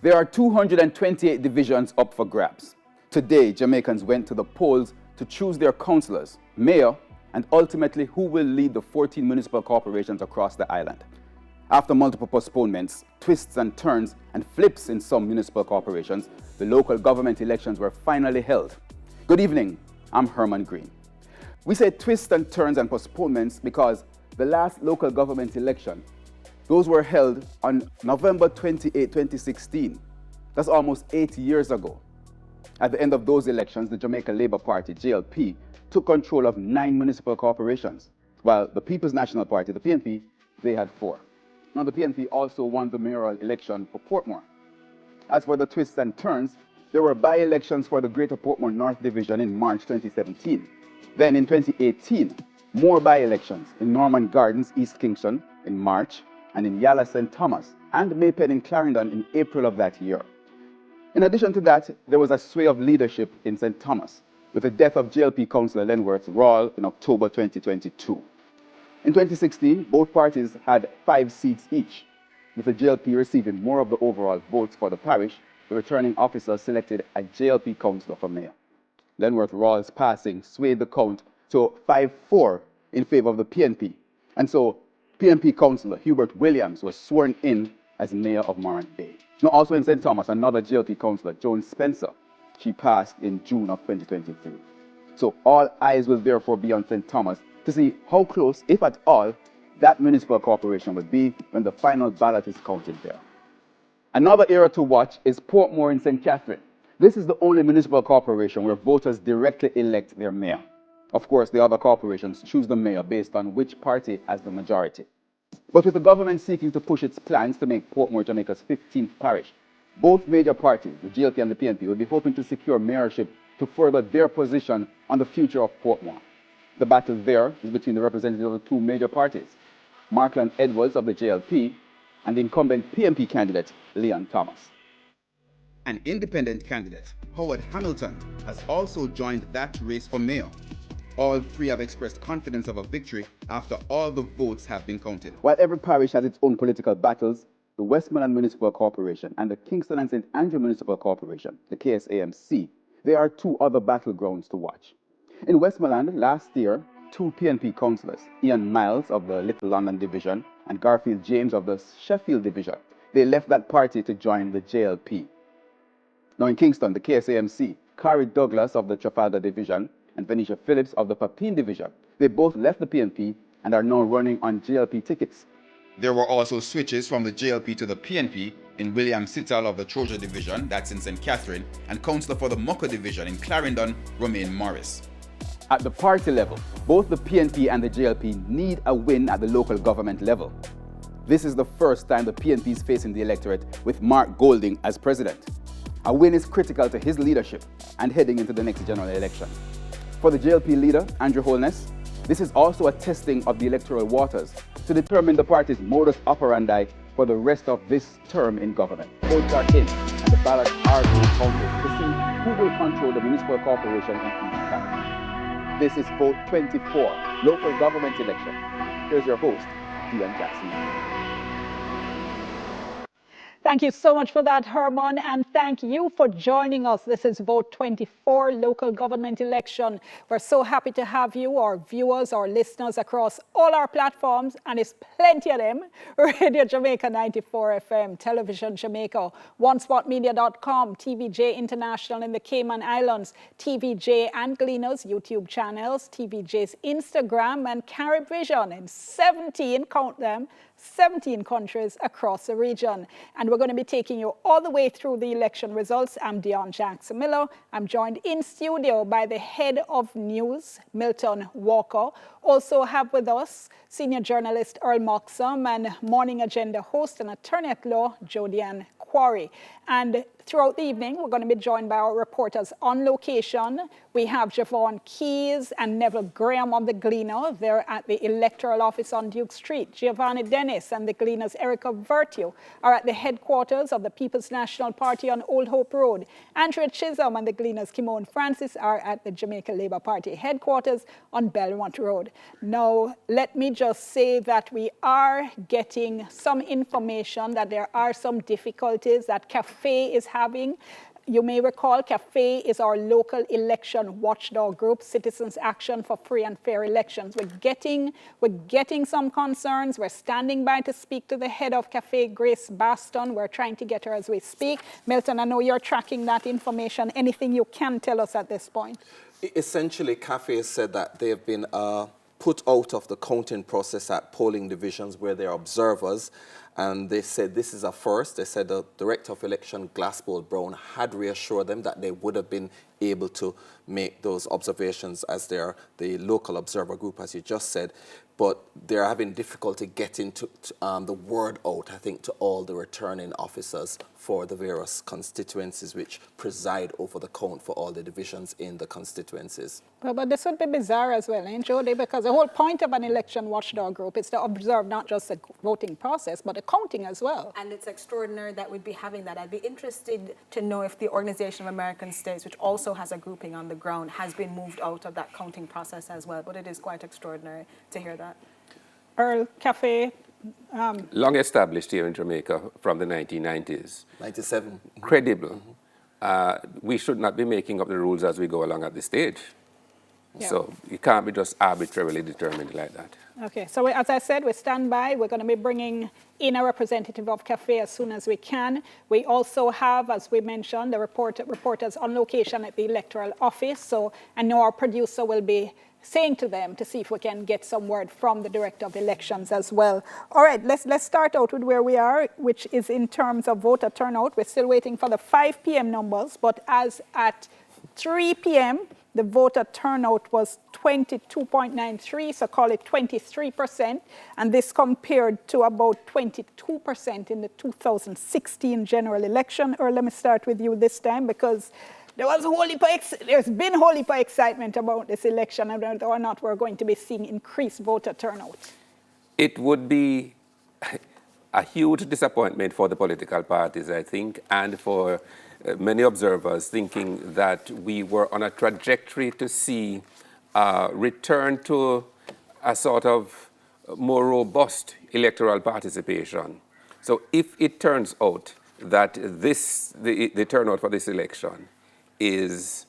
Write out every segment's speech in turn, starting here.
There are 228 divisions up for grabs. Today, Jamaicans went to the polls to choose their councillors, mayor, and ultimately who will lead the 14 municipal corporations across the island. After multiple postponements, twists and turns, and flips in some municipal corporations, the local government elections were finally held. Good evening, I'm Herman Green. We say twists and turns and postponements because the last local government election, those were held on November 28, 2016. That's almost 8 years ago. At the end of those elections, the Jamaica Labour Party, JLP, took control of 9 municipal corporations, while the People's National Party, the PNP, they had 4. Now, the PNP also won the mayoral election for Portmore. As for the twists and turns, there were by-elections for the Greater Portmore North Division in March 2017. Then in 2018, more by-elections in Norman Gardens, East Kingston in March, and in Yala St. Thomas and Maypen in Clarendon in April of that year. In addition to that, there was a sway of leadership in St. Thomas, with the death of JLP Councillor Lenworth Rawle in October 2022. In 2016, both parties had 5 seats each, with the JLP receiving more of the overall votes for the parish. The returning officer selected a JLP councillor for mayor. Lenworth Rawle's passing swayed the count to 5-4 in favor of the PNP, and so PNP councillor Hubert Williams was sworn in as mayor of Morant Bay. Now, also in St. Thomas, another JLP councillor, Joan Spencer, she passed in June of 2023. So all eyes will therefore be on St. Thomas to see how close, if at all, that municipal corporation would be when the final ballot is counted there. Another area to watch is Portmore in St. Catherine. This is the only municipal corporation where voters directly elect their mayor. Of course, the other corporations choose the mayor based on which party has the majority. But with the government seeking to push its plans to make Portmore Jamaica's 15th parish, both major parties, the GLP and the PNP, will be hoping to secure mayorship to further their position on the future of Portmore. The battle there is between the representatives of the 2 major parties, Markland Edwards of the JLP and the incumbent PNP candidate, Leon Thomas. An independent candidate, Howard Hamilton, has also joined that race for mayor. All 3 have expressed confidence of a victory after all the votes have been counted. While every parish has its own political battles, the Westmoreland Municipal Corporation and the Kingston and St. Andrew Municipal Corporation, the KSAMC, there are 2 other battlegrounds to watch. In Westmoreland, last year, 2 PNP councillors, Ian Miles of the Little London Division and Garfield James of the Sheffield Division, they left that party to join the JLP. Now in Kingston, the KSAMC, Carrie Douglas of the Trafalgar Division and Venetia Phillips of the Papine Division, they both left the PNP and are now running on JLP tickets. There were also switches from the JLP to the PNP in William Sittal of the Troja Division, that's in St. Catherine, and councillor for the Mucka Division in Clarendon, Romaine Morris. At the party level, both the PNP and the JLP need a win at the local government level. This is the first time the PNP is facing the electorate with Mark Golding as president. A win is critical to his leadership and heading into the next general election. For the JLP leader, Andrew Holness, this is also a testing of the electoral waters to determine the party's modus operandi for the rest of this term in government. Votes are in and the ballots are being counted to see who will control the municipal corporation in each parish. This is Vote 24, local government election. Here's your host, Dion Jackson. Thank you so much for that, Herman, and thank you for joining us. This is Vote 24, local government election. We're so happy to have you, our viewers, our listeners across all our platforms, and it's plenty of them. Radio Jamaica 94 FM, Television Jamaica, OneSpotMedia.com, TVJ International in the Cayman Islands, TVJ and Gleaners YouTube channels, TVJ's Instagram, and Caribvision in 17, count them, 17 countries across the region. And we're going to be taking you all the way through the election results. I'm Dion Jackson Miller. I'm joined in studio by the head of news, Milton Walker. Also have with us senior journalist Earl Moxham and morning agenda host and attorney at law, Jodianne Quarry. And throughout the evening, we're going to be joined by our reporters on location. We have Javon Keys and Neville Graham of the Gleaner. They're at the Electoral office on Duke Street. Giovanni Dennis and the Gleaner's Erica Virtue are at the headquarters of the People's National Party on Old Hope Road. Andrea Chisholm and the Gleaner's Kimon Francis are at the Jamaica Labour Party headquarters on Belmont Road. Now, let me just say that we are getting some information that there are some difficulties that CAFFE is having. You may recall CAFFE is our local election watchdog group, Citizens Action for Free and Fair Elections. We're getting some concerns. We're standing by to speak to the head of CAFFE, Grace Baston. We're trying to get her as we speak. Milton, I know you're tracking that information. Anything you can tell us at this point? Essentially, CAFFE has said that they have been put out of the counting process at polling divisions where they're observers. And they said this is a first. They said the Director of Election, Glassbold Brown, had reassured them that they would have been able to make those observations as they're the local observer group, as you just said. But they're having difficulty getting the word out, I think, to all the returning officers for the various constituencies which preside over the count for all the divisions in the constituencies. But this would be bizarre as well, ain't Jody? Because the whole point of an election watchdog group is to observe not just the voting process, but the counting as well. And it's extraordinary that we'd be having that. I'd be interested to know if the Organization of American States, which also has a grouping on the ground, has been moved out of that counting process as well. But it is quite extraordinary to hear that. Earl, CAFFE. Long established here in Jamaica from the 1990s. 97. Credible. We should not be making up the rules as we go along at this stage. Yeah. So it can't be just arbitrarily determined like that. Okay, so as I said, we stand by. We're going to be bringing in a representative of CAFFE as soon as we can. We also have, as we mentioned, the reporters on location at the Electoral office. So I know our producer will be saying to them to see if we can get some word from the Director of Elections as well. All right, let's start out with where we are, which is in terms of voter turnout. We're still waiting for the 5 p.m. numbers, but as at 3 p.m., the voter turnout was 22.93, so call it 23%, and this compared to about 22% in the 2016 general election. Or let me start with you this time, because there's been a whole heap of excitement about this election and whether or not we're going to be seeing increased voter turnout. It would be a huge disappointment for the political parties, I think, and for many observers thinking that we were on a trajectory to see a return to a sort of more robust electoral participation. So if it turns out that the turnout for this election is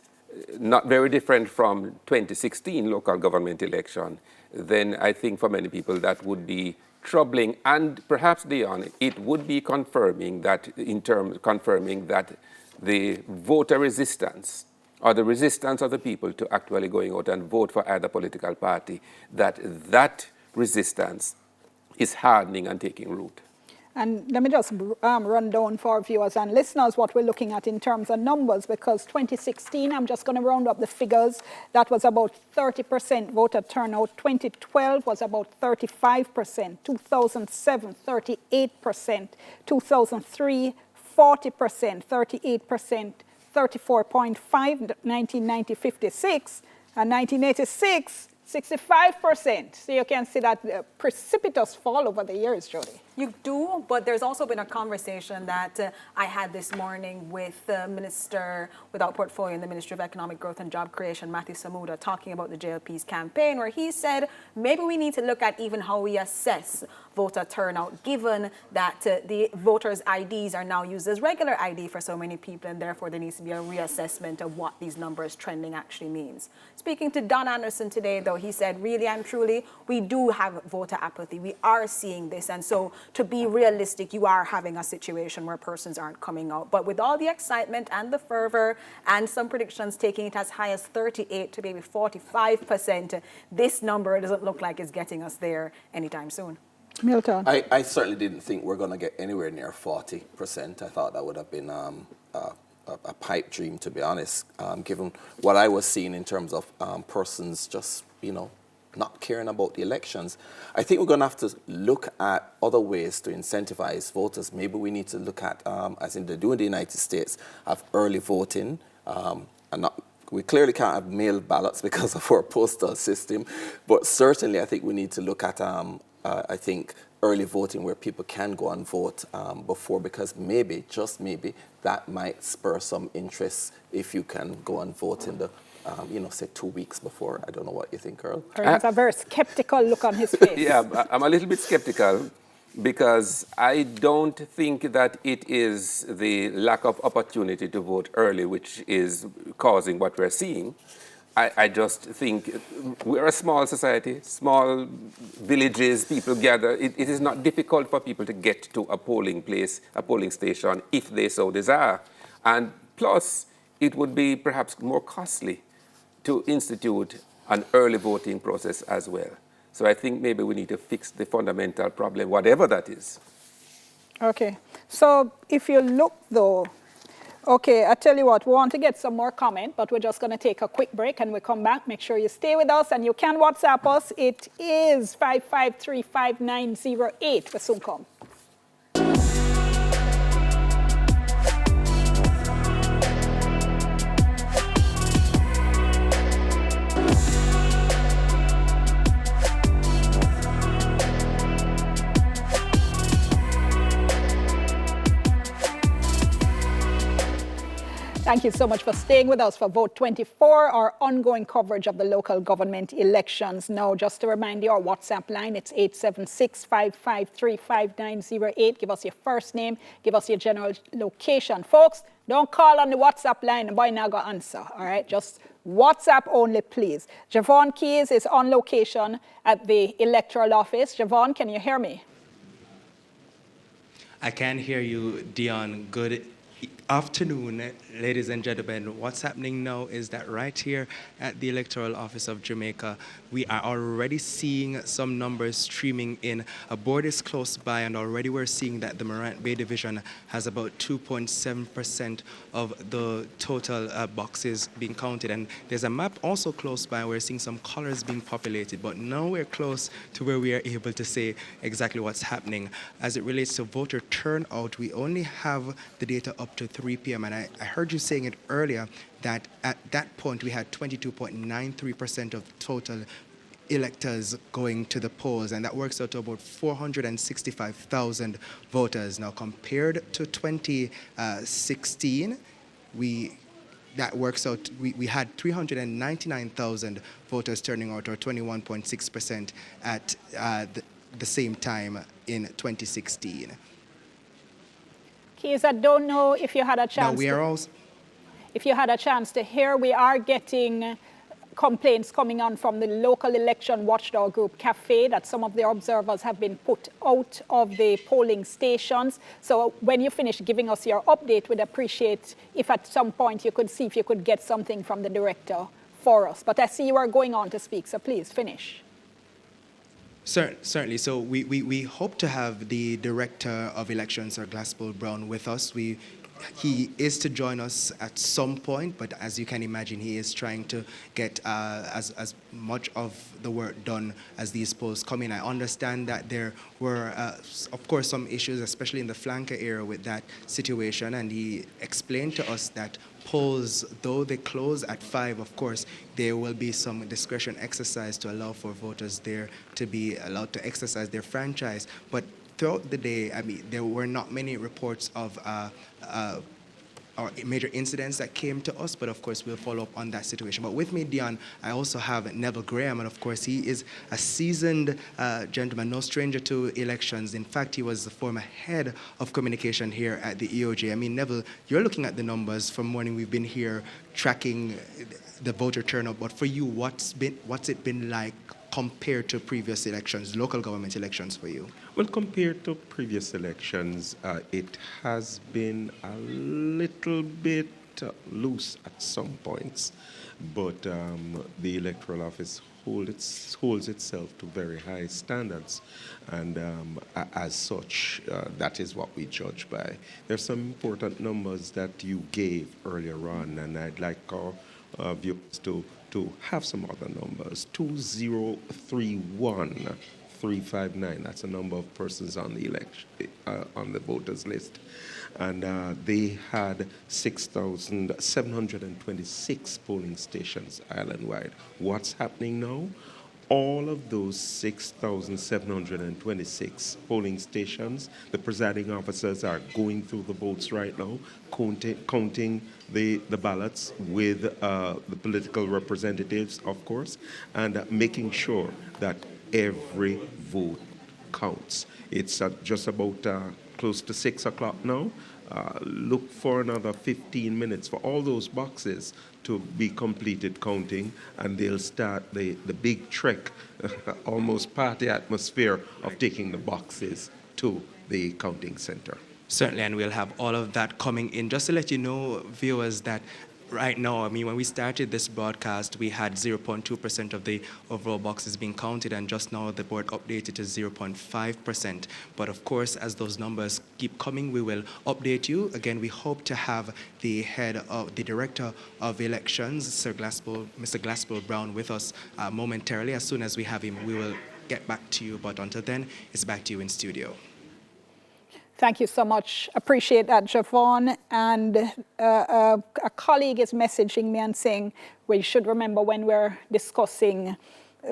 not very different from 2016 local government election, then I think for many people that would be troubling, and perhaps beyond, it would be confirming that the voter resistance or the resistance of the people to actually going out and vote for either political party, that resistance is hardening and taking root. And let me just run down for our viewers and listeners what we're looking at in terms of numbers, because 2016, I'm just going to round up the figures, that was about 30% voter turnout. 2012 was about 35%. 2007, 38%. 2003, 40%. 38%. 34.5%. 1990, 56%. And 1986, 65%. So you can see that precipitous fall over the years, Jody. You do, but there's also been a conversation that I had this morning with the Minister without portfolio in the Ministry of Economic Growth and Job Creation, Matthew Samuda, talking about the JLP's campaign, where he said maybe we need to look at even how we assess voter turnout, given that the voters' IDs are now used as regular ID for so many people, and therefore there needs to be a reassessment of what these numbers trending actually means. Speaking to Don Anderson today, though, he said really and truly, we do have voter apathy. We are seeing this, and so to be realistic, you are having a situation where persons aren't coming out. But with all the excitement and the fervor and some predictions taking it as high as 38 to maybe 45%, this number doesn't look like it's getting us there anytime soon. Milton. I certainly didn't think we're going to get anywhere near 40%. I thought that would have been a pipe dream, to be honest, given what I was seeing in terms of persons just, not caring about the elections. I think we're going to have to look at other ways to incentivize voters. Maybe we need to look at, as in they do in the United States, have early voting. We clearly can't have mail ballots because of our postal system, but certainly I think we need to look at, I think, early voting where people can go and vote before, because maybe, just maybe, that might spur some interest if you can go and vote in the say 2 weeks before. I don't know what you think, Earl. He has a very skeptical look on his face. Yeah, I'm a little bit skeptical because I don't think that it is the lack of opportunity to vote early which is causing what we're seeing. I just think we're a small society, small villages, people gather. It is not difficult for people to get to a polling place, a polling station, if they so desire. And plus, it would be perhaps more costly to institute an early voting process as well. So I think maybe we need to fix the fundamental problem, whatever that is. Okay. So if you look, though, okay, I tell you what, we want to get some more comment, but we're just going to take a quick break and we come back. Make sure you stay with us and you can WhatsApp us. It is 5535908. We'll soon come. Thank you so much for staying with us for Vote 24, our ongoing coverage of the local government elections. Now, just to remind you, our WhatsApp line, it's 876-553-5908. Give us your first name, give us your general location. Folks, don't call on the WhatsApp line, the boy now got answer, all right? Just WhatsApp only, please. Javon Keys is on location at the Electoral office. Javon, can you hear me? I can hear you, Dion. Good afternoon, ladies and gentlemen. What's happening now is that right here at the Electoral Office of Jamaica, we are already seeing some numbers streaming in. A board is close by, and already we're seeing that the Morant Bay Division has about 2.7% of the total boxes being counted. And there's a map also close by. We're seeing some colors being populated, but now we're close to where we are able to say exactly what's happening. As it relates to voter turnout, we only have the data up to 3 p.m. And I heard you saying it earlier that at that point we had 22.93% of total electors going to the polls, and that works out to about 465,000 voters. Now, compared to 2016, that works out, we had 399,000 voters turning out, or 21.6% at the same time in 2016. Keys, I don't know if you had a chance. Now we are also, if you had a chance to hear, we are getting complaints coming on from the local election watchdog group CAFFE that some of their observers have been put out of the polling stations. So when you finish giving us your update, we'd appreciate if at some point you could see if you could get something from the director for us. But I see you are going on to speak, so please finish. Certainly. So we hope to have the Director of Elections, Sir Glasspool Brown, with us. He is to join us at some point, but as you can imagine, he is trying to get as much of the work done as these polls come in. I understand that there were, of course, some issues, especially in the flanker area with that situation, and he explained to us that polls, though they close at 5, of course, there will be some discretion exercise to allow for voters there to be allowed to exercise their franchise. But throughout the day, I mean, there were not many reports of or major incidents that came to us, but of course we'll follow up on that situation. But with me, Dion, I also have Neville Graham, and of course he is a seasoned gentleman, no stranger to elections. In fact, he was the former head of communication here at the EOJ. I mean, Neville, you're looking at the numbers from morning. We've been here tracking the voter turnout, but for you, what's it been like compared to previous elections, local government elections for you? Well, compared to previous elections, it has been a little bit loose at some points, but the Electoral Office holds itself to very high standards, and as such, that is what we judge by. There's some important numbers that you gave earlier on, and I'd like our viewers to have some other numbers. 2031-359. That's the number of persons on the election on the voters list, and they had 6,726 polling stations island-wide. What's happening now? All of those 6,726 polling stations, the presiding officers are going through the votes right now, counting the ballots with the political representatives, of course, and making sure that every vote counts. It's just about close to 6 o'clock now. Look for another 15 minutes for all those boxes to be completed counting, and they'll start the big trek, almost party atmosphere of taking the boxes to the counting center. Certainly, and we'll have all of that coming in. Just to let you know, viewers, that right now, I mean, when we started this broadcast, we had 0.2% of the overall boxes being counted, and just now the board updated to 0.5%. But of course, as those numbers keep coming, we will update you. Again, we hope to have the director of elections, Mr. Glasspool Brown, with us momentarily. As soon as we have him, we will get back to you. But until then, it's back to you in studio. Thank you so much. Appreciate that, Javon. And a colleague is messaging me and saying we should remember when we're discussing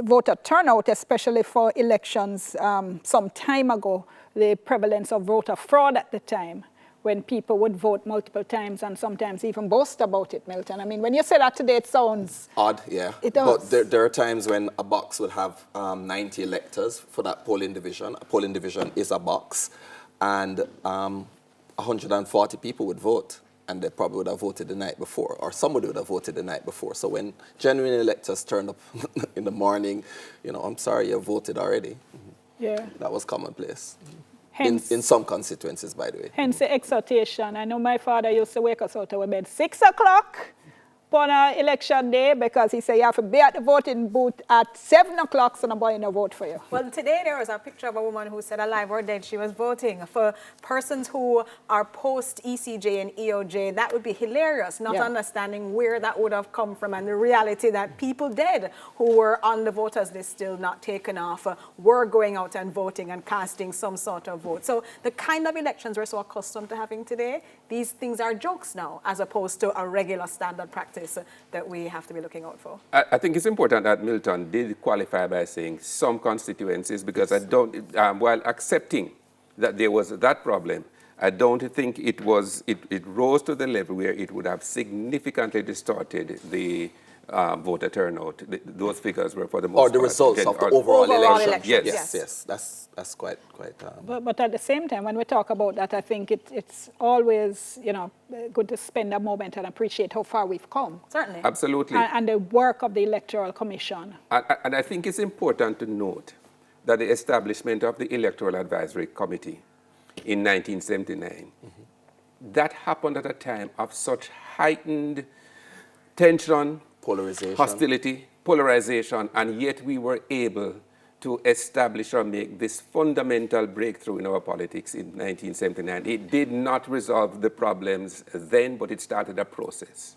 voter turnout, especially for elections some time ago, the prevalence of voter fraud at the time, when people would vote multiple times and sometimes even boast about it, Milton. I mean, when you say that today, it sounds odd, yeah. It does. But there are times when a box would have 90 electors for that polling division. A polling division is a box. And 140 people would vote, and they probably would have voted the night before, or somebody would have voted the night before. So when genuine electors turned up in the morning, you know, I'm sorry, you voted already. Yeah. That was commonplace. Hence, in some constituencies, by the way. Hence the exhortation. I know my father used to wake us out of bed 6 o'clock on election day, because he said you have to be at the voting booth at 7 o'clock, so nobody no vote for you. Well, today there was a picture of a woman who said alive or dead she was voting. For persons who are post-ECJ and EOJ, that would be hilarious, not understanding where that would have come from, and the reality that people dead who were on the voters list still not taken off were going out and voting and casting some sort of vote. So the kind of elections we're so accustomed to having today, these things are jokes now, as opposed to a regular standard practice that we have to be looking out for. I think it's important that Milton did qualify by saying some constituencies, because I don't, while accepting that there was that problem, I don't think it rose to the level where it would have significantly distorted the voter turnout. Those figures were for the most part. Or the results of the overall election. Yes. That's quite. But at the same time, when we talk about that, I think it's always, you know, good to spend a moment and appreciate how far we've come. Certainly. Absolutely. And the work of the Electoral Commission. And I think it's important to note that the establishment of the Electoral Advisory Committee in 1979, that happened at a time of such heightened tension, polarization, hostility, polarization, and yet we were able to establish or make this fundamental breakthrough in our politics in 1979. It did not resolve the problems then, but it started a process.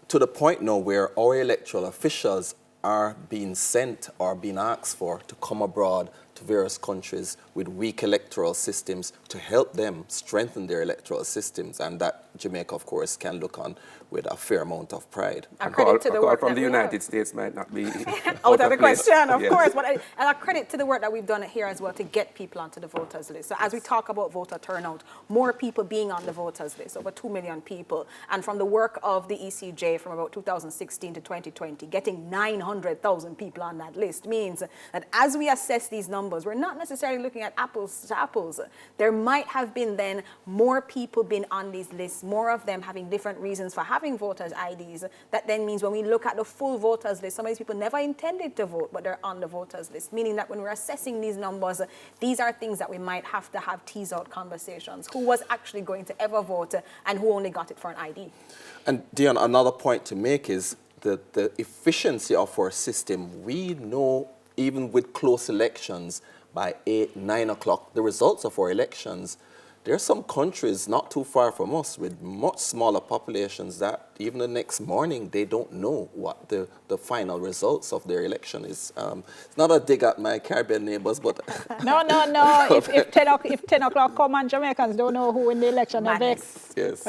To the point now where our electoral officials are being sent or being asked for to come abroad to various countries with weak electoral systems to help them strengthen their electoral systems, and that Jamaica, of course, can look on with a fair amount of pride. A call from the United States might not be out of the question, of course, but and a credit to the work that we've done here as well to get people onto the voters list. So as we talk about voter turnout, more people being on the voters list, over 2 million people, and from the work of the ECJ from about 2016 to 2020, getting 900,000 people on that list means that as we assess these numbers, we're not necessarily looking at apples to apples. There might have been then more people being on these lists, more of them having different reasons for having voters' IDs. That then means when we look at the full voters list, some of these people never intended to vote, but they're on the voters list, meaning that when we're assessing these numbers, these are things that we might have to have tease out conversations. Who was actually going to ever vote and who only got it for an ID? And Dion, another point to make is that the efficiency of our system. We know even with close elections, by 8, 9 o'clock, the results of our elections, there are some countries not too far from us with much smaller populations that even the next morning they don't know what the final results of their election is. It's not a dig at my Caribbean neighbors, but No. If 10 o'clock come and Jamaicans don't know who win the election, they vex. yes.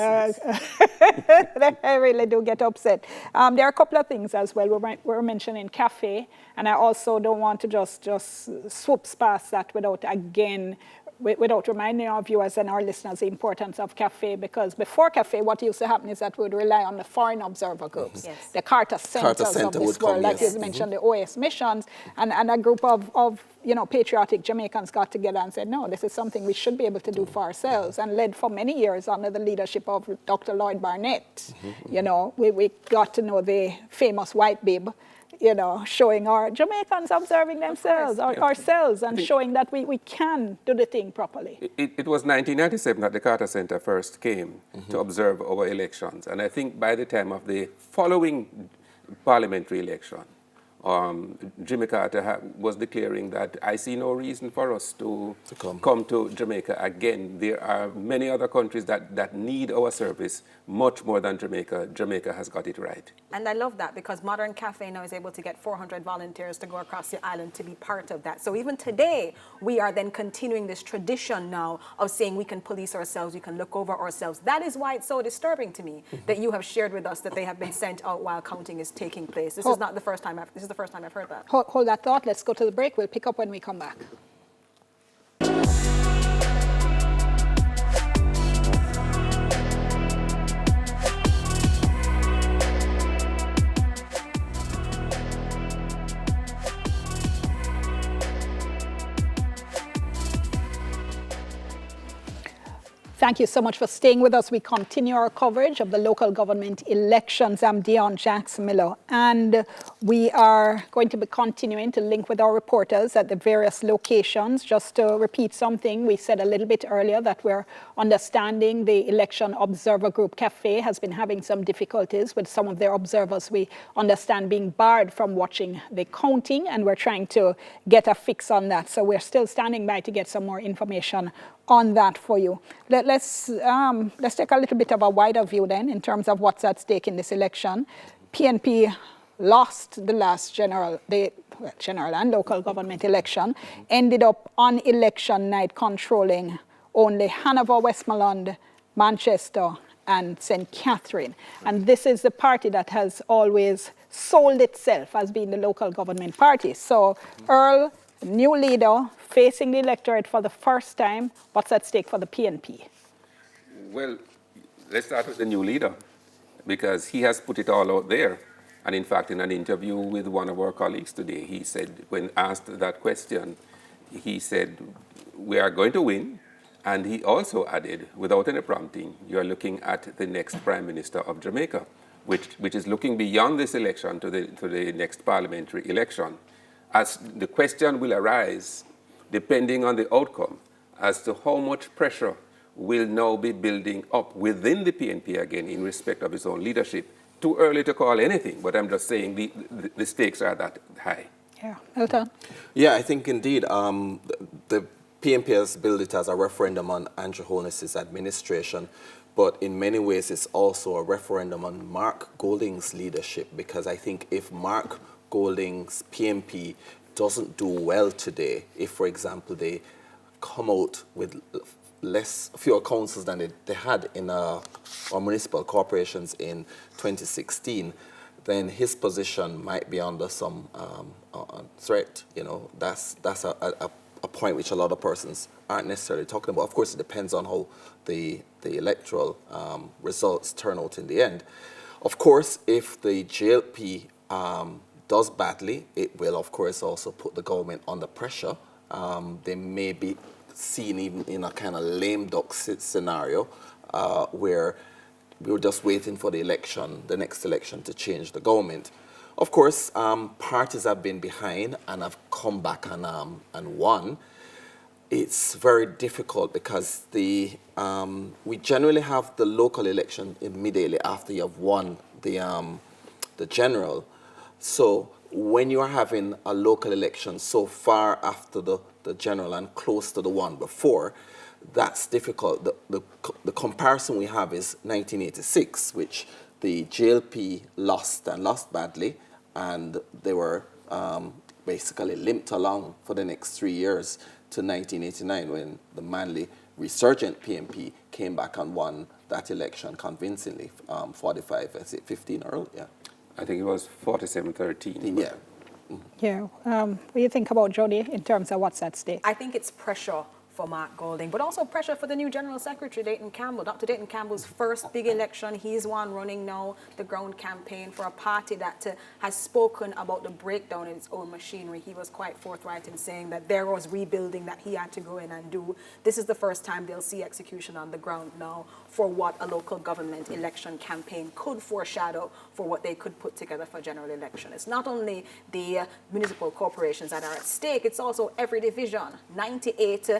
They really do get upset. There are a couple of things as well. We're mentioning CAFFE, and I also don't want to just swoop past that without reminding our viewers and our listeners the importance of CAFFE, because before CAFFE, what used to happen is that we would rely on the foreign observer groups, Yes. the Carter Centers of this world, like you mentioned, the OS missions, and a group of patriotic Jamaicans got together and said, no, this is something we should be able to do for ourselves, and led for many years under the leadership of Dr. Lloyd Barnett. We got to know the famous white bib, showing our Jamaicans observing themselves, ourselves, and showing that we can do the thing properly. It was 1997 that the Carter Center first came to observe our elections. And I think by the time of the following parliamentary election, Jimmy Carter was declaring that I see no reason for us to come to Jamaica again. There are many other countries that need our service much more than Jamaica. Jamaica has got it right. And I love that, because Modern CAFFE now is able to get 400 volunteers to go across the island to be part of that. So even today, we are then continuing this tradition now of saying we can police ourselves, we can look over ourselves. That is why it's so disturbing to me that you have shared with us that they have been sent out while counting is taking place. This is not the first time this is the first time I've heard that. Hold that thought. Let's go to the break. We'll pick up when we come back. Thank you so much for staying with us. We continue our coverage of the local government elections. I'm Dion Jax-Miller, and we are going to be continuing to link with our reporters at the various locations. Just to repeat something we said a little bit earlier, that we're understanding the election observer group CAFFE has been having some difficulties with some of their observers, we understand, being barred from watching the counting, and we're trying to get a fix on that. So we're still standing by to get some more information on that for you. Let's take a little bit of a wider view then in terms of what's at stake in this election. PNP lost the last general and local government election, ended up on election night controlling only Hanover, Westmoreland, Manchester, and St. Catherine. And this is the party that has always sold itself as being the local government party. So Earl, new leader, facing the electorate for the first time. What's at stake for the PNP? Well, let's start with the new leader, because he has put it all out there. And in fact, in an interview with one of our colleagues today, he said, when asked that question, he said, we are going to win. And he also added, without any prompting, you're looking at the next Prime Minister of Jamaica, which is looking beyond this election to the next parliamentary election. As the question will arise, depending on the outcome, as to how much pressure will now be building up within the PNP again in respect of its own leadership. Too early to call anything, but I'm just saying the stakes are that high. Yeah, Elton? Yeah, I think indeed the PNP has billed it as a referendum on Andrew Holness's administration, but in many ways it's also a referendum on Mark Golding's leadership, because I think if Mark Golding's PNP doesn't do well today, if, for example, they come out with fewer councils than they had in our municipal corporations in 2016, then his position might be under some threat. That's a point which a lot of persons aren't necessarily talking about. Of course, it depends on how the electoral results turn out in the end. Of course, if the JLP does badly, it will, of course, also put the government under pressure. They may be seen even in a kind of lame duck scenario where we were just waiting for the next election to change the government. Of course, parties have been behind and have come back and won. It's very difficult because we generally have the local election immediately after you have won the general. So when you're having a local election so far after the general and close to the one before, that's difficult. The comparison we have is 1986, which the JLP lost and lost badly, and they were basically limped along for the next 3 years to 1989 when the Manley resurgent PMP came back and won that election convincingly, 45, is it 15 or yeah? I think it was 47-13. Yeah. Yeah. What do you think about Jody in terms of what's at stake? I think it's pressure for Mark Golding, but also pressure for the new General Secretary, Dayton Campbell. Dr. Dayton Campbell's first big election. He's one running now the ground campaign for a party that has spoken about the breakdown in its own machinery. He was quite forthright in saying that there was rebuilding that he had to go in and do. This is the first time they'll see execution on the ground now for what a local government election campaign could foreshadow for what they could put together for general election. It's not only the municipal corporations that are at stake, it's also every division. 98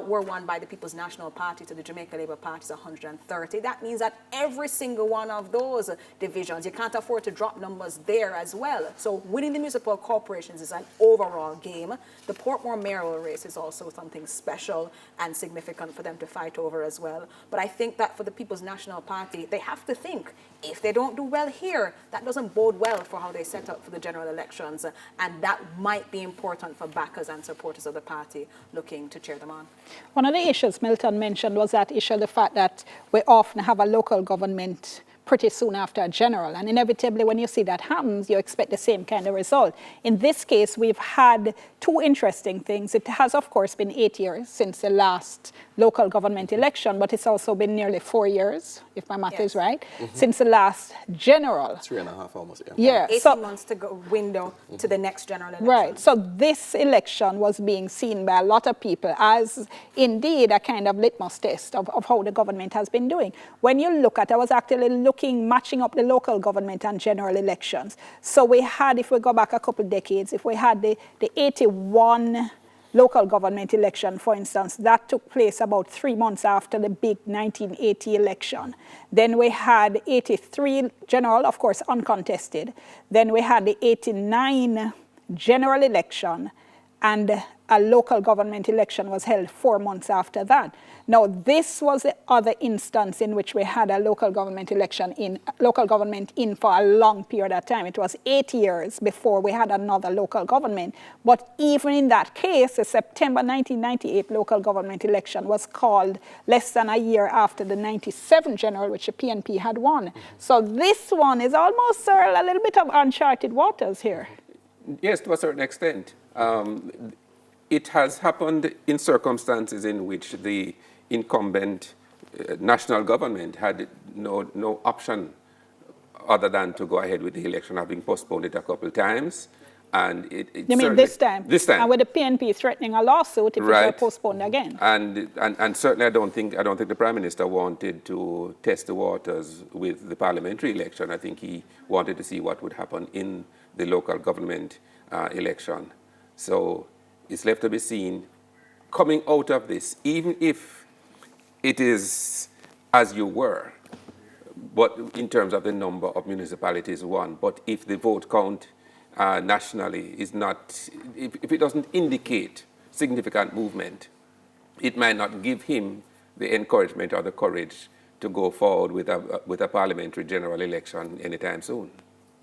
were won by the People's National Party to the Jamaica Labour Party's 130. That means that every single one of those divisions, you can't afford to drop numbers there as well. So winning the municipal corporations is an overall game. The Portmore mayoral race is also something special and significant for them to fight over as well. But I think that for the People's National Party, they have to think, if they don't do well here, that doesn't bode well for how they set up for the general elections. And that might be important for backers and supporters of the party looking to cheer them on. One of the issues Milton mentioned was that issue, the fact that we often have a local government pretty soon after a general. And inevitably, when you see that happens, you expect the same kind of result. In this case, we've had two interesting things. It has, of course, been 8 years since the last local government election, but it's also been nearly 4 years, if my math is right, since the last general. 3.5 almost, yeah. Yeah. 18 months to go window to the next general election. Right. So this election was being seen by a lot of people as indeed a kind of litmus test of how the government has been doing. When you look at, I was actually matching up the local government and general elections. So we had, if we go back a couple decades, if we had the 81 local government election, for instance, that took place about 3 months after the big 1980 election. Then we had 83 general, of course, uncontested. Then we had the 89 general election, and a local government election was held 4 months after that. Now, this was the other instance in which we had a local government election in for a long period of time. It was 8 years before we had another local government. But even in that case, the September 1998 local government election was called less than a year after the 97 general, which the PNP had won. So this one is almost a little bit of uncharted waters here. Yes, to a certain extent. It has happened in circumstances in which the incumbent national government had no option other than to go ahead with the election, having postponed it a couple of times. And you mean this time? This time. And with the PNP threatening a lawsuit if it were postponed again. And certainly I don't think the Prime Minister wanted to test the waters with the parliamentary election. I think he wanted to see what would happen in the local government election. So it's left to be seen coming out of this, even if it is as you were, but in terms of the number of municipalities won, but if the vote count nationally is not, if it doesn't indicate significant movement, it might not give him the encouragement or the courage to go forward with a parliamentary general election anytime soon.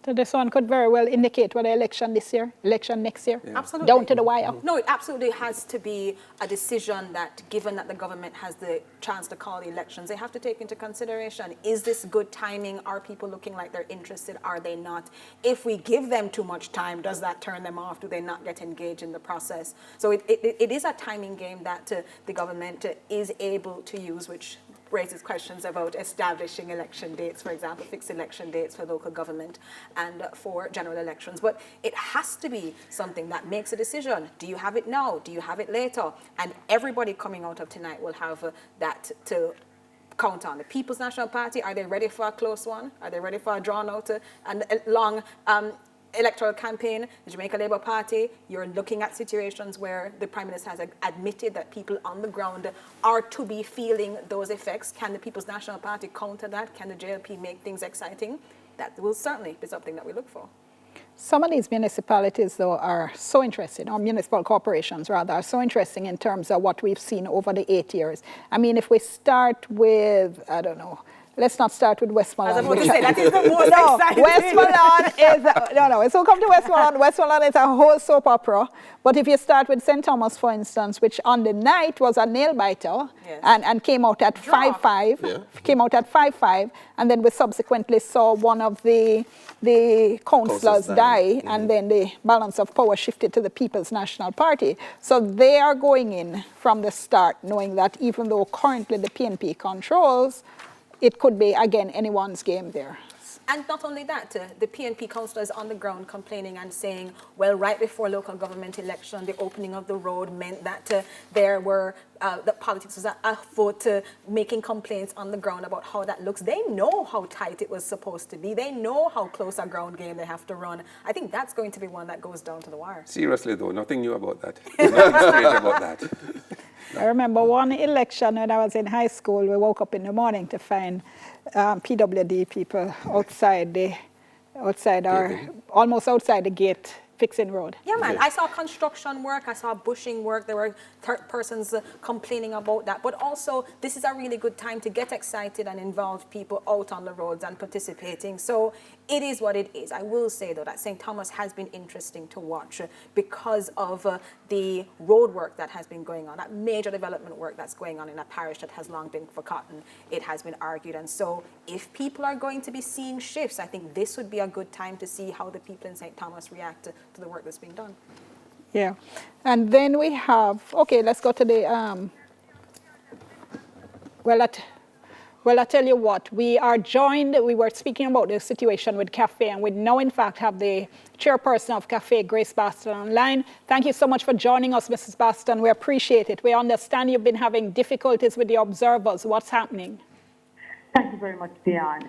So this one could very well indicate whether election this year, election next year, Absolutely. down to the wire. No, it absolutely has to be a decision that, given that the government has the chance to call the elections, they have to take into consideration. Is this good timing? Are people looking like they're interested? Are they not? If we give them too much time, does that turn them off? Do they not get engaged in the process? So it is a timing game that the government is able to use, which raises questions about establishing election dates, for example, fixed election dates for local government and for general elections. But it has to be something that makes a decision. Do you have it now? Do you have it later? And everybody coming out of tonight will have that to count on. The People's National Party, are they ready for a close one? Are they ready for a drawn out and long electoral campaign? The Jamaica Labour Party, you're looking at situations where the Prime Minister has admitted that people on the ground are to be feeling those effects. Can the People's National Party counter that? Can the JLP make things exciting? That will certainly be something that we look for. Some of these municipalities, though, are so interesting, or municipal corporations, rather, are so interesting in terms of what we've seen over the 8 years. I mean, if we start with, I don't know, let's not start with Westmoreland. I was about to say, that is the most exciting. Westmoreland is, no, it's all come to Westmoreland. Westmoreland is a whole soap opera. But if you start with St. Thomas, for instance, which on the night was a nail-biter, yes, and came out at 5-5, came out at 5-5, and then we subsequently saw one of the councillors die, and then the balance of power shifted to the People's National Party. So they are going in from the start, knowing that even though currently the PNP controls, it could be, again, anyone's game there. And not only that, the PNP councillors on the ground complaining and saying, well, right before local government election, the opening of the road meant that there were, that politics was afoot, making complaints on the ground about how that looks. They know how tight it was supposed to be. They know how close a ground game they have to run. I think that's going to be one that goes down to the wire. Seriously, though, nothing new about that. Nothing strange about that. I remember one election when I was in high school, we woke up in the morning to find PWD people almost outside the gate, fixing road. Yeah, man. I saw construction work. I saw bushing work. There were persons complaining about that. But also, this is a really good time to get excited and involve people out on the roads and participating. So it is what it is. I will say, though, that St. Thomas has been interesting to watch because of the road work that has been going on, that major development work that's going on in a parish that has long been forgotten. It has been argued. And so if people are going to be seeing shifts, I think this would be a good time to see how the people in St. Thomas react to the work that's being done. Yeah. And then we have, okay, let's go to the, well, I tell you what, we are joined, we were speaking about the situation with CAFFE, and we now, in fact, have the chairperson of CAFFE, Grace Baston, online. Thank you so much for joining us, Mrs. Baston. We appreciate it. We understand you've been having difficulties with the observers. What's happening? Thank you very much, Dion.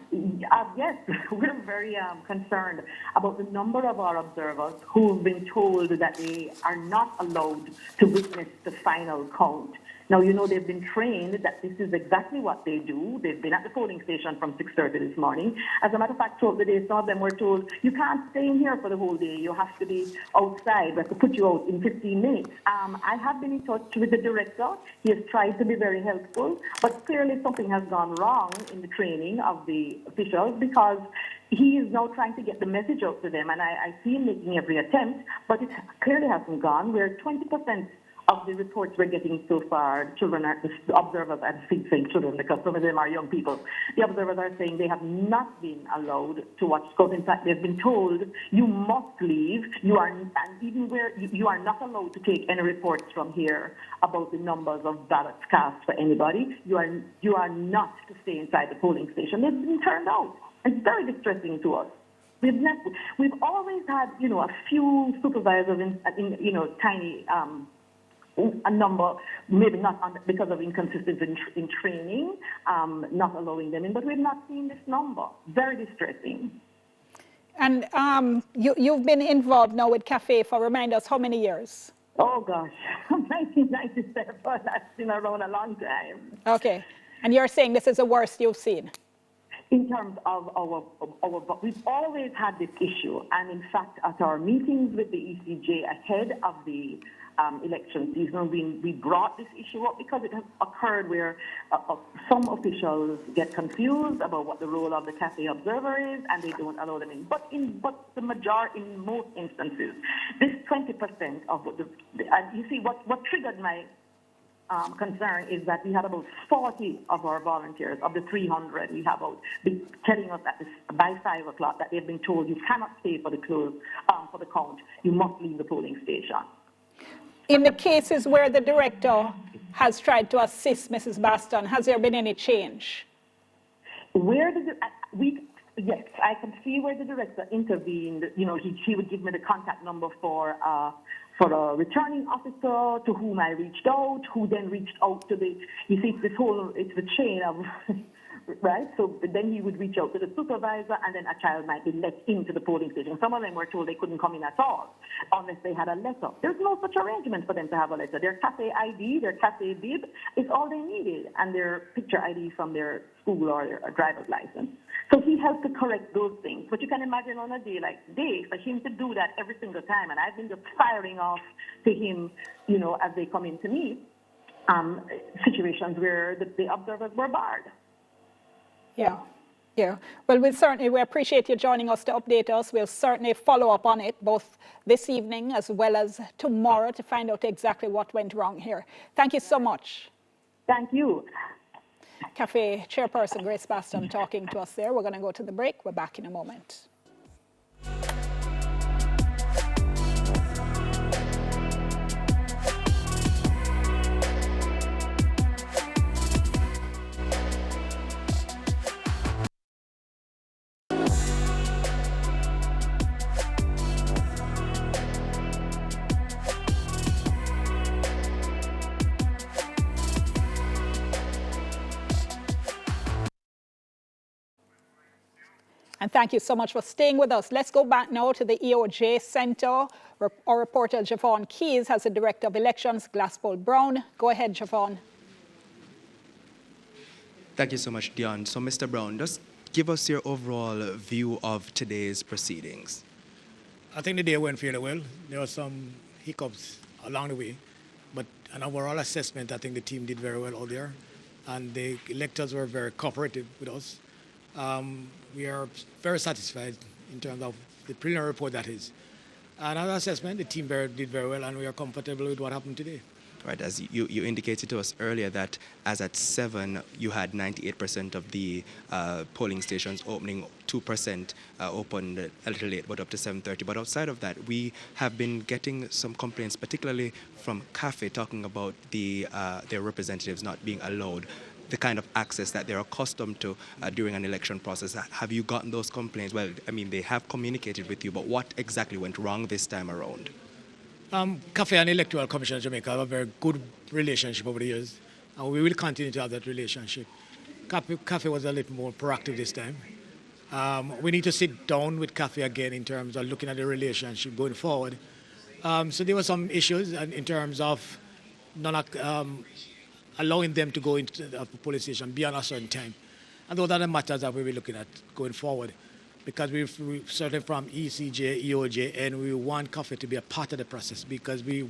Yes, we're very concerned about the number of our observers who've been told that they are not allowed to witness the final count. Now, you know, they've been trained that this is exactly what they do. They've been at the polling station from 6:30 this morning. As a matter of fact, throughout the day, some of them were told, you can't stay in here for the whole day. You have to be outside. We have to put you out in 15 minutes. I have been in touch with the director. He has tried to be very helpful, but clearly something has gone wrong in the training of the officials because he is now trying to get the message out to them, and I see him making every attempt, but it clearly hasn't gone. We're 20% of the reports we're getting so far, children are, the observers, I keep saying children because some of them are young people. The observers are saying they have not been allowed to watch scouts. In fact, they've been told you must leave. You are, and even where you are not allowed to take any reports from here about the numbers of ballots cast for anybody. You are not to stay inside the polling station. They've been turned out. It's very distressing to us. We've always had, you know, a few supervisors in you know, tiny. A number, maybe not because of inconsistency in training, not allowing them in, but we've not seen this number. Very distressing. And you've been involved now with CAFFE for, remind us, how many years? Oh, gosh, 1997, that's been around a long time. Okay, and you're saying this is the worst you've seen? In terms of we've always had this issue, and in fact, at our meetings with the ECJ ahead of the election season, we brought this issue up because it has occurred where some officials get confused about what the role of the CAFFE observer is, and they don't allow them in. But in most instances, this 20% of and you see what triggered my concern is that we had about 40 of our volunteers, of the 300 we have out, telling us that by 5 o'clock that they've been told you cannot stay for the close, for the count. You must leave the polling station. In the cases where the director has tried to assist Mrs. Baston, has there been any change? Yes, I can see where the director intervened. You know, he would give me the contact number for a returning officer to whom I reached out, who then reached out to you see, it's the chain of, right? So then he would reach out to the supervisor, and then a child might be let into the polling station. Some of them were told they couldn't come in at all unless they had a letter. There's no such arrangement for them to have a letter. Their CAFFE ID, their CAFFE bib is all they needed, and their picture ID from their school or their driver's license. So he helped to correct those things. But you can imagine on a day like today, for him to do that every single time, and I've been just firing off to him, you know, as they come into me, situations where the observers were barred. Yeah. Yeah. Well, we appreciate you joining us to update us. We'll certainly follow up on it both this evening as well as tomorrow to find out exactly what went wrong here. Thank you so much. Thank you. CAFFE Chairperson Grace Baston talking to us there. We're going to go to the break. We're back in a moment. And thank you so much for staying with us. Let's go back now to the EOJ Center. Our reporter Javon Keys has the Director of Elections, Glasspool Brown. Go ahead, Javon. Thank you so much, Dion. So, Mr. Brown, just give us your overall view of today's proceedings. I think the day went fairly well. There were some hiccups along the way, but an overall assessment, I think the team did very well out there, and the electors were very cooperative with us. We are very satisfied in terms of the preliminary report, that is. And our assessment, the team did very well, and we are comfortable with what happened today. Right, as you indicated to us earlier that as at 7, you had 98% of the polling stations opening, 2% opened a little late, but up to 7:30. But outside of that, we have been getting some complaints, particularly from CAFFE, talking about their representatives not being allowed the kind of access that they're accustomed to during an election process. Have you gotten those complaints? Well, I mean, they have communicated with you, but what exactly went wrong this time around? CAFFE and Electoral Commission of Jamaica have a very good relationship over the years, and we will continue to have that relationship. CAFFE was a little more proactive this time. We need to sit down with CAFFE again in terms of looking at the relationship going forward. So there were some issues in terms of allowing them to go into the police station beyond a certain time. And those are the matters that we'll be looking at going forward, because we've certainly from ECJ, EOJ, and we want CAFFE to be a part of the process, because we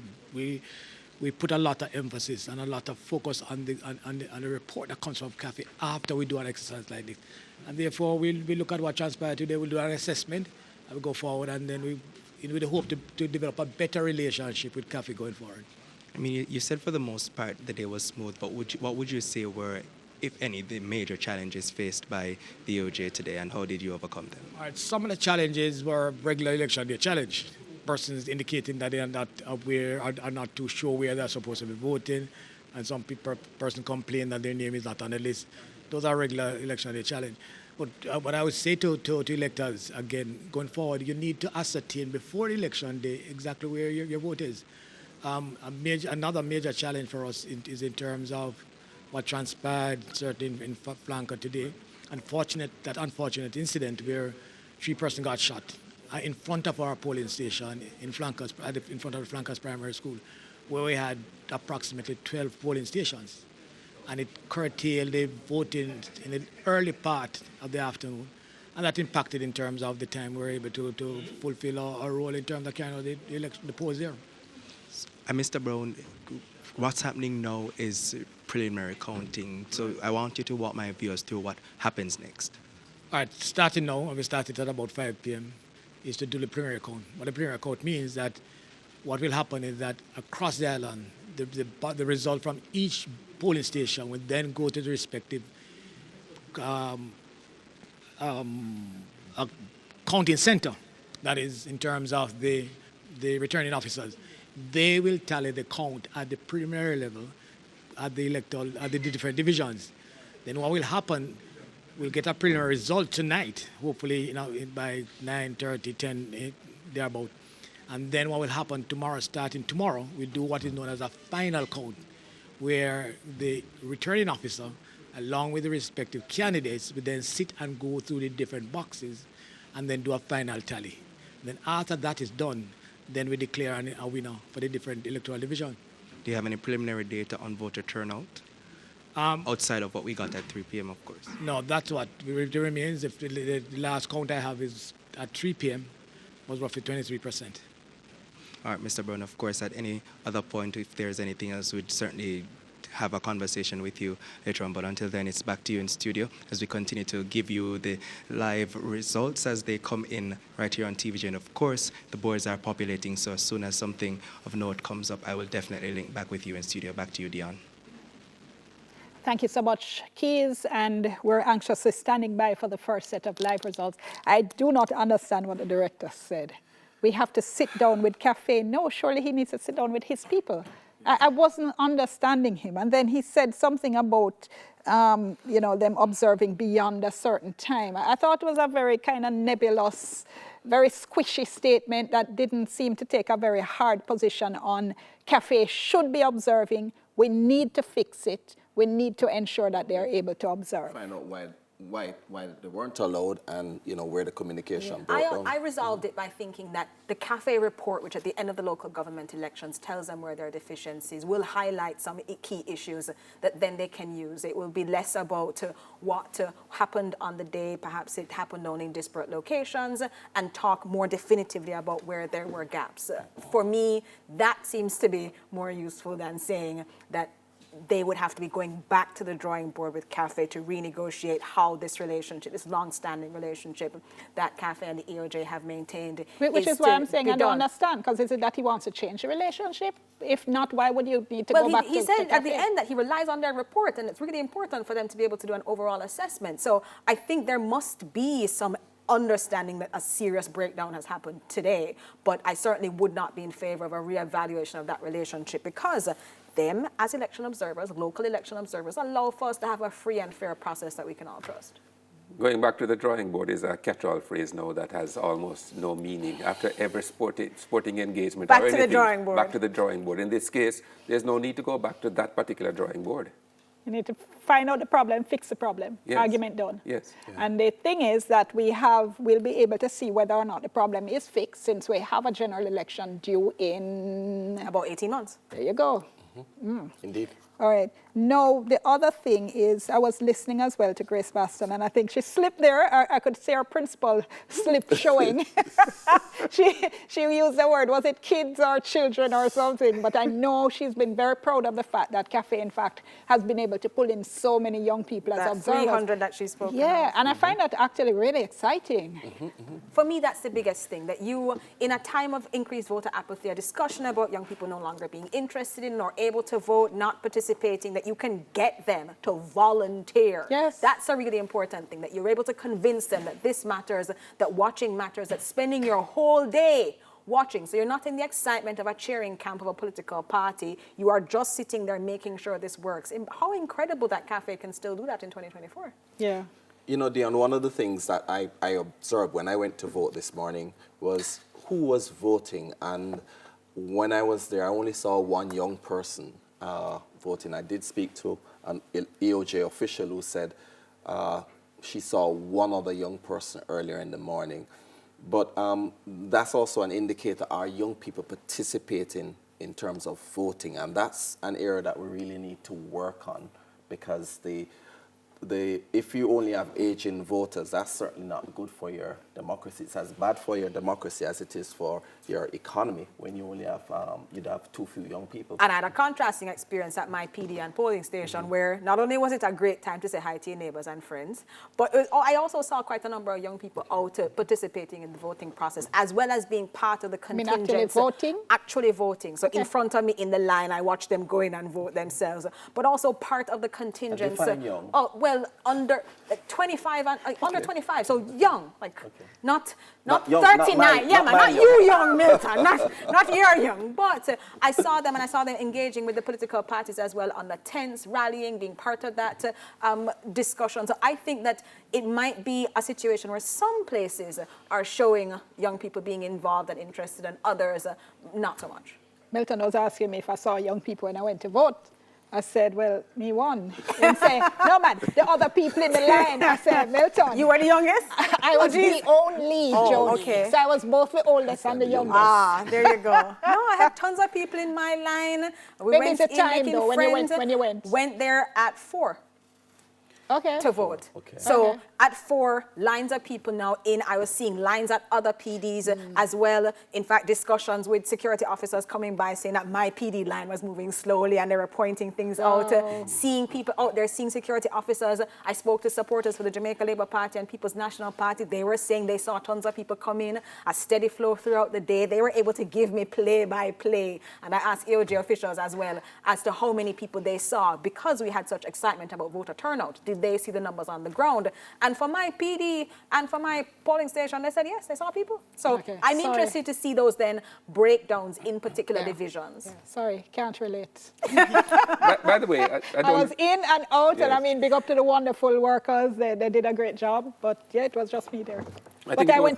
put a lot of emphasis and a lot of focus on the report that comes from CAFFE after we do an exercise like this. And therefore, we look at what transpired today, we'll do an assessment, and we'll go forward, and then we hope to develop a better relationship with CAFFE going forward. I mean, you said for the most part the day was smooth, but what would you say were, if any, the major challenges faced by the EOJ today, and how did you overcome them? All right, some of the challenges were regular election day challenge. Persons indicating that they are not aware, are not too sure where they're supposed to be voting, and some person complain that their name is not on the list. Those are regular election day challenge. But what I would say to electors, again, going forward, you need to ascertain before election day exactly where your vote is. Another major challenge for us is in terms of what transpired certainly in Flanker today. That unfortunate incident where 3 persons got shot in front of our polling station in Flankers, in front of the Flankers Primary School, where we had approximately 12 polling stations. And it curtailed the voting in the early part of the afternoon. And that impacted in terms of the time we were able to fulfill our role in terms of carrying out the polls there. Mr. Brown, what's happening now is preliminary counting. So I want you to walk my viewers through what happens next. All right, starting now, and we started at about 5 p.m., is to do the preliminary count. What the preliminary count means that what will happen is that across the island, the result from each polling station will then go to the respective counting center. That is, in terms of the returning officers. They will tally the count at the preliminary level, at the electoral, at the different divisions. Then what will happen, we'll get a preliminary result tonight, hopefully by 9:30, 10, thereabout. And then what will happen tomorrow, starting tomorrow, we'll do what is known as a final count, where the returning officer, along with the respective candidates, will then sit and go through the different boxes and then do a final tally. Then after that is done, then we declare a winner for the different electoral division. Do you have any preliminary data on voter turnout? Outside of what we got at 3 p.m., of course. No, that's what the remains. If the last count I have is at 3 p.m. was roughly 23%. All right, Mr. Brown, of course, at any other point, if there's anything else, we'd certainly have a conversation with you later on. But until then, it's back to you in studio as we continue to give you the live results as they come in right here on TVJ. And of course, the boards are populating, so as soon as something of note comes up, I will definitely link back with you in studio. Back to you, Dion. Thank you so much, Keys, and we're anxiously standing by for the first set of live results. I do not understand what the director said. We have to sit down with CAFFE. No, surely he needs to sit down with his people. I wasn't understanding him. And then he said something about, them observing beyond a certain time. I thought it was a very kind of nebulous, very squishy statement that didn't seem to take a very hard position on CAFFE should be observing. We need to fix it. We need to ensure that they are able to observe. Find out why they weren't allowed and, where the communication broke down. I resolved it by thinking that the CAFFE report, which at the end of the local government elections tells them where there are deficiencies, will highlight some key issues that then they can use. It will be less about what happened on the day, perhaps it happened only in disparate locations, and talk more definitively about where there were gaps. For me, that seems to be more useful than saying that they would have to be going back to the drawing board with CAFFE to renegotiate how this relationship, this long-standing relationship that CAFFE and the EOJ have maintained. Which is why I'm saying I don't understand, because is it that he wants to change the relationship? If not, why would you need to go back to CAFFE? He said at the end that he relies on their report, and it's really important for them to be able to do an overall assessment. So I think there must be some understanding that a serious breakdown has happened today, but I certainly would not be in favor of a reevaluation of that relationship, because them, as election observers, local election observers, allow for us to have a free and fair process that we can all trust. Going back to the drawing board is a catch-all phrase now that has almost no meaning. After every sporting engagement back or anything, to the drawing board. Back to the drawing board. In this case, there's no need to go back to that particular drawing board. You need to find out the problem, fix the problem, yes. Argument done. Yes. Yeah. And the thing is that we'll be able to see whether or not the problem is fixed, since we have a general election due in about 18 months. There you go. Indeed. All right. No, the other thing is, I was listening as well to Grace Baston, and I think she slipped there. I could see her principal slip showing. She used the word, was it kids or children or something? But I know she's been very proud of the fact that CAFFE, in fact, has been able to pull in so many young people as observers. 300 that she spoke Yeah, and I find that actually really exciting. For me, that's the biggest thing, that you, in a time of increased voter apathy, a discussion about young people no longer being interested in or able to vote, not participating, that you can get them to volunteer. Yes. That's a really important thing, that you're able to convince them that this matters, that watching matters, that spending your whole day watching. So you're not in the excitement of a cheering camp of a political party. You are just sitting there making sure this works. And how incredible that CAFFE can still do that in 2024. Yeah. Dion, one of the things that I observed when I went to vote this morning was who was voting. And when I was there, I only saw one young person voting. I did speak to an EOJ official who said she saw one other young person earlier in the morning. But that's also an indicator, are young people participating in terms of voting? And that's an area that we really need to work on, because if you only have aging voters, that's certainly not good for your democracy. It's as bad for your democracy as it is for your economy when you only have, you'd have too few young people. And I had a contrasting experience at my PD and polling station where not only was it a great time to say hi to your neighbors and friends, but I also saw quite a number of young people out participating in the voting process, as well as being part of the contingent. Actually voting? Actually voting. So in front of me in the line, I watched them go in and vote themselves, but also part of the contingent. Define young. Oh, well, under 25 and under 25, so young, like not young, 39. Not you, young Milton, not your young. But I saw them, and I saw them engaging with the political parties as well on the tents, rallying, being part of that discussion. So I think that it might be a situation where some places are showing young people being involved and interested, and others not so much. Milton was asking me if I saw young people when I went to vote. I said, well, me won. And say, no man, the other people in the line. I said, Milton. You were the youngest? I was the only, Jody. Okay. So I was both the oldest and the youngest. Ah, there you go. No, I have tons of people in my line. We Maybe went it's a in time, making though, friends. when you went. Went there at 4. Okay. To vote. Okay. So Okay. at 4, lines of people now in. I was seeing lines at other PDs as well. In fact, discussions with security officers coming by saying that my PD line was moving slowly and they were pointing things out. Seeing people out there, seeing security officers. I spoke to supporters for the Jamaica Labour Party and People's National Party. They were saying they saw tons of people come in, a steady flow throughout the day. They were able to give me play-by-play. And I asked AOJ officials as well as to how many people they saw because we had such excitement about voter turnout. Did they see the numbers on the ground? And for my PD and for my polling station, they said, yes, they saw people. So Okay, I'm sorry. interested to see those then breakdowns in particular divisions. Yeah, sorry, can't relate. By the way, I I don't... was in and out, and I Yes. mean, big up to the wonderful workers. They did a great job, but yeah, it was just me there. I But think I it was-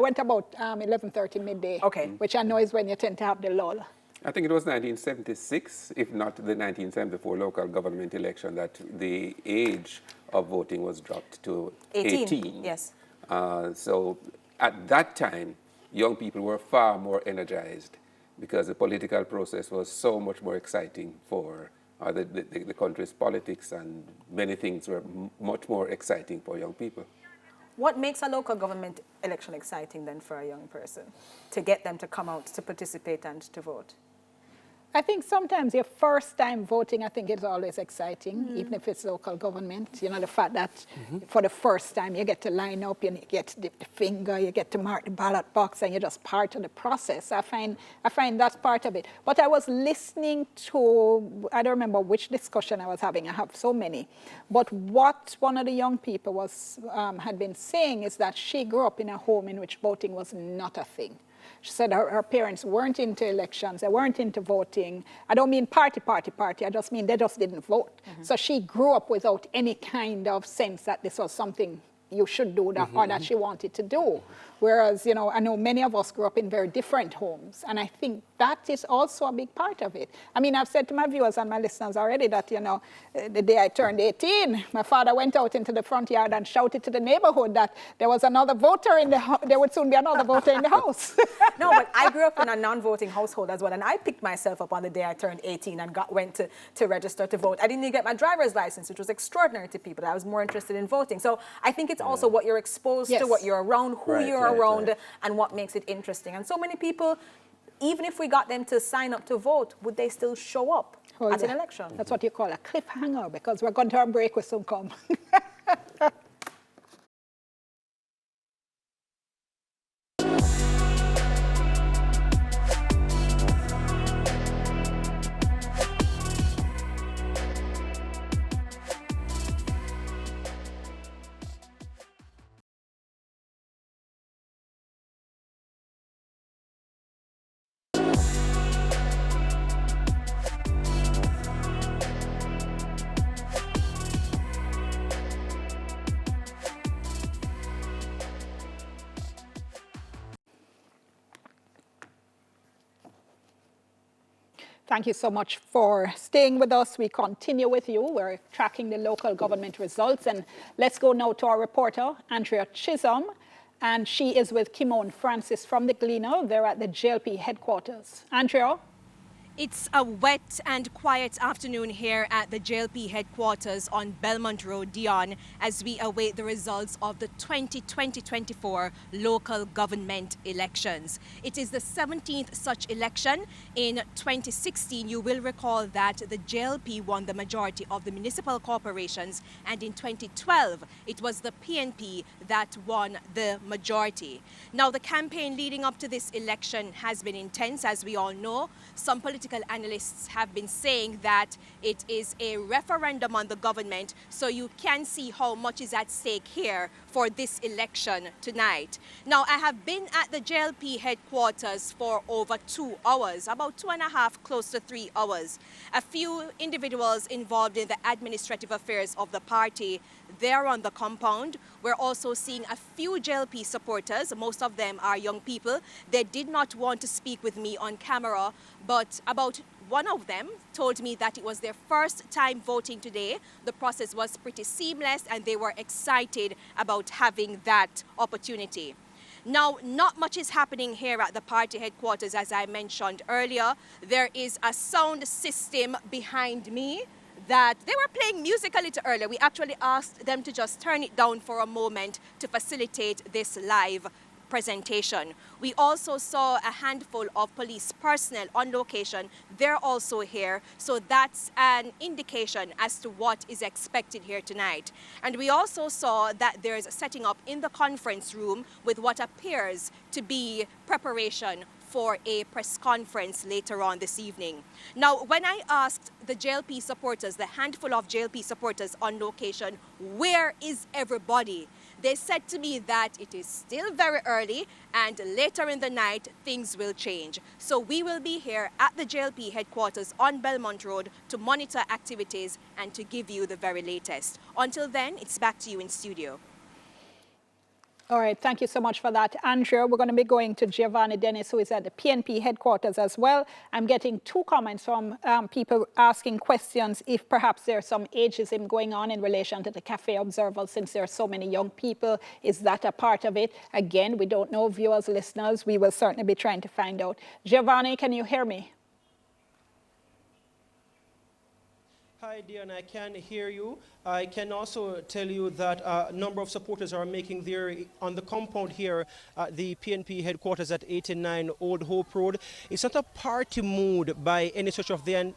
went about 11:30 midday. Okay. Which I know is when you tend to have the lull. I think it was 1976, if not the 1974 local government election, that the age of voting was dropped to 18. Yes. So at that time, young people were far more energized because the political process was so much more exciting for the country's politics, and many things were much more exciting for young people. What makes a local government election exciting then for a young person to get them to come out to participate and to vote? I think sometimes your first time voting, I think it's always exciting, even if it's local government. You know, the fact that for the first time you get to line up, you get to dip the finger, you get to mark the ballot box, and you're just part of the process. I find that's part of it. But I was listening to, I don't remember which discussion I was having, I have so many. But what one of the young people had been saying is that she grew up in a home in which voting was not a thing. She said her parents weren't into elections, they weren't into voting. I don't mean party, I just mean they just didn't vote. So she grew up without any kind of sense that this was something you should do that, or that she wanted to do. Whereas, you know, I know many of us grew up in very different homes, and I think that is also a big part of it. I mean, I've said to my viewers and my listeners already that, you know, the day I turned 18, my father went out into the front yard and shouted to the neighborhood that there was another voter in the house, there would soon be another voter in the house. No, but I grew up in a non-voting household as well, and I picked myself up on the day I turned 18 and went to register to vote. I didn't even get my driver's license, which was extraordinary to people. I was more interested in voting. So I think it's also what you're exposed to, what you're around, who you're around, and what makes it interesting. And so many people, even if we got them to sign up to vote, would they still show up at an election? That's what you call a cliffhanger, because we're going to a break, we soon come. Thank you so much for staying with us. We continue with you. We're tracking the local government results. And let's go now to our reporter, Andrea Chisholm. And she is with Kimon Francis from the Gleaner. They're at the JLP headquarters. Andrea? It's a wet and quiet afternoon here at the JLP headquarters on Belmont Road, Dion, as we await the results of the 2020-24 local government elections. It is the 17th such election. In 2016, you will recall that the JLP won the majority of the municipal corporations, and in 2012, it was the PNP that won the majority. Now, the campaign leading up to this election has been intense, as we all know. Some political analysts have been saying that it is a referendum on the government, so you can see how much is at stake here for this election tonight. Now, I have been at the JLP headquarters for over 2 hours, about 2.5, close to 3 hours. A few individuals involved in the administrative affairs of the party, they're on the compound. We're also seeing a few JLP supporters. Most of them are young people. They did not want to speak with me on camera, but about one of them told me that it was their first time voting today. The process was pretty seamless and they were excited about having that opportunity. Now, not much is happening here at the party headquarters, as I mentioned earlier. There is a sound system behind me that they were playing music a little earlier. We actually asked them to just turn it down for a moment to facilitate this live presentation. We also saw a handful of police personnel on location. They're also here, so that's an indication as to what is expected here tonight. And we also saw that there's setting up in the conference room with what appears to be preparation for a press conference later on this evening. Now, when I asked the JLP supporters, the handful of JLP supporters on location, where is everybody? They said to me that it is still very early and later in the night things will change. So we will be here at the JLP headquarters on Belmont Road to monitor activities and to give you the very latest. Until then, it's back to you in studio. All right, thank you so much for that, Andrea. We're going to be going to Giovanni Dennis, who is at the PNP headquarters as well. I'm getting two comments from people asking questions if perhaps there's some ageism going on in relation to the CAFFE observers, since there are so many young people. Is that a part of it? Again, we don't know, viewers, listeners. We will certainly be trying to find out. Giovanni, can you hear me? Hi, Dion, I can hear you. I can also tell you that a number of supporters are making their, on the compound here at the PNP headquarters at 89 Old Hope Road. It's not a party mood by any stretch of the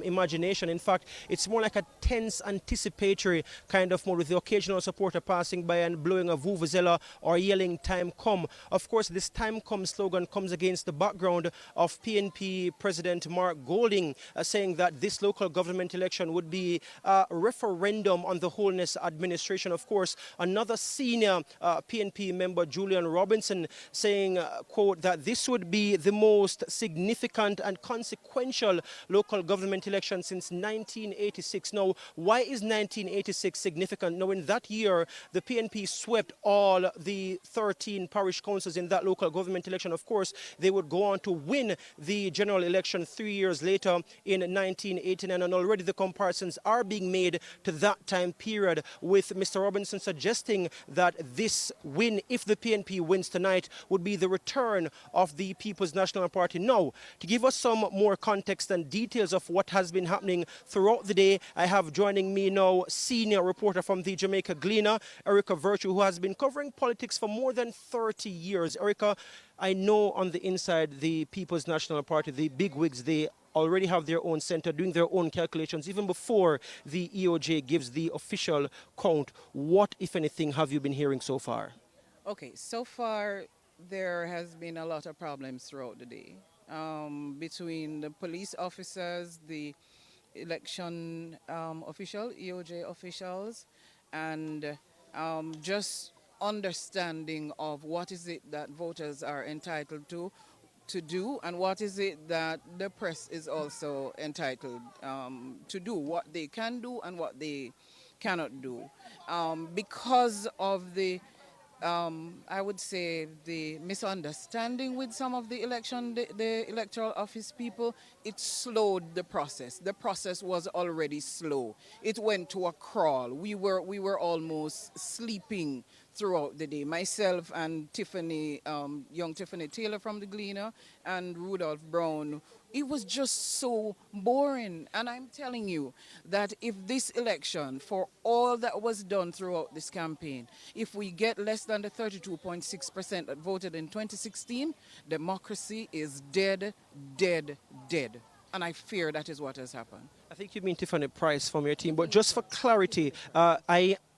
imagination. In fact, it's more like a tense, anticipatory kind of mood, with the occasional supporter passing by and blowing a vuvuzela or yelling "Time come." Of course, this "Time come" slogan comes against the background of PNP President Mark Golding saying that this local government election would be a referendum on the wholeness administration. Of course, another senior PNP member, Julian Robinson, saying, quote, that this would be the most significant and consequential local government election since 1986. Now, why is 1986 significant? Now, in that year, the PNP swept all the 13 parish councils in that local government election. Of course, they would go on to win the general election 3 years later in 1989, and already the comparisons are being made to that time period, with Mr. Robinson suggesting that this win, if the PNP wins tonight, would be the return of the People's National Party. Now, to give us some more context and details of what has been happening throughout the day, I have joining me now senior reporter from the Jamaica Gleaner, Erica Virtue, who has been covering politics for more than 30 years. Erica, I know on the inside the People's National Party, the bigwigs, they already have their own center doing their own calculations even before the EOJ gives the official count. What, if anything, have you been hearing so far? Okay, so far there has been a lot of problems throughout the day between the police officers, the election EOJ officials, and just understanding of what is it that voters are entitled to do, and what is it that the press is also entitled to do, what they can do and what they cannot do. Because of the, I would say, the misunderstanding with some of the electoral office people, it slowed the process. The process was already slow. It went to a crawl. We were almost sleeping throughout the day. Myself and Tiffany, young Tiffany Taylor from the Gleaner, and Rudolph Brown, it was just so boring. And I'm telling you that if this election, for all that was done throughout this campaign, if we get less than the 32.6% that voted in 2016, democracy is dead, dead, dead. And I fear that is what has happened. I think you mean Tiffany Price from your team, but just for clarity,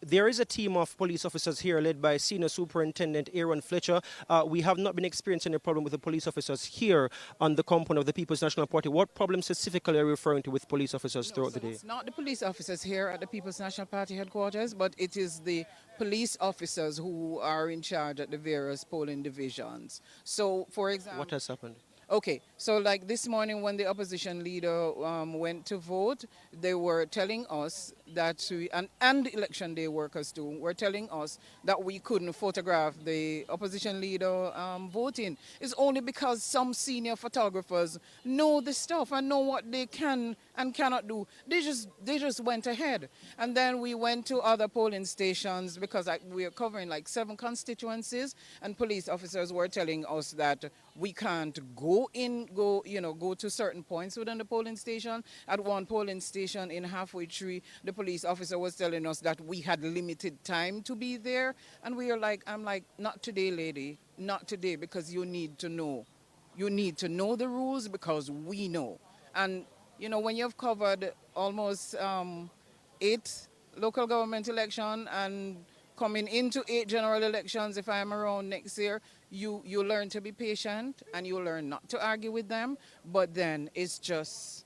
there is a team of police officers here led by Senior Superintendent Aaron Fletcher. We have not been experiencing a problem with the police officers here on the compound of the People's National Party. What problem specifically are you referring to with police officers throughout the day? It's not the police officers here at the People's National Party headquarters, but it is the police officers who are in charge at the various polling divisions. So, for example... What has happened? Okay, so like this morning when the opposition leader went to vote, they were telling us that we, and the election day workers too, were telling us that we couldn't photograph the opposition leader voting. It's only because some senior photographers know the stuff and know what they can and cannot do. They just went ahead. And then we went to other polling stations because we are covering like 7 constituencies, and police officers were telling us that we can't go to certain points within the polling station. At one polling station in Halfway Tree, the police officer was telling us that we had limited time to be there. And I'm like, not today, lady, not today, because you need to know. You need to know the rules because we know. And, when you've covered almost 8 local government election and coming into 8 general elections, if I'm around next year, you learn to be patient and you learn not to argue with them. But then it's just,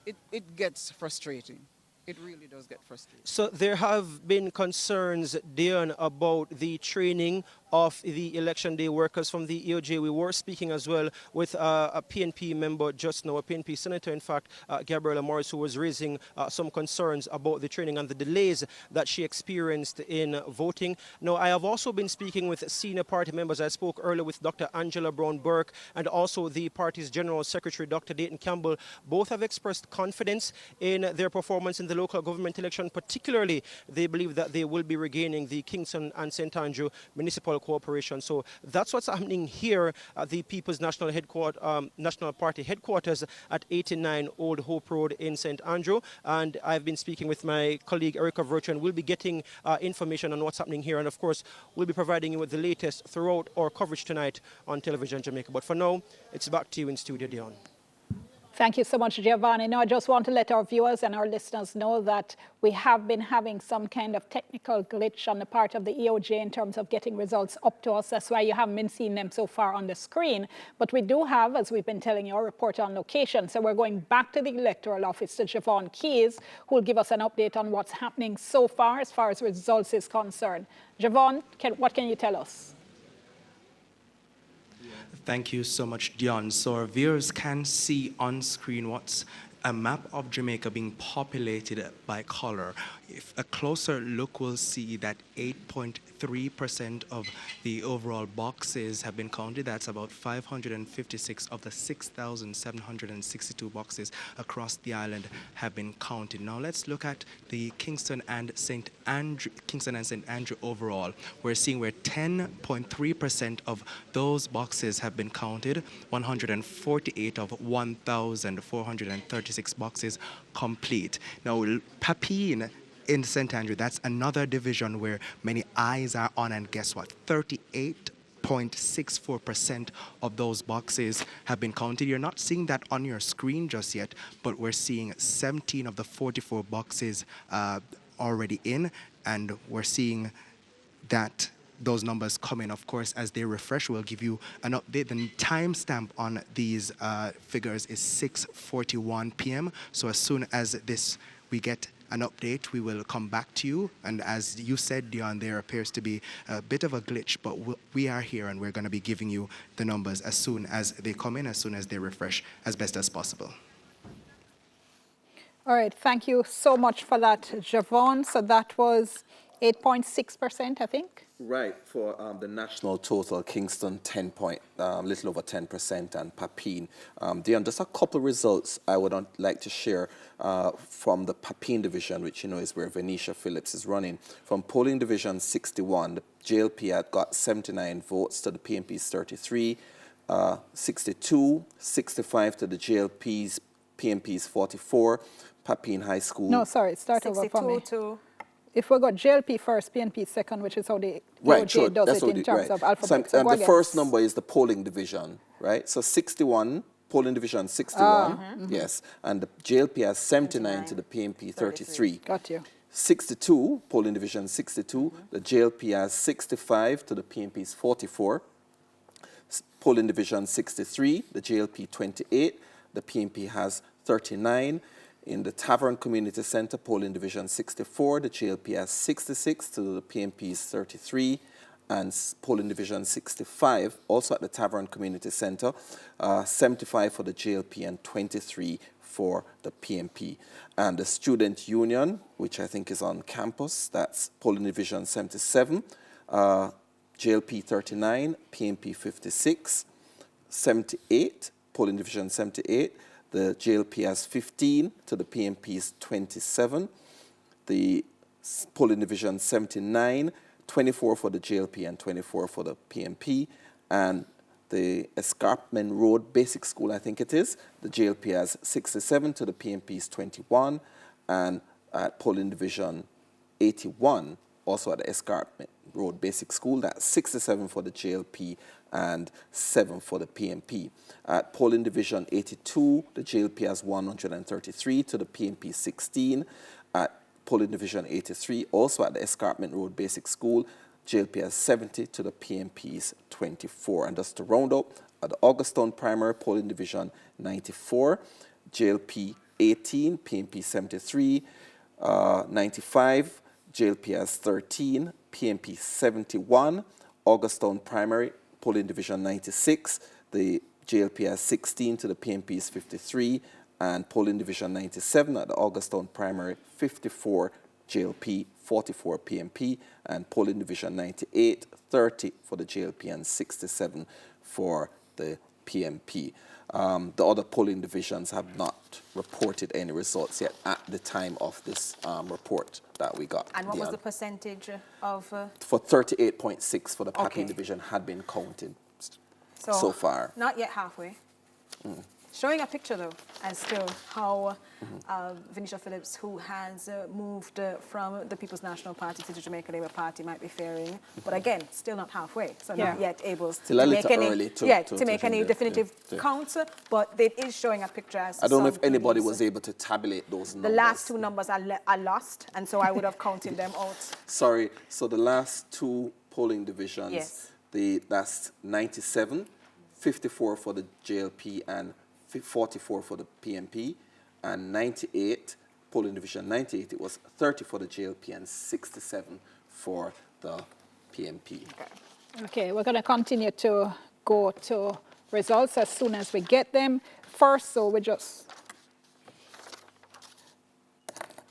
it gets frustrating. It really does get frustrating. So there have been concerns, Dion, about the training of the election day workers from the EOJ. We were speaking as well with a PNP member just now, a PNP senator, in fact, Gabriela Morris, who was raising some concerns about the training and the delays that she experienced in voting. Now, I have also been speaking with senior party members. I spoke earlier with Dr. Angela Brown-Burke and also the party's general secretary, Dr. Dayton Campbell. Both have expressed confidence in their performance in the local government election. Particularly, they believe that they will be regaining the Kingston and St. Andrew municipal cooperation. So that's what's happening here at the People's National Party headquarters at 89 Old Hope Road in St. Andrew. And I've been speaking with my colleague Erica Virtue, and we'll be getting information on what's happening here. And of course, we'll be providing you with the latest throughout our coverage tonight on Television Jamaica. But for now, it's back to you in studio, Dion. Thank you so much, Giovanni. Now, I just want to let our viewers and our listeners know that we have been having some kind of technical glitch on the part of the EOJ in terms of getting results up to us. That's why you haven't been seeing them so far on the screen. But we do have, as we've been telling you, a report on location. So we're going back to the Electoral Office to Javon Keys, who will give us an update on what's happening so far as results is concerned. Javon, what can you tell us? Thank you so much, Dion. So our viewers can see on screen what's a map of Jamaica being populated by color. If a closer look will see that 8.3% of the overall boxes have been counted. That's about 556 of the 6,762 boxes across the island have been counted. Now let's look at the Kingston and St. Andrew overall. We're seeing where 10.3% of those boxes have been counted, 148 of 1,436 boxes complete. Now, Papine in St. Andrew, that's another division where many eyes are on, and guess what? 38.64% of those boxes have been counted. You're not seeing that on your screen just yet, but we're seeing 17 of the 44 boxes already in, and we're seeing that those numbers come in. Of course, as they refresh, we'll give you an update. The timestamp on these figures is 6:41 p.m. So as soon as we get an update, we will come back to you. And as you said, Dion, there appears to be a bit of a glitch, but we are here and we're going to be giving you the numbers as soon as they come in, as soon as they refresh, as best as possible. All right, thank you so much for that, Javon. So that was 8.6%, I think. Right, for the national total, Kingston little over 10%, and Papine. Dion, just a couple results I would like to share from the Papine division, which is where Venetia Phillips is running. From polling division 61, the JLP had got 79 votes to the PNP's 33, 62, 65 to the PNP's 44, Papine High School. No, sorry, start over for me. If we got JLP first, PNP second, which is how the EOJ does it in terms of alphabet. So the first number is the polling division, right? So 61, polling division 61, yes. And the JLP has 79 to the PNP 33. Got you. 62, polling division 62, the JLP has 65 to the PNP's 44. Polling division 63, the JLP 28, the PNP has 39. In the Tavern Community Centre, polling division 64, the JLP has 66 to the PNP's 33. and polling division 65, also at the Tavern Community Centre, 75 for the JLP and 23 for the PMP. And the Student Union, which I think is on campus, that's polling division 77, JLP 39, PMP 56, 78, polling division 78. The JLP has 15 to the PMP's 27. The polling division 79, 24 for the JLP and 24 for the PMP. And the Escarpment Road Basic School, I think it is, the JLP has 67 to the PMP's 21. And at polling division 81, also at the Escarpment Road Basic School, that's 67 for the JLP and 7 for the PMP. At polling division 82, the JLP has 133 to the PMP 16. At polling division 83, also at the Escarpment Road Basic School, JLP has 70 to the PMP's 24. And just to round up, at the Augusttown Primary polling division 94, JLP 18, PMP 73, 95, JLP has 13, PMP 71, Augusttown Primary polling division 96, the JLP has 16 to the PMP's 53, and polling division 97 at the Augusttown Primary 54, JLP 44 PMP, and polling division 98, 30 for the JLP and 67 for the PMP. The other polling divisions have not reported any results yet at the time of this report that we got. And what was the percentage of? For 38.6 for the Papine division had been counted so far. Not yet halfway. Showing a picture, though, as to how Venetia Phillips, who has moved from the People's National Party to the Jamaica Labour Party, might be faring. But again, still not halfway, so not yet able to make any definitive counts. But it is showing a picture as I don't know if anybody was able to tabulate those numbers. The last two numbers are lost, and so I would have counted them out. Sorry, so the last two polling divisions, that's 97, 54 for the JLP and 44 for the PMP, and 98, polling division 98, it was 30 for the JLP and 67 for the PMP. Okay, we're going to continue to go to results as soon as we get them. First, so we just...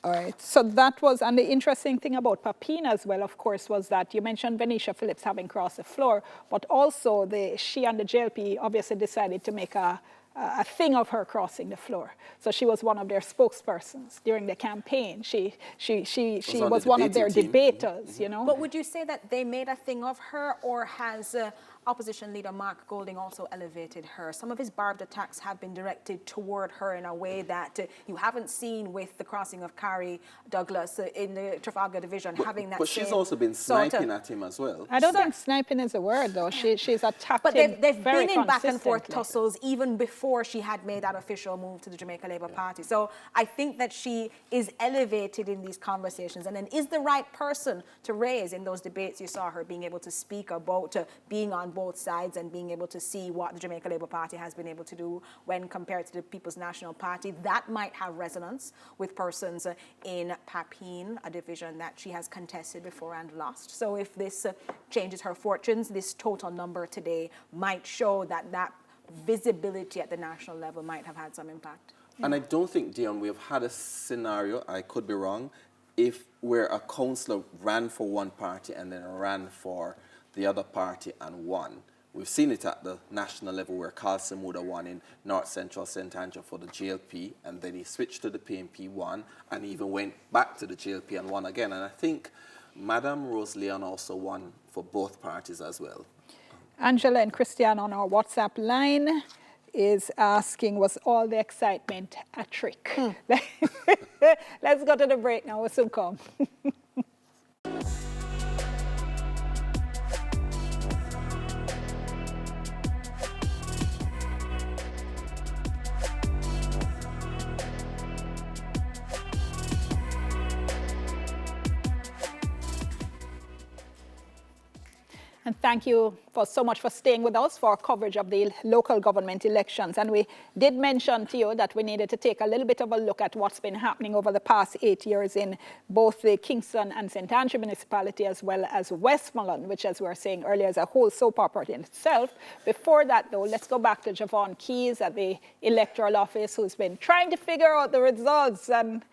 All right, so that was, and the interesting thing about Papine as well, of course, was that you mentioned Venetia Phillips having crossed the floor, but also she and the JLP obviously decided to make a thing of her crossing the floor. So she was one of their spokespersons during the campaign. She was one of their debaters, you know. But would you say that they made a thing of her, or has opposition leader Mark Golding also elevated her? Some of his barbed attacks have been directed toward her in a way that you haven't seen with the crossing of Carrie Douglas in the Trafalgar Division, having that But she's also been sniping at him as well. I don't think sniping is a word, though. She's attacked But him they've very been in back and forth consistently. tussles even before she had made that official move to the Jamaica Labour Party. So I think that she is elevated in these conversations, and then is the right person to raise in those debates. You saw her being able to speak about being on both sides and being able to see what the Jamaica Labour Party has been able to do when compared to the People's National Party. That might have resonance with persons in Papine, a division that she has contested before and lost. So if this changes her fortunes, this total number today might show that that visibility at the national level might have had some impact. And I don't think, Dion, we have had a scenario, I could be wrong, where a councillor ran for one party and then ran for the other party and won. We've seen it at the national level where Carl Samuda won in North Central St. Andrew for the JLP, and then he switched to the PMP, won, and even went back to the JLP and won again. And I think Madam Rose Leon also won for both parties as well. Angela and Christian on our WhatsApp line is asking, was all the excitement a trick? Let's go to the break now. We'll soon come. And thank you so much for staying with us for our coverage of the local government elections. And we did mention to you that we needed to take a little bit of a look at what's been happening over the past 8 years in both the Kingston and St. Andrew municipality, as well as Westmoreland, which, as we were saying earlier, is a whole soap opera in itself. Before that, though, let's go back to Javon Keys at the Electoral Office, who's been trying to figure out the results. And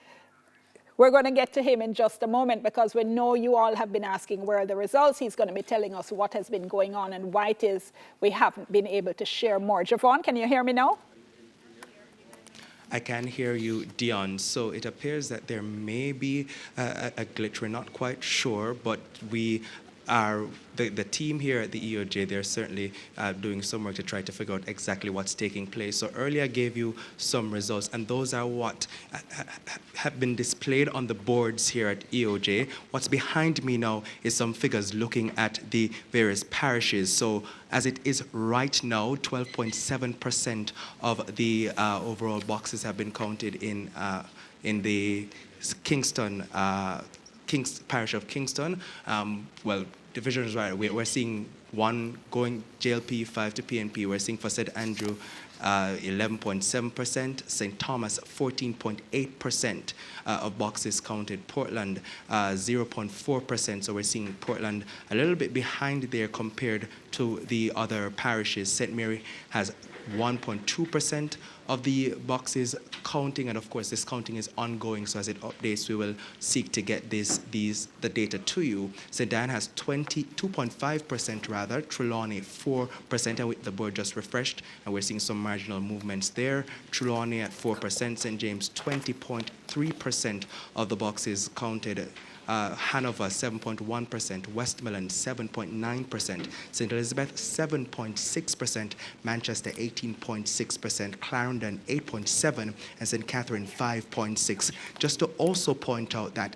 we're going to get to him in just a moment, because we know you all have been asking where are the results. He's going to be telling us what has been going on and why it is we haven't been able to share more. Javon, can you hear me now? I can hear you, Dion. So it appears that there may be a glitch. We're not quite sure, but we are, the team here at the EOJ, they're certainly doing some work to try to figure out exactly what's taking place. So earlier I gave you some results, and those are what have been displayed on the boards here at EOJ. What's behind me now is some figures looking at the various parishes. So as it is right now, 12.7% of the overall boxes have been counted in the Kingston parish of Kingston. Well, divisions, right, we're seeing one going JLP, 5 to PNP. We're seeing for St. Andrew 11.7%, St. Thomas 14.8% of boxes counted, Portland 0.4%. So we're seeing Portland a little bit behind there compared to the other parishes. St. Mary has 1.2% of the boxes counting, and of course this counting is ongoing, so as it updates we will seek to get the data to you. St. Diane has 2.5% rather, Trelawney 4%, and the board just refreshed and we're seeing some marginal movements there. Trelawney at 4%, St. James 20.3% of the boxes counted. Hanover 7.1%, Westmoreland 7.9%, St. Elizabeth 7.6%, Manchester 18.6%, Clarendon 8.7%, and St. Catherine 5.6%. Just to also point out that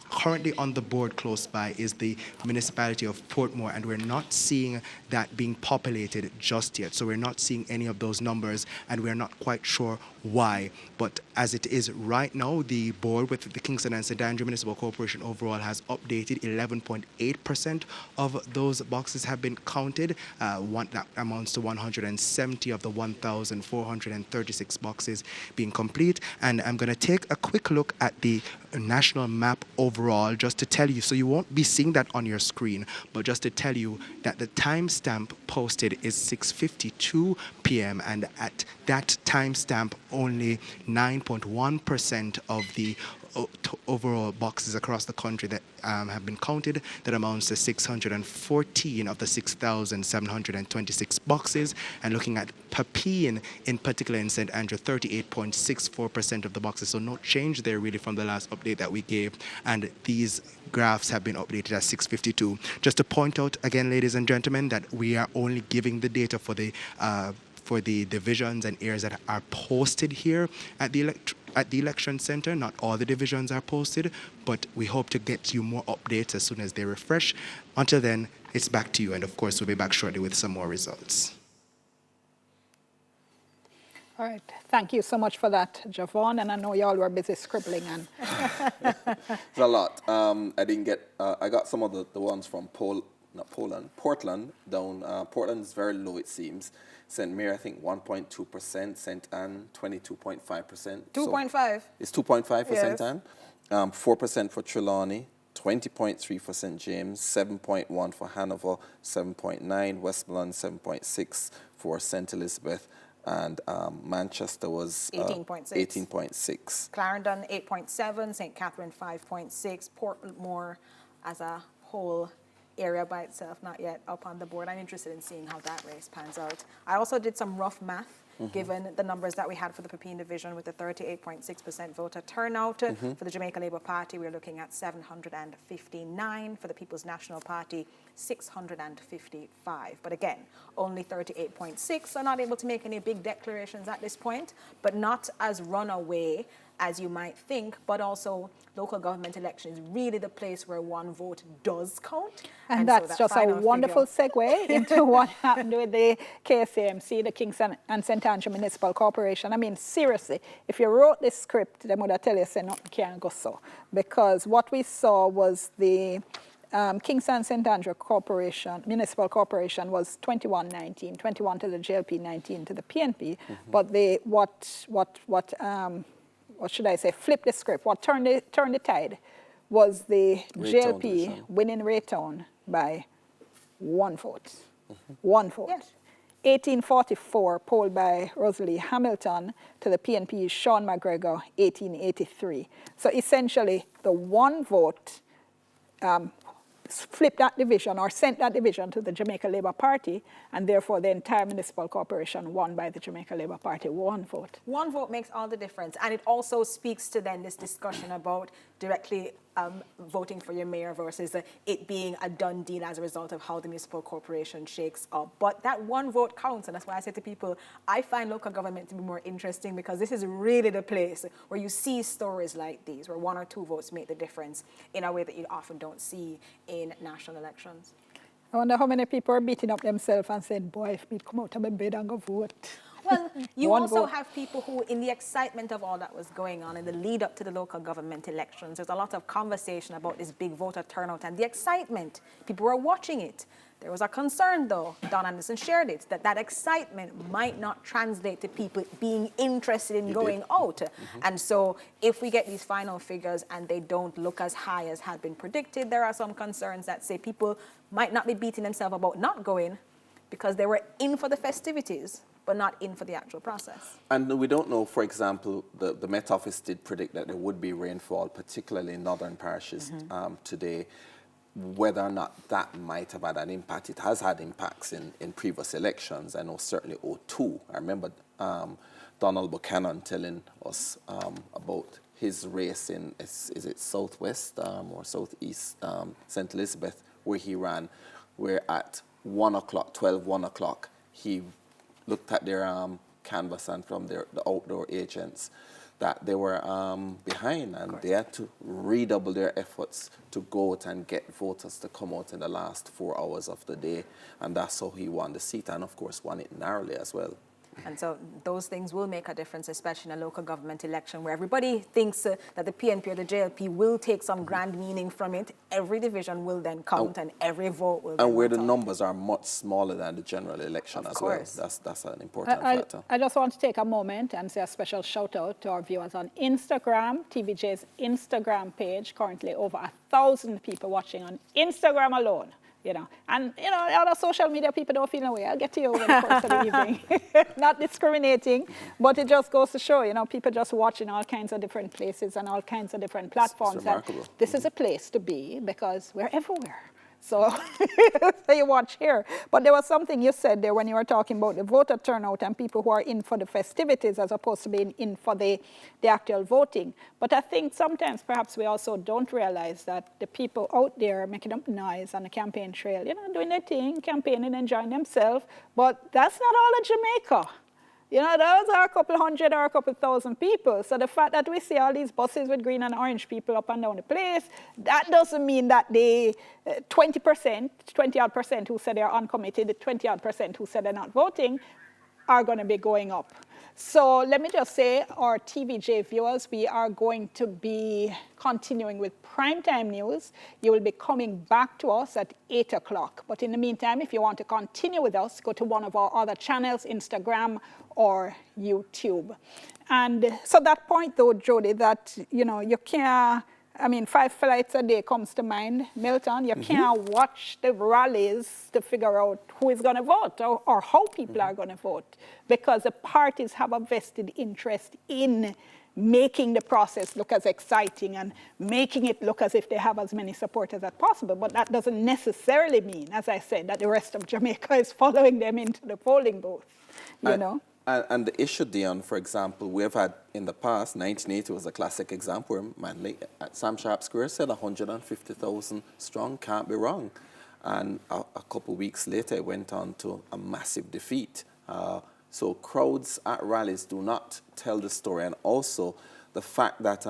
currently on the board close by is the municipality of Portmore, and we're not seeing that being populated just yet. So we're not seeing any of those numbers, and we're not quite sure why. But as it is right now, the board with the Kingston and St. Andrew Municipal Corporation overall has updated 11.8% of those boxes have been counted. That amounts to 170 of the 1,436 boxes being complete. And I'm going to take a quick look at the national map overall, just to tell you, so you won't be seeing that on your screen, but just to tell you that the timestamp posted is 6:52 p.m. and at that timestamp only 9.1% of the overall boxes across the country that have been counted. That amounts to 614 of the 6,726 boxes. And looking at Papine in particular in St. Andrew, 38.64% of the boxes. So no change there really from the last update that we gave. And these graphs have been updated at 6:52. Just to point out again, ladies and gentlemen, that we are only giving the data for the divisions and areas that are posted here at the election center. Not all the divisions are posted, but we hope to get you more updates as soon as they refresh. Until then, it's back to you, and of course we'll be back shortly with some more results. All right, thank you so much for that, Javon, and I know y'all were busy scribbling. And It's a lot. I didn't get, I got some of the ones from Portland down. Portland is very low, it seems. St. Mary, I think 1.2%. St. Anne, 22.5%. 2.5. So it's 2.5 for Yes. St. Anne. 4% for Trelawney, 20.3 for St. James, 7.1 for Hanover, 7.9, Westmoreland 7.6 for St. Elizabeth, and Manchester was 18.6. Clarendon 8.7, St. Catherine 5.6, Portmore as a whole area by itself, not yet up on the board. I'm interested in seeing how that race pans out. I also did some rough math, given the numbers that we had for the Papine division with the 38.6% voter turnout. For the Jamaica Labour Party, we're looking at 759. For the People's National Party, 655. But again, only 38.6 are not able to make any big declarations at this point, but not as runaway as you might think, but also local government election is really the place where one vote does count. And that's so just a wonderful segue into what happened with the KSAMC, the Kingston and St. Andrew Municipal Corporation. I mean, seriously, if you wrote this script, they would have tell you, say, nothing can go so. Because what we saw was the Kingston St. Andrew Corporation, Municipal Corporation was 21-19, 21 to the JLP, 19 to the PNP. But they, what should I say, flipped the script. What turned the tide was the Raytown JLP division. winning Raytown by 1 vote. 1 vote. Yes. 1844, polled by Rosalie Hamilton, to the PNP's Sean McGregor, 1883. So essentially, the 1 vote flipped that division or sent that division to the Jamaica Labour Party, and therefore the entire municipal corporation won by the Jamaica Labour Party, 1 vote. 1 vote makes all the difference, and it also speaks to then this discussion about directly voting for your mayor versus it being a done deal as a result of how the municipal corporation shakes up. But that 1 vote counts, and that's why I say to people, I find local government to be more interesting because this is really the place where you see stories like these, where 1 or 2 votes make the difference in a way that you often don't see in national elections. I wonder how many people are beating up themselves and saying, boy, if me come out of my bed and go vote. Well, you 1 also vote. have people who, in the excitement of all that was going on in the lead up to the local government elections, there's a lot of conversation about this big voter turnout and the excitement. People were watching it. There was a concern, though, Don Anderson shared it, that that excitement might not translate to people being interested in going out. And so if we get these final figures and they don't look as high as had been predicted, there are some concerns that say people might not be beating themselves about not going because they were in for the festivities, but not in for the actual process. And we don't know, for example, the Met Office did predict that there would be rainfall, particularly in northern parishes today. Whether or not that might have had an impact, it has had impacts in previous elections. I know certainly 02. I remember Donald Buchanan telling us about his race in, is it Southwest or Southeast St. Elizabeth, where he ran, where at 1 o'clock, he looked at their canvas and from the outdoor agents that they were behind, and they had to redouble their efforts to go out and get voters to come out in the last 4 hours of the day, and that's how he won the seat, and of course won it narrowly as well. And so those things will make a difference, especially in a local government election where everybody thinks that the PNP or the JLP will take some grand meaning from it. Every division will then count and every vote will And where the numbers are much smaller than the general election as well. That's an important factor. I just want to take a moment and say a special shout out to our viewers on Instagram, TVJ's Instagram page. Currently over 1,000 people watching on Instagram alone. You know, and you know, other social media people don't feel no way. I'll get to you over the course of the evening. Not discriminating, but it just goes to show, you know, people just watching all kinds of different places and all kinds of different platforms. It's remarkable. And this is a place to be because we're everywhere. So, so you watch here. But there was something you said there when you were talking about the voter turnout and people who are in for the festivities as opposed to being in for the actual voting. But I think sometimes perhaps we also don't realize that the people out there making up noise on the campaign trail, you know, doing their thing, campaigning, enjoying themselves. But that's not all of Jamaica. You know, those are a couple hundred or a couple thousand people. So the fact that we see all these buses with green and orange people up and down the place, that doesn't mean that the 20%, 20-odd% who said they're uncommitted, the 20-odd% who said they're not voting, are going to be going up. So let me just say, our TVJ viewers, we are going to be continuing with primetime news. You will be coming back to us at 8 o'clock. But in the meantime, if you want to continue with us, go to one of our other channels, Instagram or YouTube. And so that point, though, Jody, that, you know, you can't, I mean, 5 flights a day comes to mind, Milton. You can't watch the rallies to figure out who is going to vote or how people are going to vote, because the parties have a vested interest in making the process look as exciting and making it look as if they have as many supporters as possible. But that doesn't necessarily mean, as I said, that the rest of Jamaica is following them into the polling booth, you know. And the issue, Dion, for example, we've had in the past, 1980 was a classic example where Manley at Sam Sharp Square said 150,000 strong, can't be wrong. And a couple of weeks later, it went on to a massive defeat. So crowds at rallies do not tell the story. And also the fact that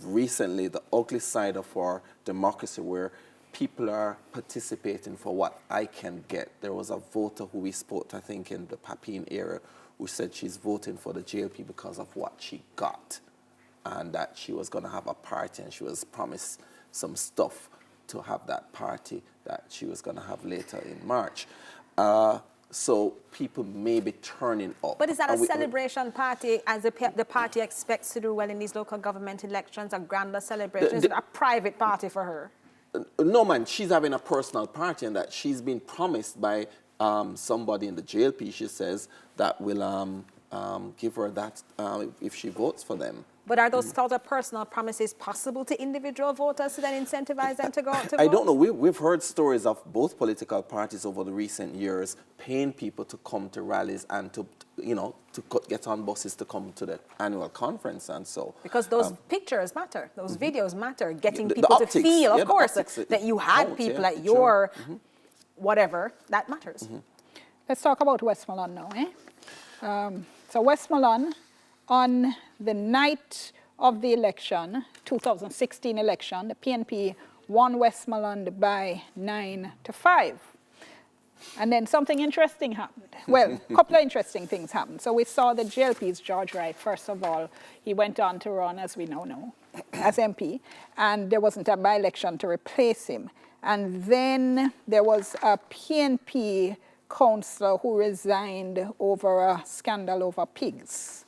recently the ugly side of our democracy where people are participating for what I can get. There was a voter who we spoke to, I think, in the Papine era, who said she's voting for the JLP because of what she got and that she was going to have a party and she was promised some stuff. to have that party that she was going to have later in March. So people may be turning up. But is that a celebration party, as the party expects to do well in these local government elections, a grander celebration? Is it a private party for her? No, man, she's having a personal party, and that she's been promised by somebody in the JLP, she says, that will give her that if she votes for them. But are those sort of personal promises possible to individual voters to then incentivize them to go to vote? I don't know. We've heard stories of both political parties over the recent years paying people to come to rallies and to get on buses to come to the annual conference and so. Because those pictures matter, those videos matter, getting people optics, to feel, of course, that you had people at your whatever, that matters. Let's talk about Westmoreland now. So Westmoreland, on the night of the election, 2016 election, the PNP won Westmoreland by 9-5. And then something interesting happened. Well, a couple of interesting things happened. So we saw the JLP's George Wright, first of all. He went on to run, as we now know, as MP. And there wasn't a by-election to replace him. And then there was a PNP councillor who resigned over a scandal over pigs.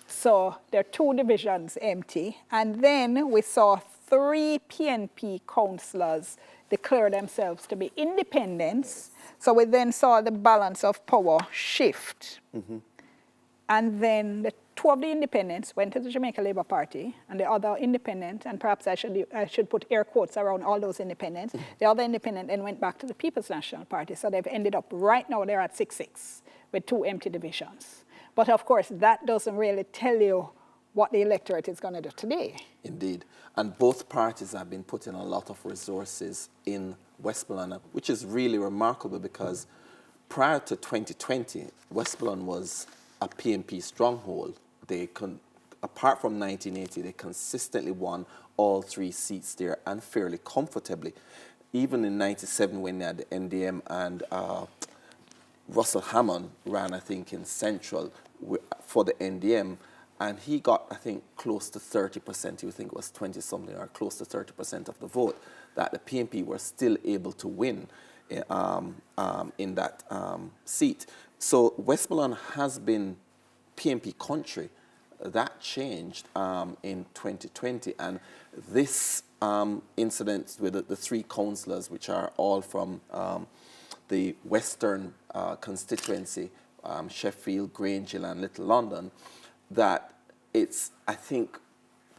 So there are 2 divisions empty. And then we saw 3 PNP councillors declare themselves to be independents. So we then saw the balance of power shift. And then the 2 of the independents went to the Jamaica Labour Party, and the other independent, and perhaps I should put air quotes around all those independents, the other independent then went back to the People's National Party. So they've ended up right now, they're at 6-6 with 2 empty divisions. But of course, that doesn't really tell you what the electorate is going to do today. Indeed. And both parties have been putting a lot of resources in Westmoreland, which is really remarkable because prior to 2020, Westmoreland was a PNP stronghold. Apart from 1980, they consistently won all 3 seats there and fairly comfortably. Even in 97 when they had the NDM and Russell Hammond ran, I think, in Central for the NDM, and he got, I think, close to 30%. You think it was 20-something or close to 30% of the vote, that the PNP were still able to win in that seat. So Westmoreland has been PNP country. That changed in 2020, and this incident with the 3 councillors, which are all from the Western constituency, Sheffield, Grange Hill, and Little London, that it's, I think,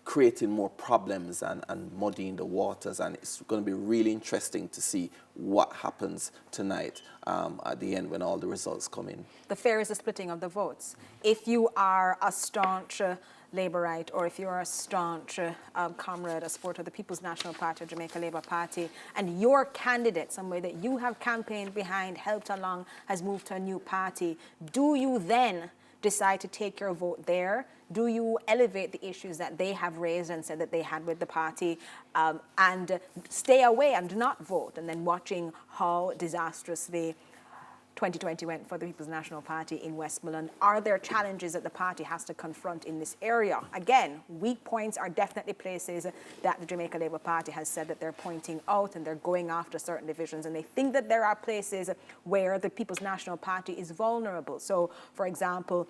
creating more problems and muddying the waters, and it's going to be really interesting to see what happens tonight at the end when all the results come in. The fair is the splitting of the votes. If you are a staunch Labourite, or if you're a staunch comrade, a supporter of the People's National Party or Jamaica Labour Party, and your candidate, somebody that you have campaigned behind, helped along, has moved to a new party, do you then decide to take your vote there? Do you elevate the issues that they have raised and said that they had with the party and stay away and do not vote, and then watching how disastrously 2020 went for the People's National Party in Westmoreland? Are there challenges that the party has to confront in this area? Again, weak points are definitely places that the Jamaica Labour Party has said that they're pointing out, and they're going after certain divisions, and they think that there are places where the People's National Party is vulnerable. So, for example,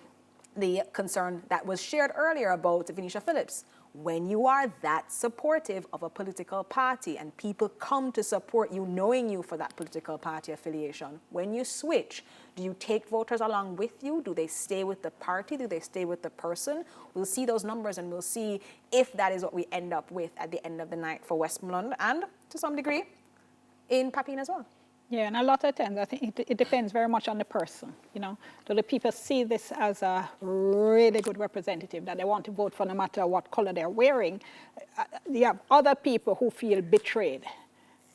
the concern that was shared earlier about Venetia Phillips. When you are that supportive of a political party and people come to support you, knowing you for that political party affiliation, when you switch, do you take voters along with you? Do they stay with the party? Do they stay with the person? We'll see those numbers, and we'll see if that is what we end up with at the end of the night for Westmoreland, and to some degree in Papine as well. Yeah, and a lot of times I think it depends very much on the person, you know. Do the people see this as a really good representative that they want to vote for no matter what color they're wearing? You have other people who feel betrayed.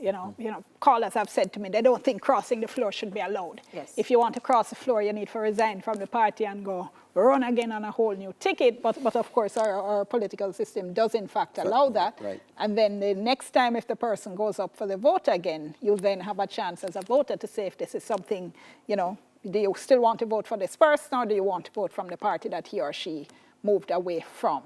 You know, callers have said to me, they don't think crossing the floor should be allowed. Yes. If you want to cross the floor, you need to resign from the party and go run again on a whole new ticket. But of course, our political system does in fact allow that. Right. And then the next time, if the person goes up for the vote again, you then have a chance as a voter to say if this is something, you know, do you still want to vote for this person, or do you want to vote from the party that he or she moved away from.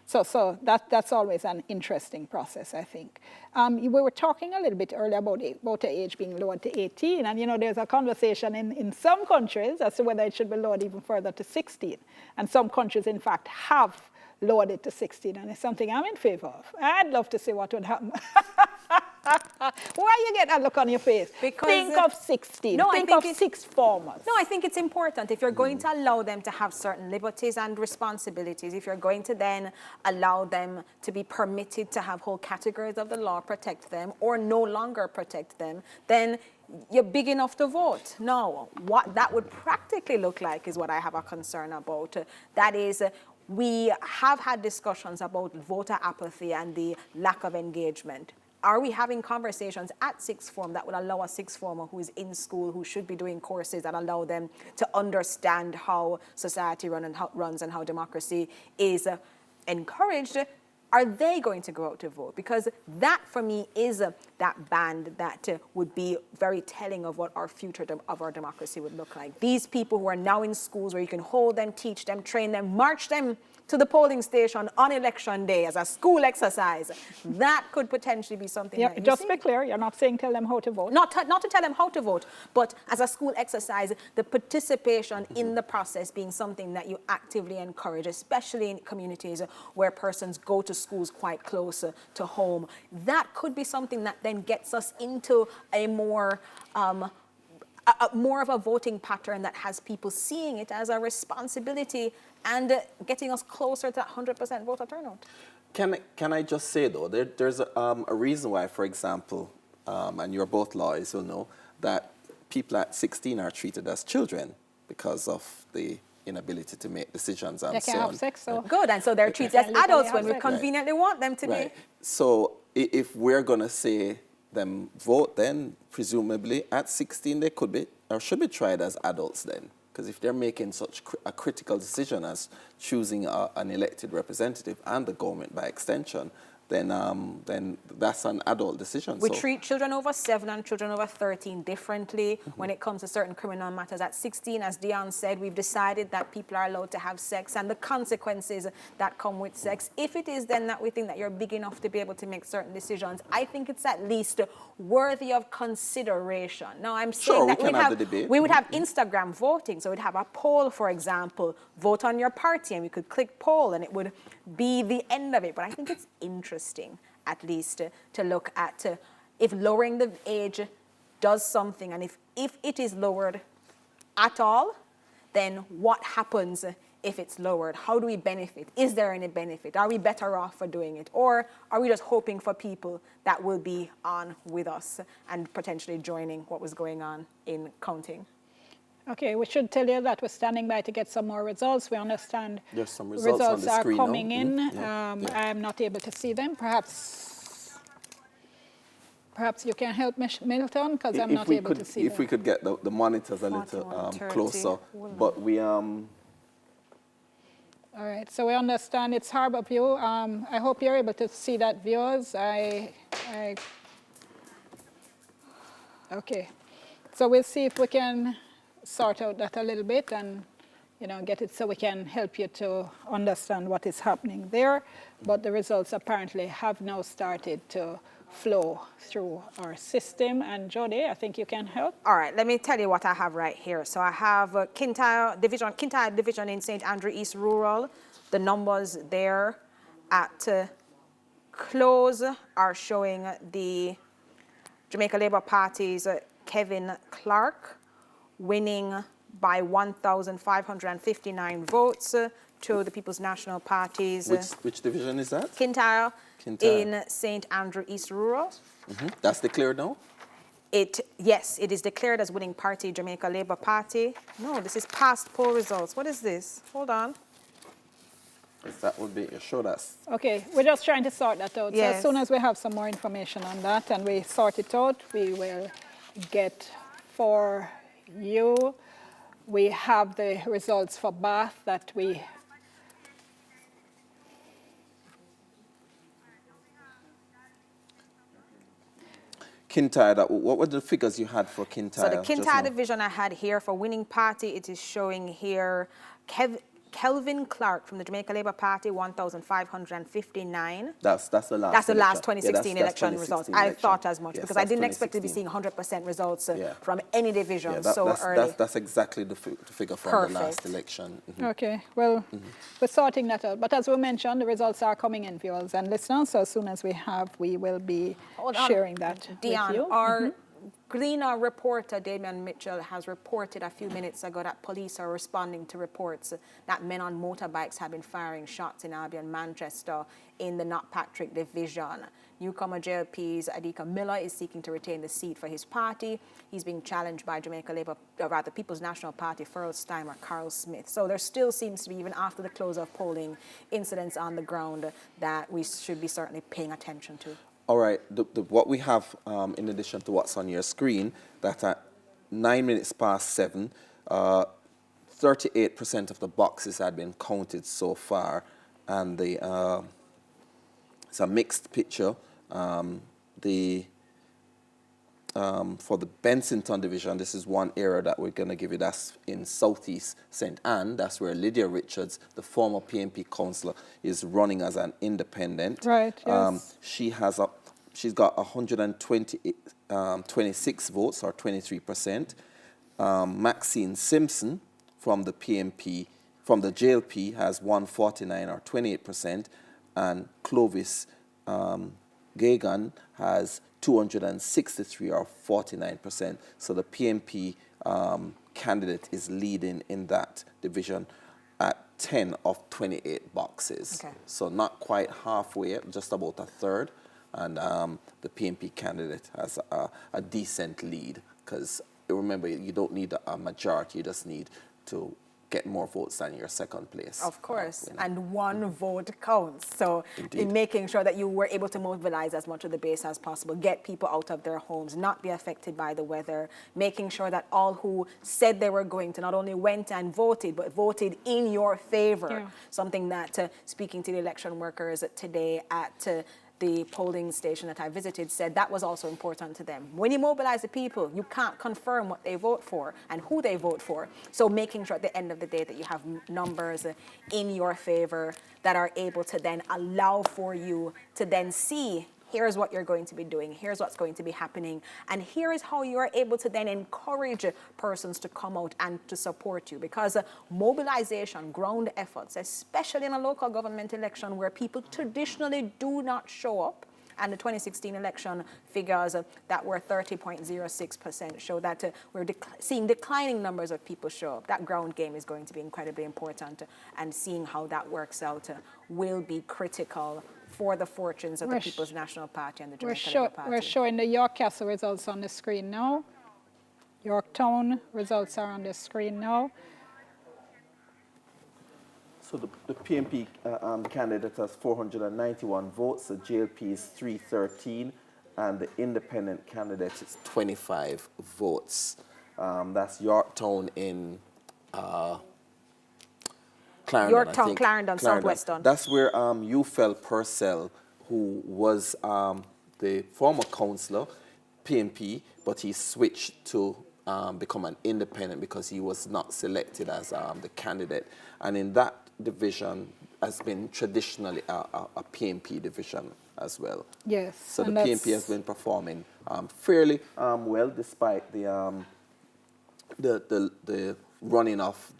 So that's always an interesting process, I think. We were talking a little bit earlier about voter age being lowered to 18, and there's a conversation in some countries as to whether it should be lowered even further to 16. And some countries, in fact, have lowered it to 16, and it's something I'm in favor of. I'd love to see what would happen. Why you get that look on your face? Because think of 16. No, think of sixth formers. No, I think it's important. If you're going to allow them to have certain liberties and responsibilities, if you're going to then allow them to be permitted to have whole categories of the law protect them or no longer protect them, then you're big enough to vote. No, what that would practically look like is what I have a concern about. That is, we have had discussions about voter apathy and the lack of engagement. Are we having conversations at sixth form that would allow a sixth former who is in school, who should be doing courses that allow them to understand how society runs and how democracy is encouraged? Are they going to go out to vote? Because that, for me, is that band that would be very telling of what our future of our democracy would look like. These people who are now in schools where you can hold them, teach them, train them, march them to the polling station on election day as a school exercise. That could potentially be something. Yeah, just be clear, you're not saying tell them how to vote. Not to tell them how to vote, but as a school exercise, the participation in the process being something that you actively encourage, especially in communities where persons go to schools quite close to home. That could be something that then gets us into a more of a voting pattern that has people seeing it as a responsibility and getting us closer to 100% voter turnout. Can I just say, though, there's a reason why, for example, and you're both lawyers, you'll know, that people at 16 are treated as children because of the inability to make decisions and so on. They can't have sex, so. Good, and so they're treated as adults when we conveniently want them to be. So if we're going to say them vote, then presumably at 16 they could be or should be tried as adults then. Because if they're making such a critical decision as choosing an elected representative and the government by extension, then that's an adult decision. We treat children over 7 and children over 13 differently when it comes to certain criminal matters. At 16, as Dion said, we've decided that people are allowed to have sex and the consequences that come with sex. If it is then that we think that you're big enough to be able to make certain decisions, I think it's at least worthy of consideration. Now, I'm saying that we would have Instagram voting. So we'd have a poll, for example, vote on your party, and we could click poll, and it would be the end of it. But I think it's interesting, at least, to look at if lowering the age does something, and if it is lowered at all, then what happens if it's lowered? How do we benefit? Is there any benefit? Are we better off for doing it? Or are we just hoping for people that will be on with us and potentially joining what was going on in counting? Okay, we should tell you that we're standing by to get some more results. We understand there's some results on the screen are coming now. in. I'm not able to see them. Perhaps you can help Milton, because I'm not able to see them. If we could get the monitors a little closer. But we... All right, so we understand it's Harbour View. I hope you're able to see that, viewers. Okay, so we'll see if we can sort out that a little bit and get it so we can help you to understand what is happening there. But the results apparently have now started to flow through our system. And Jody, I think you can help. All right, let me tell you what I have right here. So I have Kintyre Division in St. Andrew East Rural. The numbers there at close are showing the Jamaica Labour Party's Kevin Clark winning by 1,559 votes to the People's National Party's... Which division is that? Kintyre in St. Andrew East Rural. That's declared now? Yes, it is declared as winning party, Jamaica Labour Party. No, this is past poll results. What is this? Hold on. That would be show us. Okay, we're just trying to sort that out. Yes. So as soon as we have some more information on that and we sort it out, we will get for you. We have the results for Bath that we... Kintyre, what were the figures you had for Kintyre? So the Kintyre division I had here for winning party, it is showing here Kelvin Clark from the Jamaica Labour Party, 1,559. That's the last. That's the last election. 2016 that's election 2016 results. election. I thought as much Yes, because I that's didn't expect to be 2016. seeing 100% results from any division so that's, early. That's exactly the figure from the last election. Okay, well, we're sorting that out. But as we mentioned, the results are coming in, viewers and listeners. So as soon as we have, we will be sharing that Dion, with you. our Gleaner reporter, Damian Mitchell, has reported a few minutes ago that police are responding to reports that men on motorbikes have been firing shots in Albion, Manchester, in the Knockpatrick division. Newcomer JLP's Adika Miller is seeking to retain the seat for his party. He's being challenged by Jamaica Labour, or rather People's National Party, Farrell Steimer, Carl Smith. So there still seems to be, even after the close of polling, incidents on the ground that we should be certainly paying attention to. All right, what we have, in addition to what's on your screen, that at 7:09, 38% of the boxes had been counted so far, and it's a mixed picture. For the Bensington division, this is one area that we're going to give you. That's in Southeast St. Anne. That's where Lydia Richards, the former PNP councillor, is running as an independent. Right, yes. She's got 126 votes, or 23%. Maxine Simpson from the PNP, from the JLP, has 149, or 28%. And Clovis Gagan has 263, or 49%. So the PNP candidate is leading in that division at 10 of 28 boxes. Okay. So not quite halfway, just about a third. And the PNP candidate has a decent lead, because remember, you don't need a majority, you just need to get more votes than your second place. Of course, and one vote counts. So in making sure that you were able to mobilize as much of the base as possible, get people out of their homes, not be affected by the weather, making sure that all who said they were going to not only went and voted, but voted in your favor. Something that, speaking to the election workers today at the polling station that I visited, said that was also important to them. When you mobilize the people, you can't confirm what they vote for and who they vote for. So making sure at the end of the day that you have numbers in your favor that are able to then allow for you to then see, here's what you're going to be doing, here's what's going to be happening, and here is how you are able to then encourage persons to come out and to support you. Because mobilization, ground efforts, especially in a local government election where people traditionally do not show up, and the 2016 election figures that were 30.06% show that we're seeing declining numbers of people show up. That ground game is going to be incredibly important, and seeing how that works out will be critical for the fortunes of the People's National Party and the Jamaica Labour Party. We're showing the York Castle results on the screen now. Yorktown results are on the screen now. So the PNP candidate has 491 votes, the JLP is 313, and the independent candidate is 25 votes. That's Yorktown in Clarendon. Yorktown, Clarendon, Southwestern. That's where Ufel Purcell, who was the former councillor, PNP, but he switched to become an independent because he was not selected as the candidate. And in that division has been traditionally a PNP division as well. Yes. So the PNP has been performing fairly well, despite the running of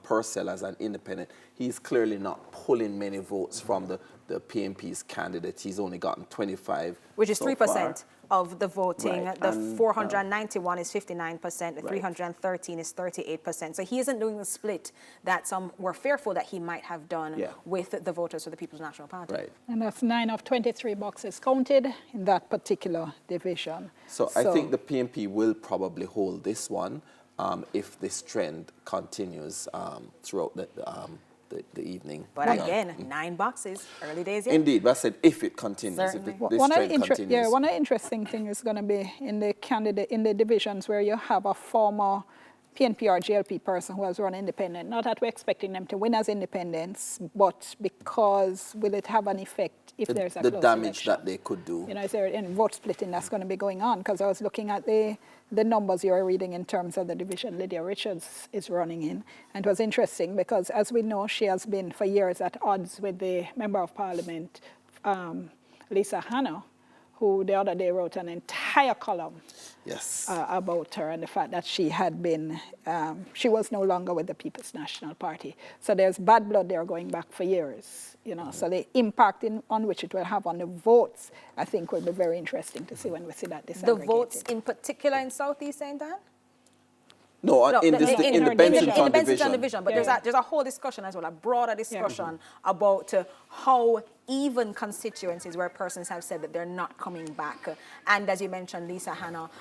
Purcell as an independent. He's clearly not pulling many votes from the PNP's candidate. He's only gotten 25, which is so 3% of the voting. Right. The 491 is 59%. The 313 is 38%. So he isn't doing the split that some were fearful that he might have done with the voters for the People's National Party. Right. And that's 9 of 23 boxes counted in that particular division. So I think the PNP will probably hold this one if this trend continues throughout the evening. But again, 9 boxes, early days yet. Indeed, but I said if it continues, if this trend continues. Yeah, one of the interesting things is going to be in the divisions where you have a former PNP or GLP person who has run independent. Not that we're expecting them to win as independents, but because will it have an effect if there's a the close damage election? that they could do. You know, is there any vote splitting that's going to be going on? Because I was looking at the numbers you were reading in terms of the division Lydia Richards is running in. And it was interesting because, as we know, she has been for years at odds with the Member of Parliament, Lisa Hanna, who the other day wrote an entire column about her and the fact that she had been, she was no longer with the People's National Party. So there's bad blood there going back for years, you know. So the impact on which it will have on the votes, I think, will be very interesting to see when we see that disaggregated. The votes in particular in Southeast St. Dan? No, in the Benson division. But there's a whole discussion as well, a broader discussion about how even constituencies where persons have said that they're not coming back. And as you mentioned, Lisa Hanna,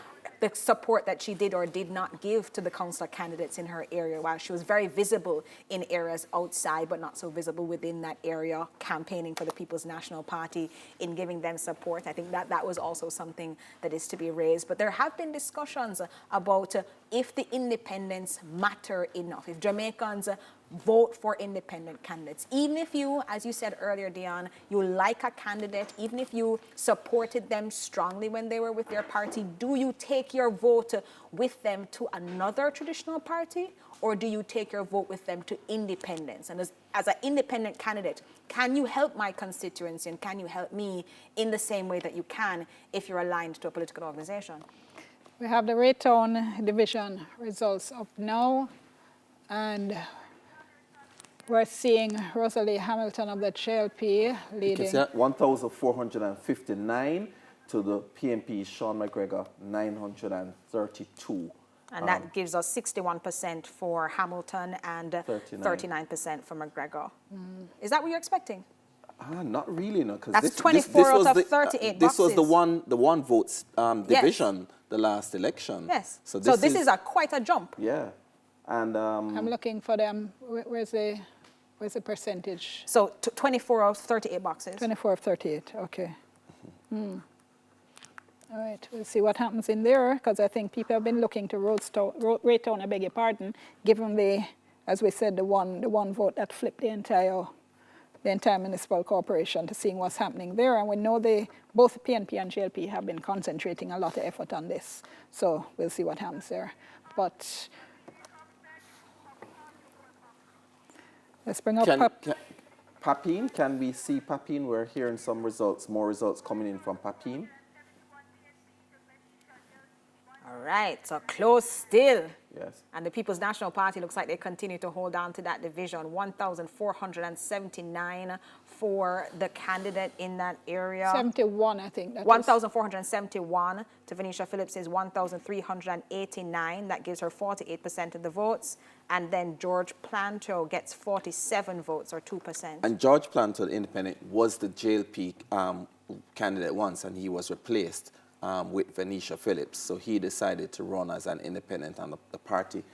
the support that she did or did not give to the councillor candidates in her area, while she was very visible in areas outside but not so visible within that area, campaigning for the People's National Party in giving them support. I think that was also something that is to be raised. But there have been discussions about if the independents matter enough, if Jamaicans vote for independent candidates. Even if you, as you said earlier, Dion, you like a candidate, even if you supported them strongly when they were with their party, do you take your vote with them to another traditional party, or do you take your vote with them to independence? And as an independent candidate, can you help my constituency and can you help me in the same way that you can if you're aligned to a political organization? We have the Raytown division results up now, and we're seeing Rosalie Hamilton of the JLP leading. 1,459 to the PNP, Sean McGregor, 932. And that gives us 61% for Hamilton and 39% for McGregor. Is that what you're expecting? Not really, no. That's 24 out of 38 This was boxes. the one votes division, the last election. Yes. So this is quite a jump. Yeah. And I'm looking for them. Where's the percentage? So 24 out of 38 boxes. 24 of 38, okay. All right, we'll see what happens in there, because I think people have been looking to Raytown, I beg your pardon, given the, as we said, the one vote that flipped the entire municipal corporation, to seeing what's happening there. And we know both PNP and JLP have been concentrating a lot of effort on this. So we'll see what happens there. But let's bring up Papine. Can we see Papine? We're hearing some results, more results coming in from Papine. All right, so close still. Yes. And the People's National Party looks like they continue to hold on to that division. 1,479 for the candidate in that area. 71, I think. 1,471 to Venetia Phillips is 1,389. That gives her 48% of the votes. And then George Planto gets 47 votes, or 2%. And George Planto, the independent, was the JLP candidate once, and he was replaced with Venetia Phillips. So he decided to run as an independent, and the party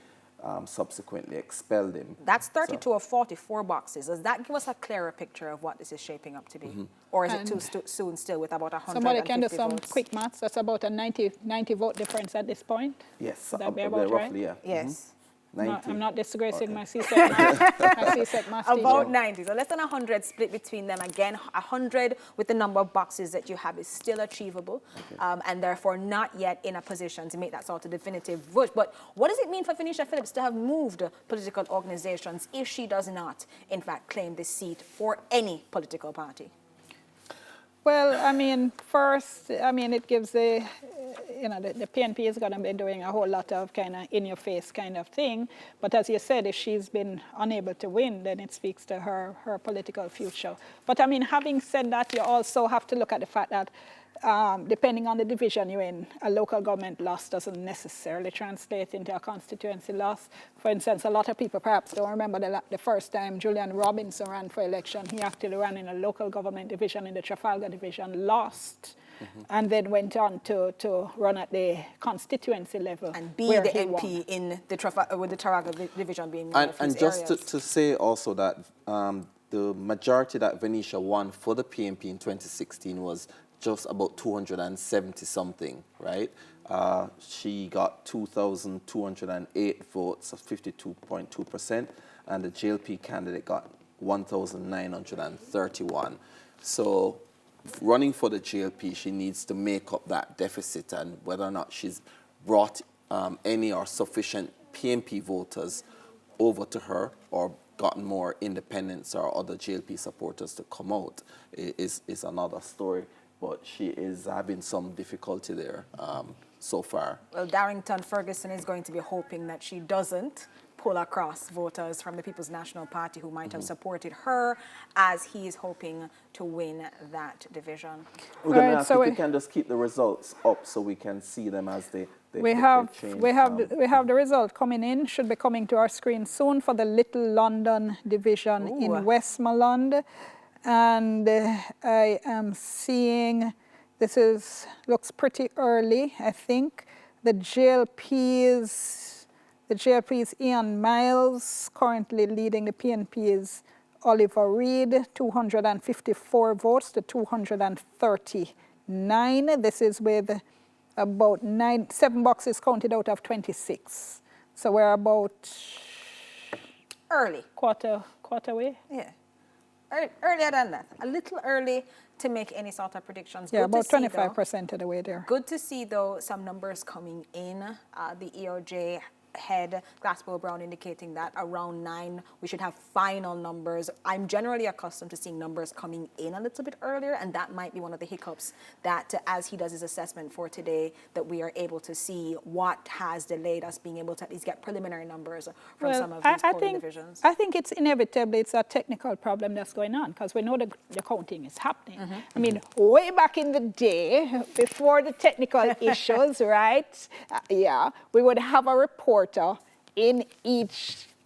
subsequently expelled him. That's 32 of 44 boxes. Does that give us a clearer picture of what this is shaping up to be? Or is it too soon still with about 150 somebody can do some votes? quick maths. That's about a 90 vote difference at this point. Yes, that be about roughly, right? yeah. Yes. 90. I'm not disgracing my CSEC maths teacher. About 90, so less than 100 split between them. Again, 100 with the number of boxes that you have is still achievable, and therefore not yet in a position to make that sort of definitive vote. But what does it mean for Venetia Phillips to have moved political organizations if she does not, in fact, claim this seat for any political party? Well, I mean, first, it gives the PNP is going to be doing a whole lot of kind of in-your-face kind of thing. But as you said, if she's been unable to win, then it speaks to her political future. But I mean, having said that, you also have to look at the fact that depending on the division you're in, a local government loss doesn't necessarily translate into a constituency loss. For instance, a lot of people perhaps don't remember the first time Julian Robinson ran for election. He actually ran in a local government division in the Trafalgar division, lost, and then went on to run at the constituency level. And be the MP in the with the Trafalgar division being one of his And just areas. to say also that the majority that Venetia won for the PNP in 2016 was just about 270 something, right? She got 2,208 votes, 52.2%, and the JLP candidate got 1,931. So running for the JLP, she needs to make up that deficit, and whether or not she's brought any or sufficient PNP voters over to her or gotten more independents or other JLP supporters to come out is another story. But she is having some difficulty there so far. Well, Darrington Ferguson is going to be hoping that she doesn't pull across voters from the People's National Party who might have supported her, as he is hoping to win that division. We're going to ask if we can just keep the results up so we can see them as they change. We have the result coming in, should be coming to our screen soon, for the Little London division in Westmoreland. And I am seeing, looks pretty early, I think. The JLP's Ian Miles, currently leading the PNP's Oliver Reed, 254 votes to 239. This is with about 7 boxes counted out of 26. So we're about early. Quarter way? Yeah. Earlier than that. A little early to make any sort of predictions. Yeah, about 25% of the way there. Good to see, though, some numbers coming in. The EOJ head, Glassboro Brown, indicating that around 9 we should have final numbers. I'm generally accustomed to seeing numbers coming in a little bit earlier, and that might be one of the hiccups that as he does his assessment for today, that we are able to see what has delayed us being able to at least get preliminary numbers from some of these polling divisions. I think it's inevitable. It's a technical problem that's going on, because we know the counting is happening. I mean, way back in the day, before the technical issues, right? We would have a reporter in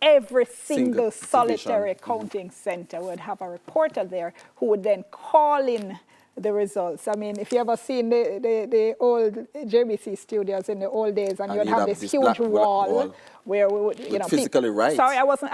every single solitary counting center. Would have a reporter there who would then call in the results. I mean, if you ever seen the old JBC studios in the old days, and you'd have this huge wall where we would, you know, physically right. Sorry, I wasn't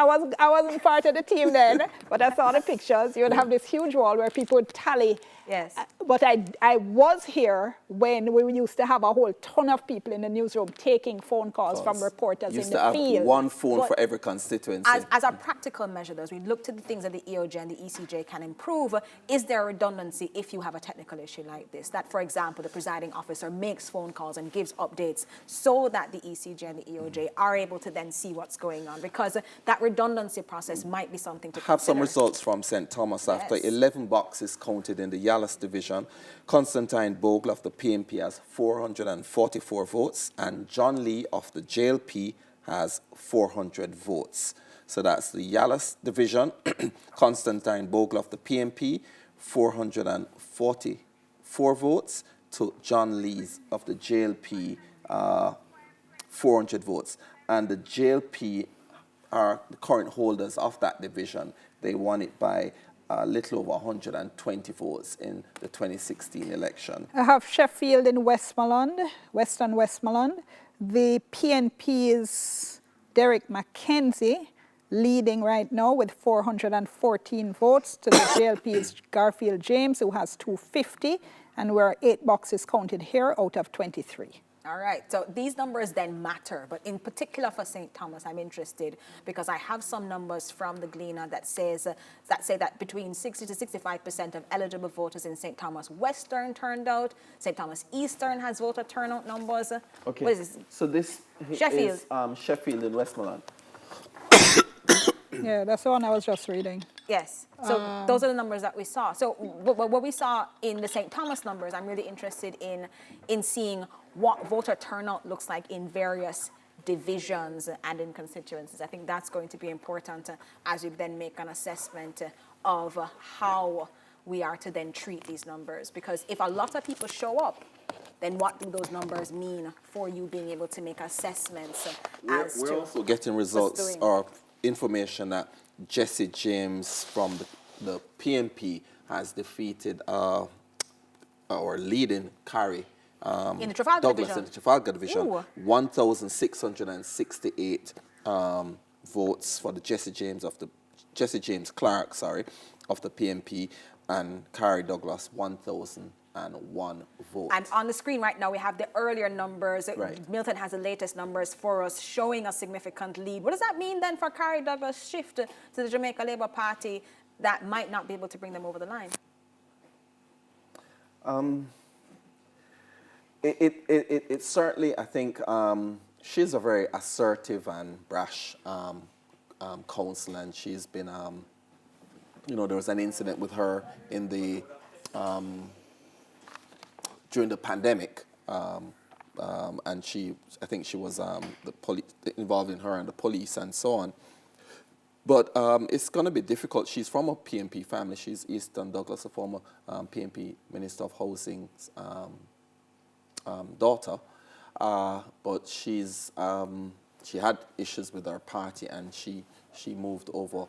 part of the team then, but I saw the pictures. You would have this huge wall where people would tally. Yes. But I was here when we used to have a whole ton of people in the newsroom taking phone calls from reporters in the field. Used to have one phone for every constituency. As a practical measure, though, as we look to the things that the EOJ and the ECJ can improve, is there a redundancy if you have a technical issue like this? That, for example, the presiding officer makes phone calls and gives updates so that the ECJ and the EOJ are able to then see what's going on, because that redundancy process might be something to have consider. some results from St. Thomas after 11 boxes counted in the Yalas division. Constantine Bogle of the PNP has 444 votes, and John Lee of the JLP has 400 votes. So that's the Yalas division. Constantine Bogle of the PNP, 444 votes, to John Lee's of the JLP, 400 votes. And the JLP are the current holders of that division. They won it by a little over 120 votes in the 2016 election. I have Sheffield in Westmoreland, Western Westmoreland. The PNP's Derek McKenzie leading right now with 414 votes to the JLP's Garfield James, who has 250, and we're 8 boxes counted here out of 23. All right, so these numbers then matter, but in particular for St. Thomas, I'm interested because I have some numbers from the Gleaner that say that between 60 to 65% of eligible voters in St. Thomas Western turned out. St. Thomas Eastern has voter turnout numbers. Okay, what is this? So this Sheffield. is Sheffield in Westmoreland. Yeah, that's the one I was just reading. Yes, so those are the numbers that we saw. So what we saw in the St. Thomas numbers, I'm really interested in seeing what voter turnout looks like in various divisions and in constituencies. I think that's going to be important as we then make an assessment of how we are to then treat these numbers. Because if a lot of people show up, then what do those numbers mean for you being able to make assessments as We're to also getting results or information that Jesse James from the PNP has defeated our leading Carrie in the Trafalgar Douglas division. in the Trafalgar division. Ooh. 1,668 votes for the Jesse James Clark, of the PNP, and Carrie Douglas 1,000 vote. And on the screen right now, we have the earlier numbers. Right. Milton has the latest numbers for us showing a significant lead. What does that mean then for Carrie Douglas' shift to the Jamaica Labour Party that might not be able to bring them over the line? It certainly, I think, she's a very assertive and brash councillor, and she's been, you know, there was an incident with her in the during the pandemic, and I think she was involved in her and the police and so on. But it's going to be difficult. She's from a PNP family. She's Easton Douglas, a former PNP Minister of Housing's daughter. But she's she had issues with her party, and she moved over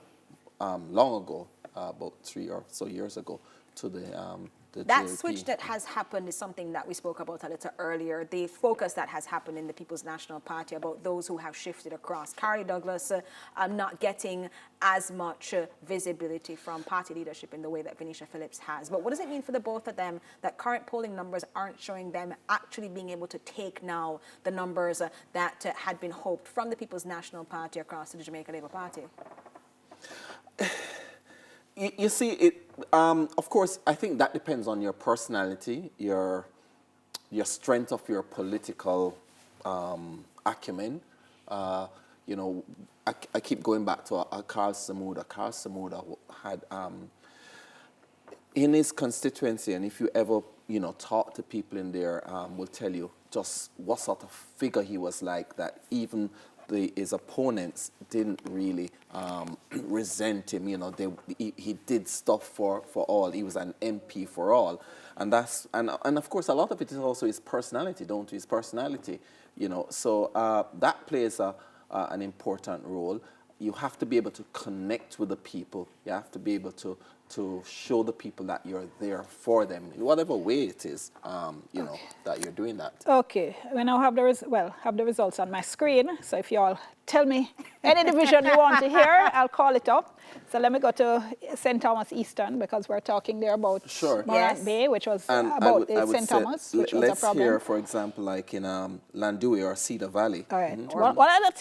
long ago, about 3 or so years ago, to the that JLP. switch that has happened is something that we spoke about a little earlier. The focus that has happened in the People's National Party about those who have shifted across. Carrie Douglas not getting as much visibility from party leadership in the way that Venetia Phillips has. But what does it mean for the both of them that current polling numbers aren't showing them actually being able to take now the numbers that had been hoped from the People's National Party across to the Jamaica Labour Party? You see, of course, I think that depends on your personality, your strength of your political acumen. You know, I keep going back to Carl Samuda. Carl Samuda had, in his constituency, and if you ever, you know, talk to people in there, will tell you just what sort of figure he was like, that even his opponents didn't really resent him. You know, he did stuff for all. He was an MP for all, and of course a lot of it is also his personality, down to his personality. You know, so that plays an important role. You have to be able to connect with the people. You have to be able to show the people that you're there for them in whatever way it is, you know, that you're doing that. Okay, we now have the results on my screen. So if you all tell me any division you want to hear, I'll call it up. So let me go to St. Thomas Eastern, because we're talking there about Morant Bay, which was about St. Thomas, which was a problem. Let's hear, for example, like in Landui or Cedar Valley. All right, one at a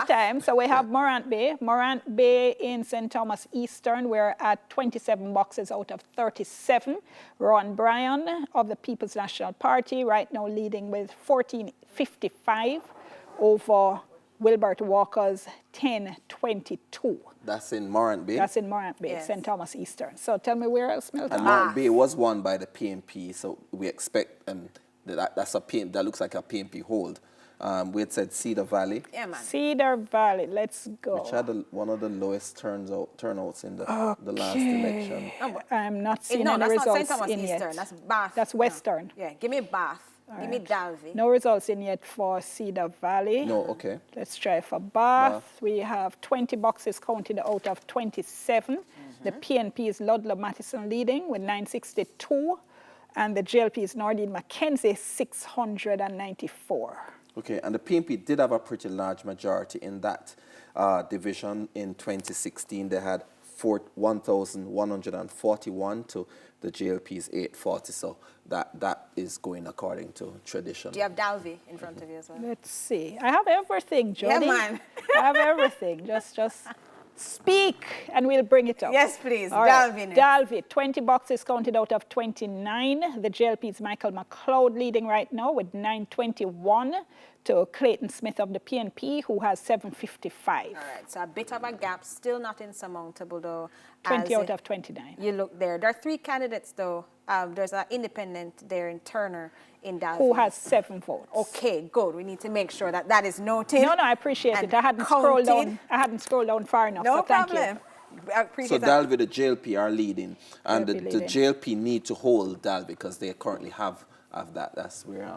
time. So we have Morant Bay. Morant Bay in St. Thomas Eastern, we're at 27 boxes out of 37. Ron Bryan of the People's National Party right now leading with 1455 over Wilbert Walker's 1022. That's in Morant Bay? That's in Morant Bay, yes. St. Thomas Eastern. So tell me where else, Milton? And Morant Bay was won by the PNP, so we expect that looks like a PNP hold. We had said Cedar Valley. Yeah, man. Cedar Valley, let's go. Which had one of the lowest turnouts in the last election. I'm not seeing any results St. Thomas in Eastern. yet. That's Bath. That's Western. Yeah, give me Bath. Give me Dalvey. No results in yet for Cedar Valley. No, okay. Let's try for Bath. We have 20 boxes counted out of 27. The PNP is Ludlow Mattison leading with 962. And the JLP is Nardine Mackenzie, 694. Okay, and the PNP did have a pretty large majority in that division in 2016. They had 1,141 to the JLP's 840, so that is going according to tradition. Do you have Dalvey in front of you as well? Let's see. I have everything, Jody. Yeah, man. I have everything. Just speak and we'll bring it up. Yes, please. Dalvey next. Dalvey, 20 boxes counted out of 29. The JLP's Michael McLeod leading right now with 921 to Clayton Smith of the PNP, who has 755. All right, so a bit of a gap, still not insurmountable though. 20 out of 29. You look there. There are 3 candidates though. There's an independent there in Turner in Dalvey. Who has 7 votes. Okay, good. We need to make sure that that is noted. No, I appreciate it. I hadn't scrolled down far enough. No so problem. Thank you. So Dalvey, the JLP are leading, and the JLP need to hold Dalvey because they currently have that. That's where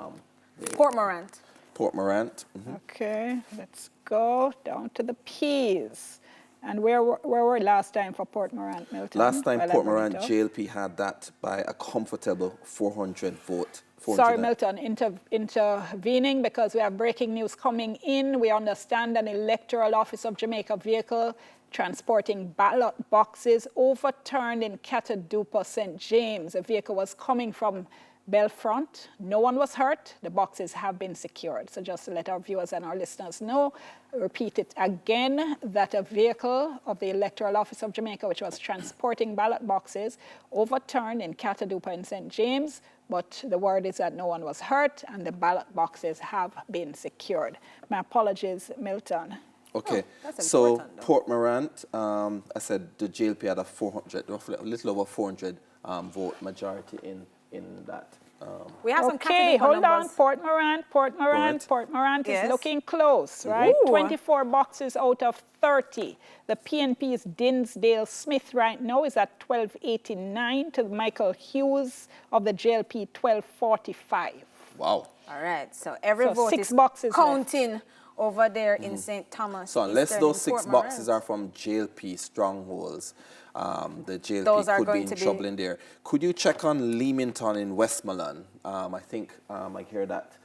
Port Morant. Port Morant. Okay, let's go down to the P's. And where were we last time for Port Morant, Milton? Last time Port Morant JLP had that by a comfortable 400 vote. Sorry, Milton, intervening because we have breaking news coming in. We understand an Electoral Office of Jamaica vehicle transporting ballot boxes overturned in Catadupa, St. James. A vehicle was coming from Belfront. No one was hurt. The boxes have been secured. So just to let our viewers and our listeners know, repeat it again, that a vehicle of the Electoral Office of Jamaica, which was transporting ballot boxes, overturned in Catadupa in St. James, but the word is that no one was hurt and the ballot boxes have been secured. My apologies, Milton. Okay, so Port Morant, I said the JLP had a 400, roughly a little over 400 vote majority in that. We have some okay, hold numbers. on. Port Morant yes. is looking close, right? Ooh. 24 boxes out of 30. The PNP's Dinsdale Smith right now is at 1289 to Michael Hughes of the JLP 1245. Wow. All right, so every So vote 6 is boxes counting left. Over there in St. Thomas. So unless Eastern those in 6 Port boxes Morant. are from JLP strongholds, the JLP Those are could be going in to be- trouble in there. Could you check on Leamington in Westmoreland? I think I hear that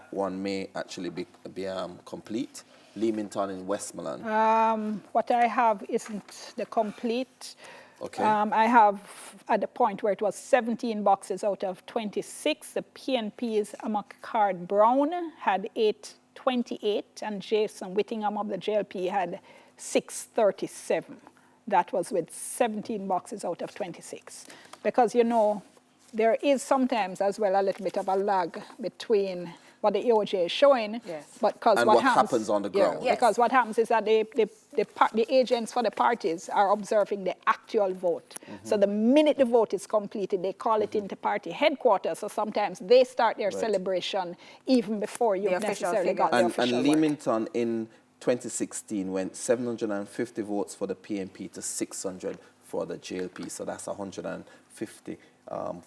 one may actually be complete. Leamington in Westmoreland. What I have isn't the complete. Okay. I have at the point where it was 17 boxes out of 26. The PNP's Amakard Brown had 828 and Jason Whittingham of the JLP had 637. That was with 17 boxes out of 26. Because, you know, there is sometimes as well a little bit of a lag between what the EOJ is showing, Yes. but because And what happens on the ground. Yeah, because what happens is that the agents for the parties are observing the actual vote. So the minute the vote is completed, they call it into party headquarters. So sometimes they start their celebration even before you've necessarily got the official And work. Leamington in 2016 went 750 votes for the PNP to 600 for the JLP. So that's 150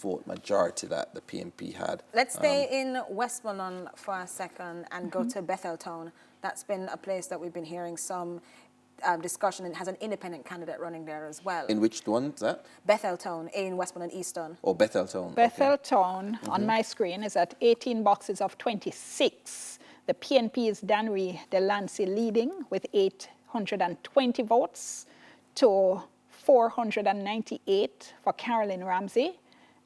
vote majority that the PNP had. Let's stay in Westmoreland for a second and go to Betheltown. That's been a place that we've been hearing some discussion, and has an independent candidate running there as well. In which one is that? Betheltown in Westmoreland Eastern. Oh, Betheltown. Betheltown on my screen is at 18 boxes of 26. The PNP is Danry Delancey leading with 820 votes to 498 for Carolyn Ramsey.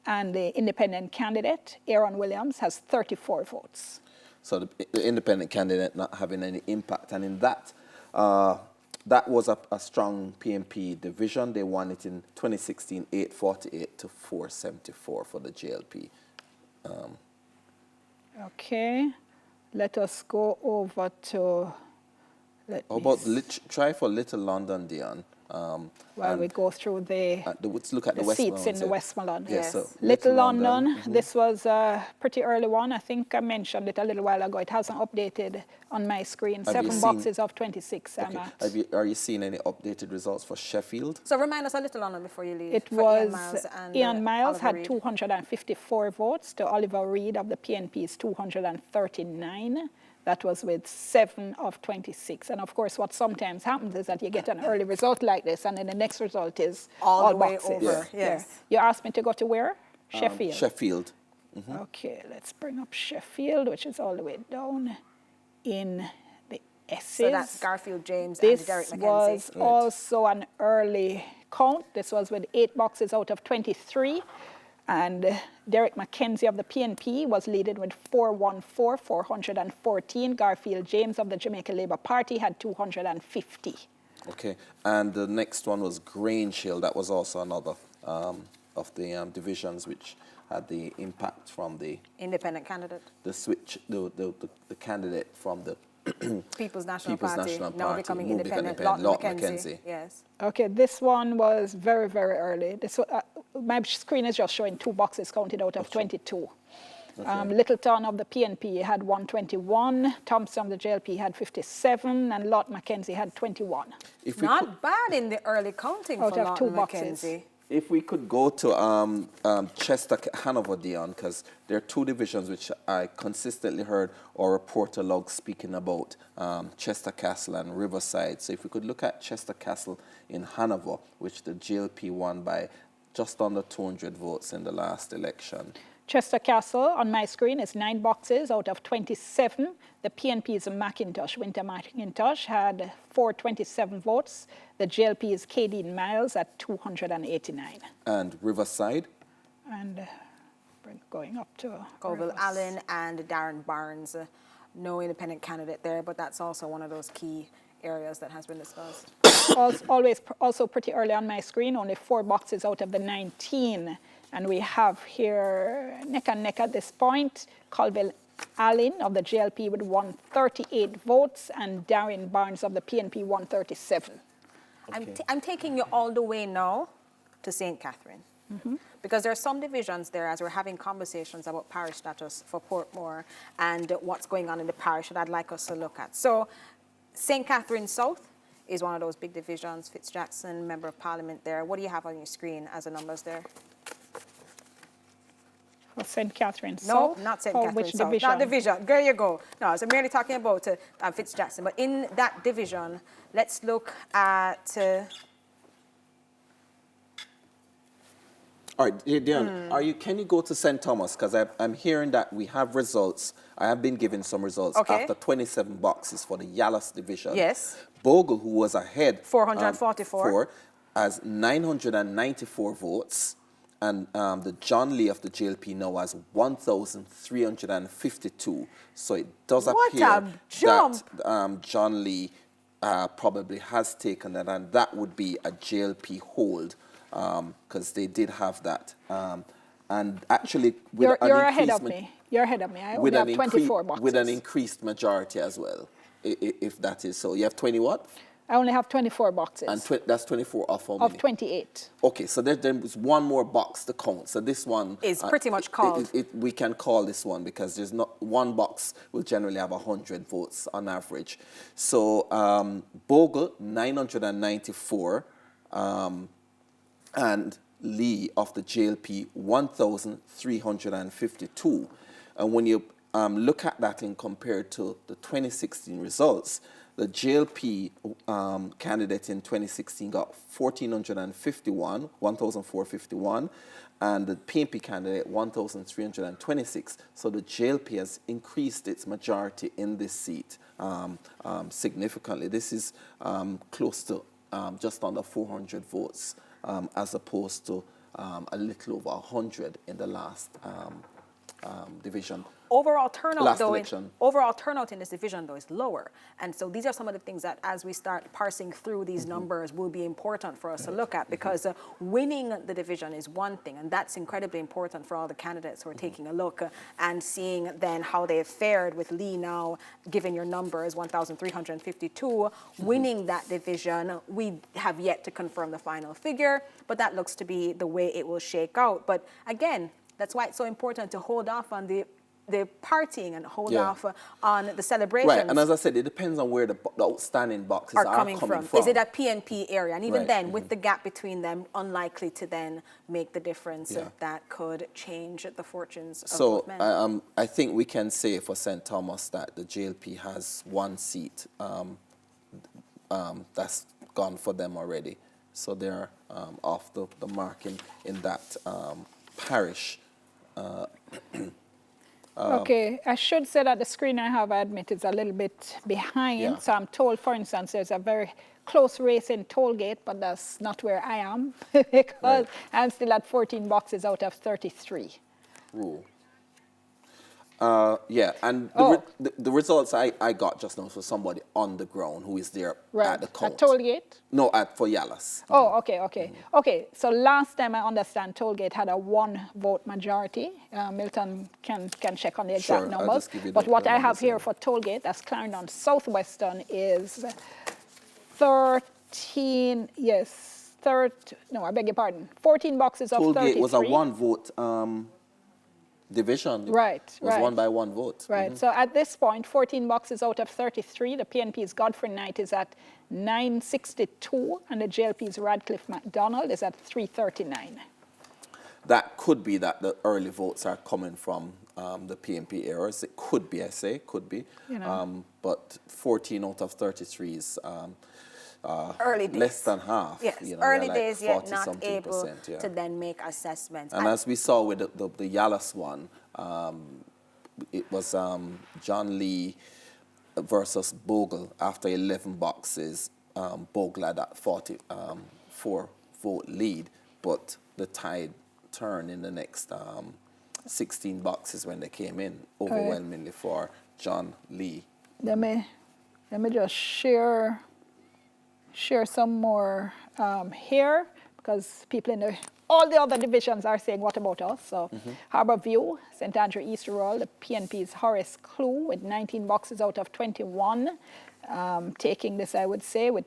And the independent candidate, Aaron Williams, has 34 votes. So the independent candidate not having any impact. And in that, that was a strong PNP division. They won it in 2016, 848 to 474 for the JLP. Okay, let us go over to... How about try for Little London, Dion? While we go through let's look at the seats in the Westmoreland. Yes. So Little London, this was a pretty early one. I think I mentioned it a little while ago. It hasn't updated on my screen. 7 boxes of 26 I'm at. Are you seeing any updated results for Sheffield? So remind us a Little London before you leave. It was Ian Miles had 254 votes to Oliver Reed of the PNP's 239. That was with 7 of 26. And of course, what sometimes happens is that you get an early result like this, and then the next result is all the way boxes. over. Yes. You asked me to go to where? Sheffield. Sheffield. Okay, let's bring up Sheffield, which is all the way down in the S's. So that's Garfield James and Derek McKenzie. This was also an early count. This was with 8 boxes out of 23. And Derek McKenzie of the PNP was leading with 414. Garfield James of the Jamaica Labour Party had 250. Okay, and the next one was Grange Hill. That was also another of the divisions which had the impact from the independent candidate. The switch, the candidate from the People's National Party, now becoming Lord independent. McKenzie. Yes. Okay, this one was very, very early. This my screen is just showing 2 boxes counted out of 22. Okay. Littleton of the PNP had 121, Thompson of the JLP had 57, and Lord McKenzie had 21. Not bad in the early counting out for of Lord 2 McKenzie. boxes. If we could go to Chester, Hanover, Dion, because there are 2 divisions which I consistently heard our reporter log speaking about, Chester Castle and Riverside. So if we could look at Chester Castle in Hanover, which the JLP won by just under 200 votes in the last election. Chester Castle on my screen is 9 boxes out of 27. The PNP's McIntosh, Winter McIntosh, had 427 votes. The JLP's Kadeen Miles at 289. And Riverside? And we're going up to Colville Allen and Darren Barnes. No independent candidate there, but that's also one of those key areas that has been discussed. Also pretty early on my screen, only 4 boxes out of the 19. And we have here neck and neck at this point, Colville Allen of the JLP with 138 votes and Darren Barnes of the PNP 137. Okay. I'm taking you all the way now to St. Catherine. Because there are some divisions there as we're having conversations about parish status for Portmore and what's going on in the parish that I'd like us to look at. So St. Catherine South is one of those big divisions. Fitzjackson, Member of Parliament there. What do you have on your screen as the numbers there? For St. Catherine South? No, not St. Catherine which South. division? Not division. There you go. No, so I'm merely talking about Fitzjackson. But in that division, let's look at... All right, Dion, can you go to St. Thomas? Because I'm hearing that we have results. I have been given some results after 27 boxes for the Yallas division. Yes. Bogle, who was ahead, 444, has 994 votes. And the John Lee of the JLP now has 1,352. So it does appear that John Lee probably has taken that, and that would be a JLP hold. Because they did have that. And actually, you're ahead of me. You're ahead of me. I only have 24 boxes. With an increased majority as well, if that is so. You have 20 what? I only have 24 boxes. And that's 24 off how many? Of 28. Okay, so there's one more box to count. So this one... is pretty much called. We can call this one because there's not one box will generally have 100 votes on average. So Bogle, 994. And Lee of the JLP, 1,352. And when you look at that in compared to the 2016 results, the JLP candidate in 2016 got 1,451, and the PNP candidate 1,326. So the JLP has increased its majority in this seat significantly. This is close to just under 400 votes. As opposed to a little over 100 in the last division. Overall turnout, overall turnout in this division, though, is lower. And so these are some of the things that, as we start parsing through these numbers, will be important for us to look at, because winning the division is one thing, and that's incredibly important for all the candidates who are taking a look and seeing then how they have fared with Lee now, given your numbers, 1,352. Winning that division, we have yet to confirm the final figure, but that looks to be the way it will shake out. But again, that's why it's so important to hold off on the partying and hold off on the celebrations. Right, and as I said, it depends on where the outstanding boxes are coming from. Is it a PNP area? And even then, with the gap between them, unlikely to then make the difference that could change the fortunes of both men. So I think we can say for St. Thomas that the JLP has one seat that's gone for them already. So they're off the mark in that parish. Okay, I should say that the screen I have, I admit, is a little bit behind. Yeah. So I'm told, for instance, there's a very close race in Tollgate, but that's not where I am because I'm still at 14 boxes out of 33. Rule. And the results I got just now for somebody on the ground who is there at the count. At Tollgate? No, for Yallas. Oh, okay. Okay, so last time I understand Tollgate had a 1-vote majority. Milton can check on the exact numbers. But what I have here for Tollgate, that's Clarendon Southwestern, is 13, no, I beg your pardon, 14 boxes of 33. Tollgate was a 1-vote division. Right. Won by 1 vote. Right. So at this point, 14 boxes out of 33. The PNP's Godfrey Knight is at 962, and the JLP's Radcliffe MacDonald is at 339. That could be that the early votes are coming from the PNP areas. It could be, I say, could be. But 14 out of 33 is early days. less than half. Yes, you know, early like days, yet not 40-something able percent, yeah. to then make assessments. And as we saw with the Yalas one, it was John Lee versus Bogle. After 11 boxes, Bogle had that 44-vote lead, but the tide turned in the next 16 boxes when they came in, overwhelmingly for John Lee. Let me just share some more here, because people in all the other divisions are saying, what about us? So Harbourview, St. Andrew East Rural, the PNP's Horace Clue with 19 boxes out of 21, taking this, I would say, with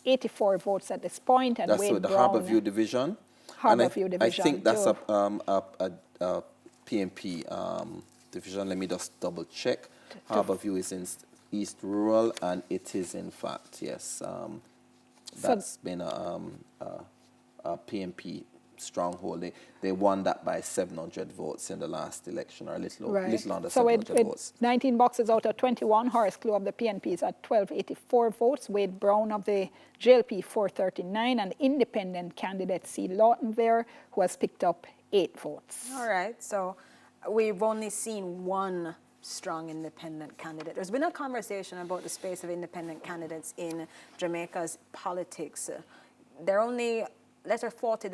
84 votes at this point. And That's Wade with the Brown, Harbourview division. Harbourview division. I think that's too. a PNP division. Let me just double check. Harbourview is in East Rural, and it is in fact, yes, that's been a PNP stronghold. They won that by 700 votes in the last election, or a little under 700 votes. 19 boxes out of 21, Horace Clue of the PNP is at 1284 votes, Wade Brown of the JLP 439, and independent candidate C. Lawton there, who has picked up 8 votes. All right, so we've only seen one strong independent candidate. There's been a conversation about the space of independent candidates in Jamaica's politics. There are only less than 40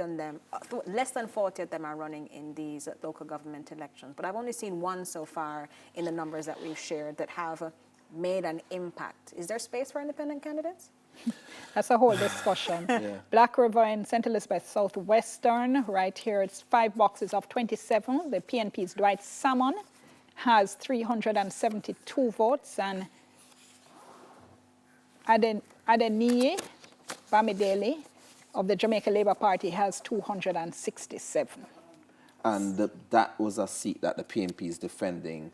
of them are running in these local government elections. But I've only seen one so far in the numbers that we've shared that have made an impact. Is there space for independent candidates? That's a whole discussion. Black River in St. Elizabeth Southwestern, right here, it's 5 boxes of 27. The PNP's Dwight Salmon has 372 votes, and Adeniyi Bamidele of the Jamaica Labour Party has 267. And that was a seat that the PNP is defending,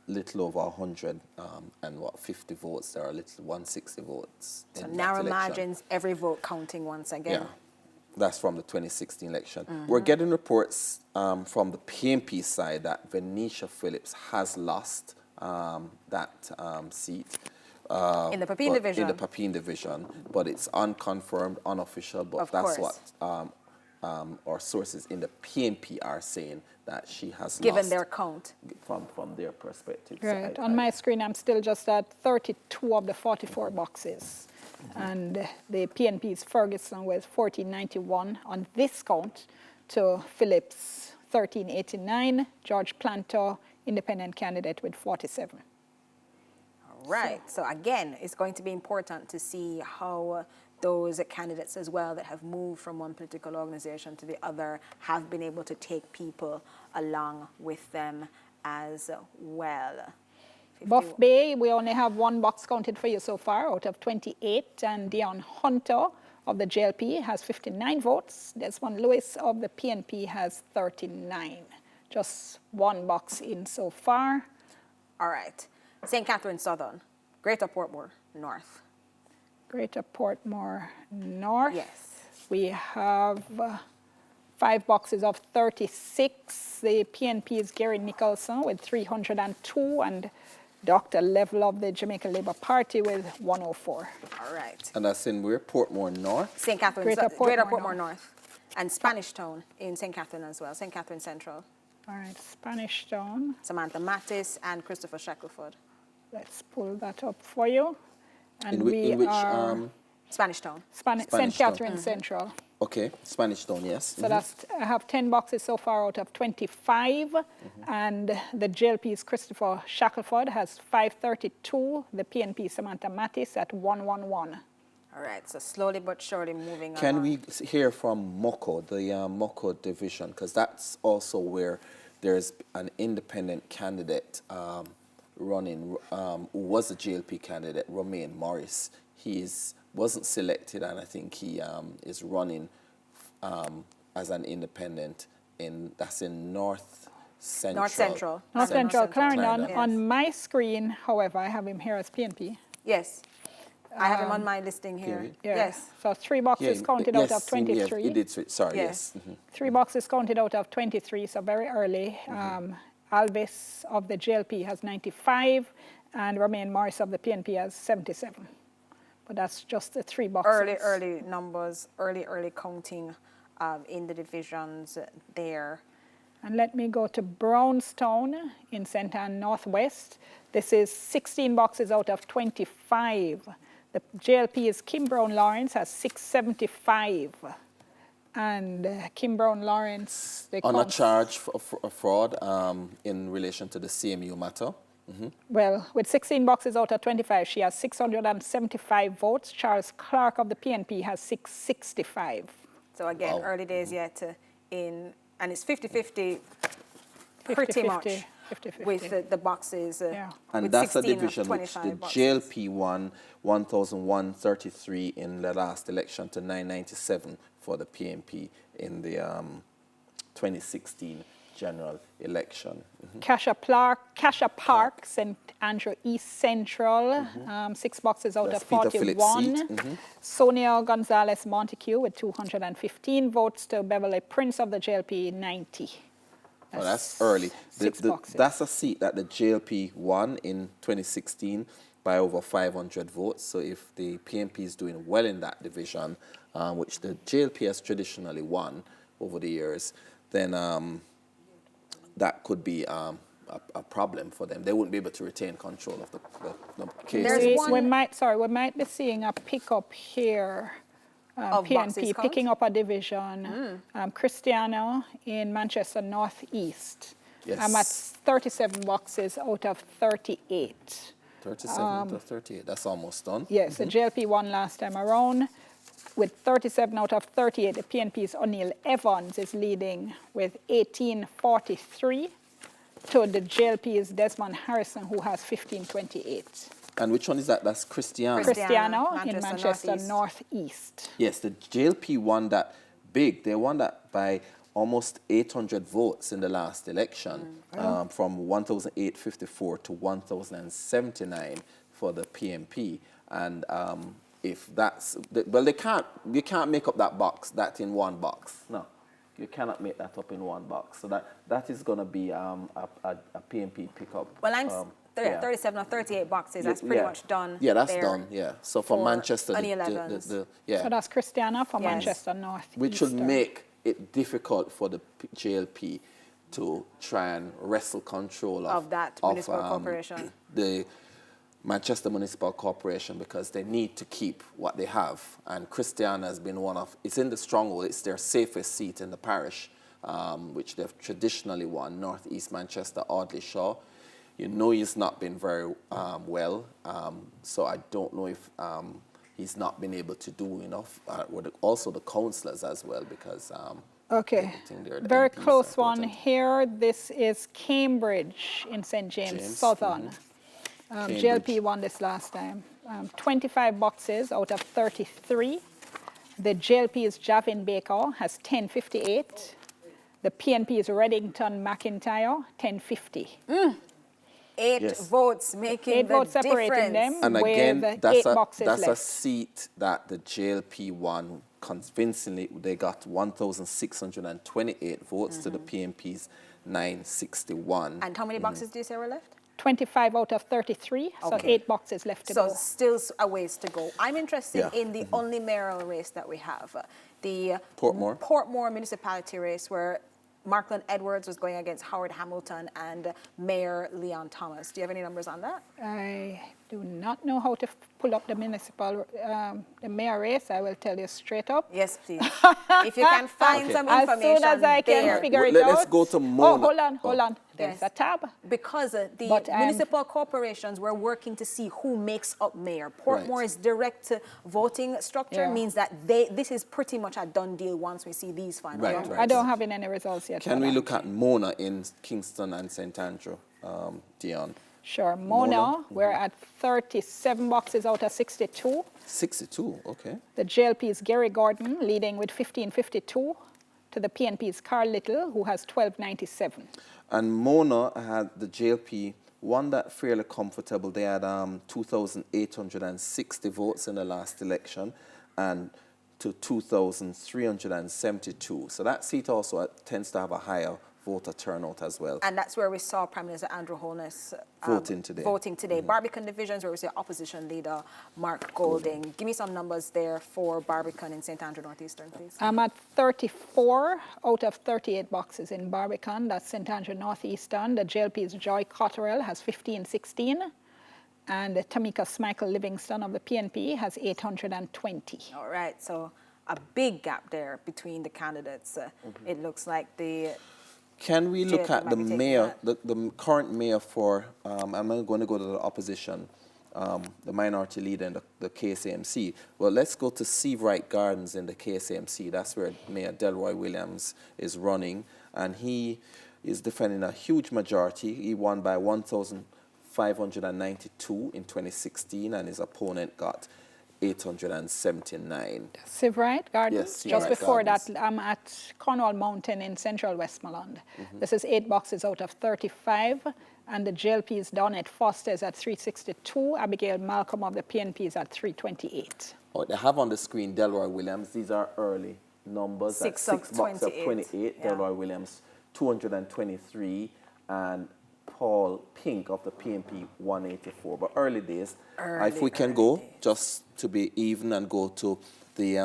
little over 100 and 50 votes. There are little 160 votes. So narrow margins, every vote counting once again. Yeah, that's from the 2016 election. We're getting reports from the PNP side that Venetia Phillips has lost that seat. In the Papine division. In the Papine division, but it's unconfirmed, unofficial, but that's what our sources in the PNP are saying, that she has given lost. Their count. From their perspective. Right, So on my screen I'm still just at 32 of the 44 boxes. And the PNP's Ferguson with 1491 on this count to Phillips 1389, George Planter, independent candidate with 47. Right. So again, it's going to be important to see how those candidates as well that have moved from one political organization to the other have been able to take people along with them as well. Buff Bay, we only have 1 box counted for you so far out of 28, and Dion Hunter of the JLP has 59 votes. Desmond Lewis of the PNP has 39. Just 1 box in so far. All right. St. Catherine Southern, Greater Portmore North. Greater Portmore North. Yes. We have 5 boxes of 36. The PNP's Gary Nicholson with 302, and Dr. Level of the Jamaica Labour Party with 104. All right. And that's in where? Portmore North? St. Catherine, Greater Portmore North. And Spanish Town in St. Catherine as well, St. Catherine Central. All right, Spanish Town. Samantha Mattis and Christopher Shackelford. Let's pull that up for you. And in which Spanish Town. St. Catherine Central. Okay, Spanish Town, yes. So that's, I have 10 boxes so far out of 25. And the JLP's Christopher Shackelford has 532. The PNP Samantha Mattis at 111. All right, so slowly but surely moving on. Can we hear from Moko, the Moko division? Because that's also where there's an independent candidate running, who was a JLP candidate, Romain Morris. He wasn't selected, and I think he is running as an independent that's in North Central. North Central, Clarendon. Yes. On my screen, however, I have him here as PNP. Yes. I have him on my listing here. Yes. So 3 boxes counted out of 23. He did switch, sorry, yes. 3 boxes counted out of 23, so very early. Alvis of the JLP has 95, and Romain Morris of the PNP has 77. but that's just the 3 boxes. Early numbers, early counting in the divisions there. And let me go to Brownstown in St. Ann Northwest. This is 16 boxes out of 25. The JLP's Kim Brown Lawrence has 675. And Kim Brown Lawrence, they On a charge of fraud in relation to the CMU matter. Well, with 16 boxes out of 25, she has 675 votes. Charles Clark of the PNP has 665. So again, early days yet and it's 50-50 pretty much 50-50. with the boxes. And that's a division which the JLP won 1,133 in the last election to 997 for the PNP in the 2016 general election. Kasha Park, St. Andrew East Central, 6 boxes out of 41. Sonia Gonzalez Montague with 215 votes to Beverly Prince of the JLP 90. Oh, that's early. That's a seat that the JLP won in 2016 by over 500 votes. So if the PNP is doing well in that division, which the JLP has traditionally won over the years, then that could be a problem for them. They wouldn't be able to retain control of the case. We might be seeing a pickup here. PNP picking up a division. Cristiano in Manchester Northeast. Yes. I'm at 37 boxes out of 38. 37 out of 38, that's almost done. Yes, the JLP won last time around. With 37 out of 38, the PNP's O'Neill Evans is leading with 1843 to the JLP's Desmond Harrison, who has 1528. And which one is that? That's Cristiano. Cristiano in Manchester Northeast. Yes, the JLP won that big. They won that by almost 800 votes in the last election, from 1,854 to 1,079 for the PNP. And if that's, well, you can't make up that in one box. No, you cannot make that up in one box. So that is going to be a PNP pickup. Well, I'm 37 or 38 boxes. That's pretty much done. Yeah, that's done. Yeah. So for Manchester, So that's Cristiano for Manchester North. Which would make it difficult for the JLP to try and wrestle control of that municipal corporation. The Manchester Municipal Corporation, because they need to keep what they have. And Cristiano has been it's in the stronghold, it's their safest seat in the parish, which they've traditionally won, Northeast Manchester, Audley Shaw. You know he's not been very well, so I don't know if he's not been able to do enough, also the councillors as well, because okay, very close one here. This is Cambridge in St. James Southern. JLP won this last time. 25 boxes out of 33. The JLP's Javin Baker has 1058. The PNP's Reddington McIntyre, 1050. 8 votes making 8 votes separating difference. them. And again, that's a left. seat that the JLP won convincingly. They got 1,628 votes to the PNP's 961. And how many boxes do you say were left? 25 out of 33, so 8 boxes left to go. So still a ways to go. I'm interested in the only mayoral race that we have, the Portmore municipality race, where Markland Edwards was going against Howard Hamilton and Mayor Leon Thomas. Do you have any numbers on that? I do not know how to pull up the municipal, the mayor race. I will tell you straight up. Yes, please. If you can find some information as soon as I can figure it out. Let's go to Mona. Oh, hold on. There's a tab. Because the municipal corporations were working to see who makes up mayor. Portmore's direct voting structure means that this is pretty much a done deal once we see these final numbers. I don't have any results yet. Can we look at Mona in Kingston and St. Andrew, Dion? Sure. Mona, we're at 37 boxes out of 62. 62, okay. The JLP's Gary Gordon leading with 1552 to the PNP's Carl Little, who has 1297. And Mona had the JLP won that fairly comfortable. They had 2,860 votes in the last election and to 2,372. So that seat also tends to have a higher voter turnout as well. And that's where we saw Prime Minister Andrew Holness voting today. Barbican divisions, where we see opposition leader Mark Golding. Give me some numbers there for Barbican in St. Andrew Northeastern, please. I'm at 34 out of 38 boxes in Barbican. That's St. Andrew Northeastern. The JLP's Joy Cotterell has 1516. And Tamika Smichael Livingston of the PNP has 820. All right, so a big gap there between the candidates. It looks like the... Can we look at the mayor, that. the current mayor for, I'm not going to go to the opposition, the minority leader in the KSAMC. Well, let's go to Seavright Gardens in the KSAMC. That's where Mayor Delroy Williams is running. And he is defending a huge majority. He won by 1,592 in 2016, and his opponent got 879. Seavright Gardens. Yes, Just before Gardens. that, I'm at Cornwall Mountain in central Westmoreland. This is 8 boxes out of 35. And the JLP is done at Foster's at 362. Abigail Malcolm of the PNP is at 328. Oh, they have on the screen Delroy Williams. These are early numbers. Six That's of boxes of 28. 28. Yeah. Delroy Williams, 223. And Paul Pink of the PNP, 184. But early days. If we can go, just to be even, and go to the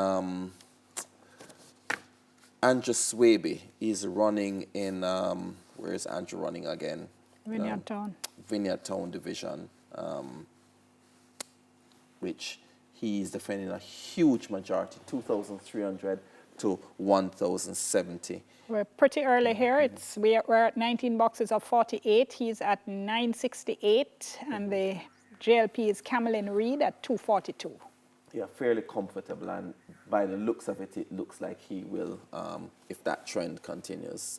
Andrew Swaby. He's running in, where is Andrew running again? Vineyard Town. Vineyard Town Division, which he's defending a huge majority, 2,300 to 1,070. We're pretty early here. We're at 19 boxes of 48. He's at 968. And the JLP is Camelin Reed at 242. Yeah, fairly comfortable, and by the looks of it, it looks like he will, if that trend continues,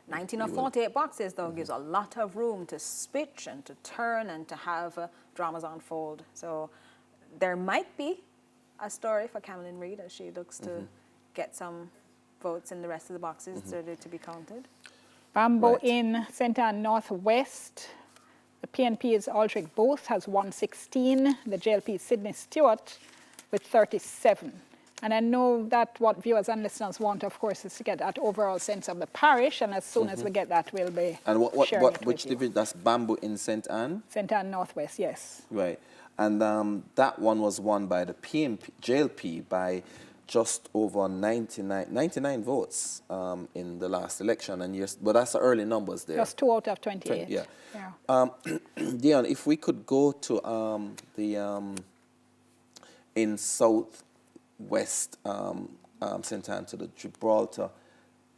19 of 48 boxes, though, gives a lot of room to switch and to turn and to have dramas unfold. So there might be a story for Camelin Reed as she looks to get some votes in the rest of the boxes ready to be counted. Bamboo in St. Anne Northwest. The PNP is Aldrich Booth, has 116. The JLP is Sydney Stewart with 37. And I know that what viewers and listeners want, of course, is to get that overall sense of the parish. And as soon as we get that, we'll be And sharing it which with you. division? That's Bamboo in St. Anne? St. Anne Northwest, yes. Right. And that one was won by the JLP by just over 99 votes in the last election. But that's the early numbers there. Just 2 out of 28. Yeah. Dion, if we could go to in Southwest St. Anne, to the Gibraltar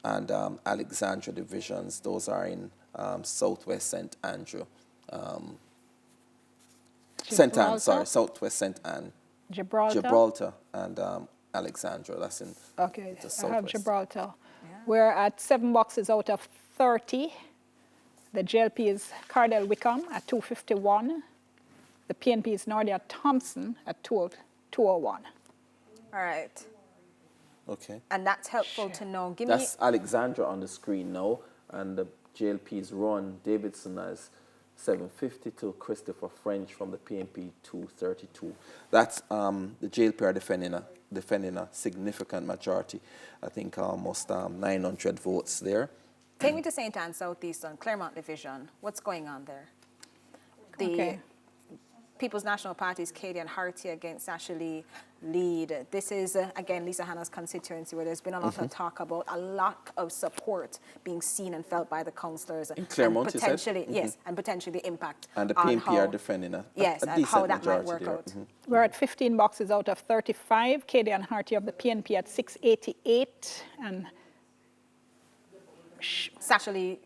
and Alexandra divisions. Those are in Southwest St. Andrew. St. Anne, sorry, Southwest St. Anne. Gibraltar and Alexandra, that's in the Southwest. I have Gibraltar. Yeah. We're at 7 boxes out of 30. The JLP is Cardell Wickham at 251. The PNP is Nordia Thompson at 201. All right. Okay. And that's helpful to know. That's Alexandra on the screen now, and the JLP's Ron Davidson as 752, Christopher French from the PNP 232. That's the JLP are defending a significant majority. I think almost 900 votes there. Take me to St. Anne Southeastern, Claremont Division. What's going on there? The People's National Party's Katie and Harty against Sasha Lee lead. This is, again, Lisa Hanna's constituency, where there's been a lot of talk about a lack of support being seen and felt by the councillors. In Claremont, and potentially, yes, and potentially the impact. And the PNP are defending a and how that might work there. out. We're at 15 boxes out of 35. Katie and Harty of the PNP at 688. And Sasha Lee.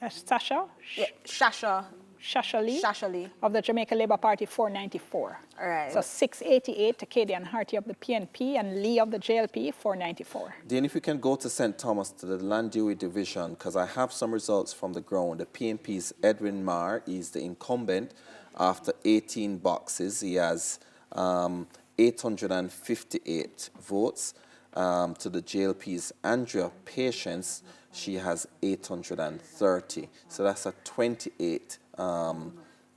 Sasha? Yeah, Shasha Lee of the Jamaica Labour Party, 494. All right. So 688 to Katie and Harty of the PNP and Lee of the JLP, 494. Then if you can go to St. Thomas, to the Landui division, because I have some results from the ground. The PNP's Edwin Marr is the incumbent after 18 boxes. He has 858 votes. To the JLP's Andrea Patience, she has 830. So that's a 28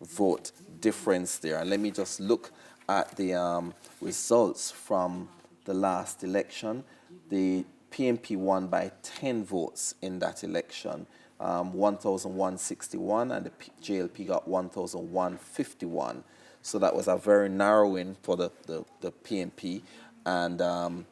vote difference there. And let me just look at the results from the last election. The PNP won by 10 votes in that election, 1,161, and the JLP got 1,151. So that was a very narrow win for the PNP. And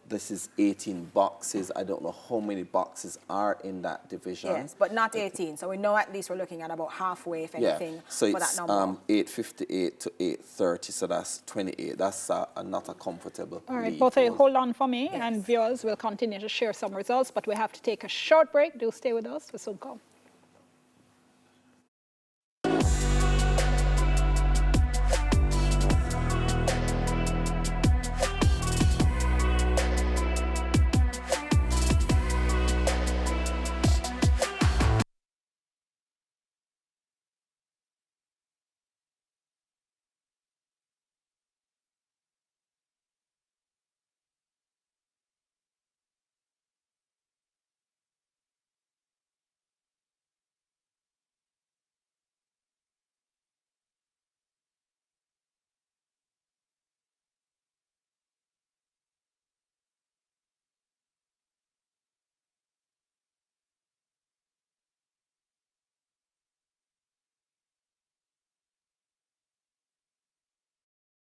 this is 18 boxes. I don't know how many boxes are in that division. Yes, but not 18. So we know at least we're looking at about halfway, if anything, so for that number. it's 858 to 830, so that's 28. That's not a comfortable All right, lead both of you for- hold on for me, and viewers will continue to share some results, but we have to take a short break. Do stay with us. We'll soon come.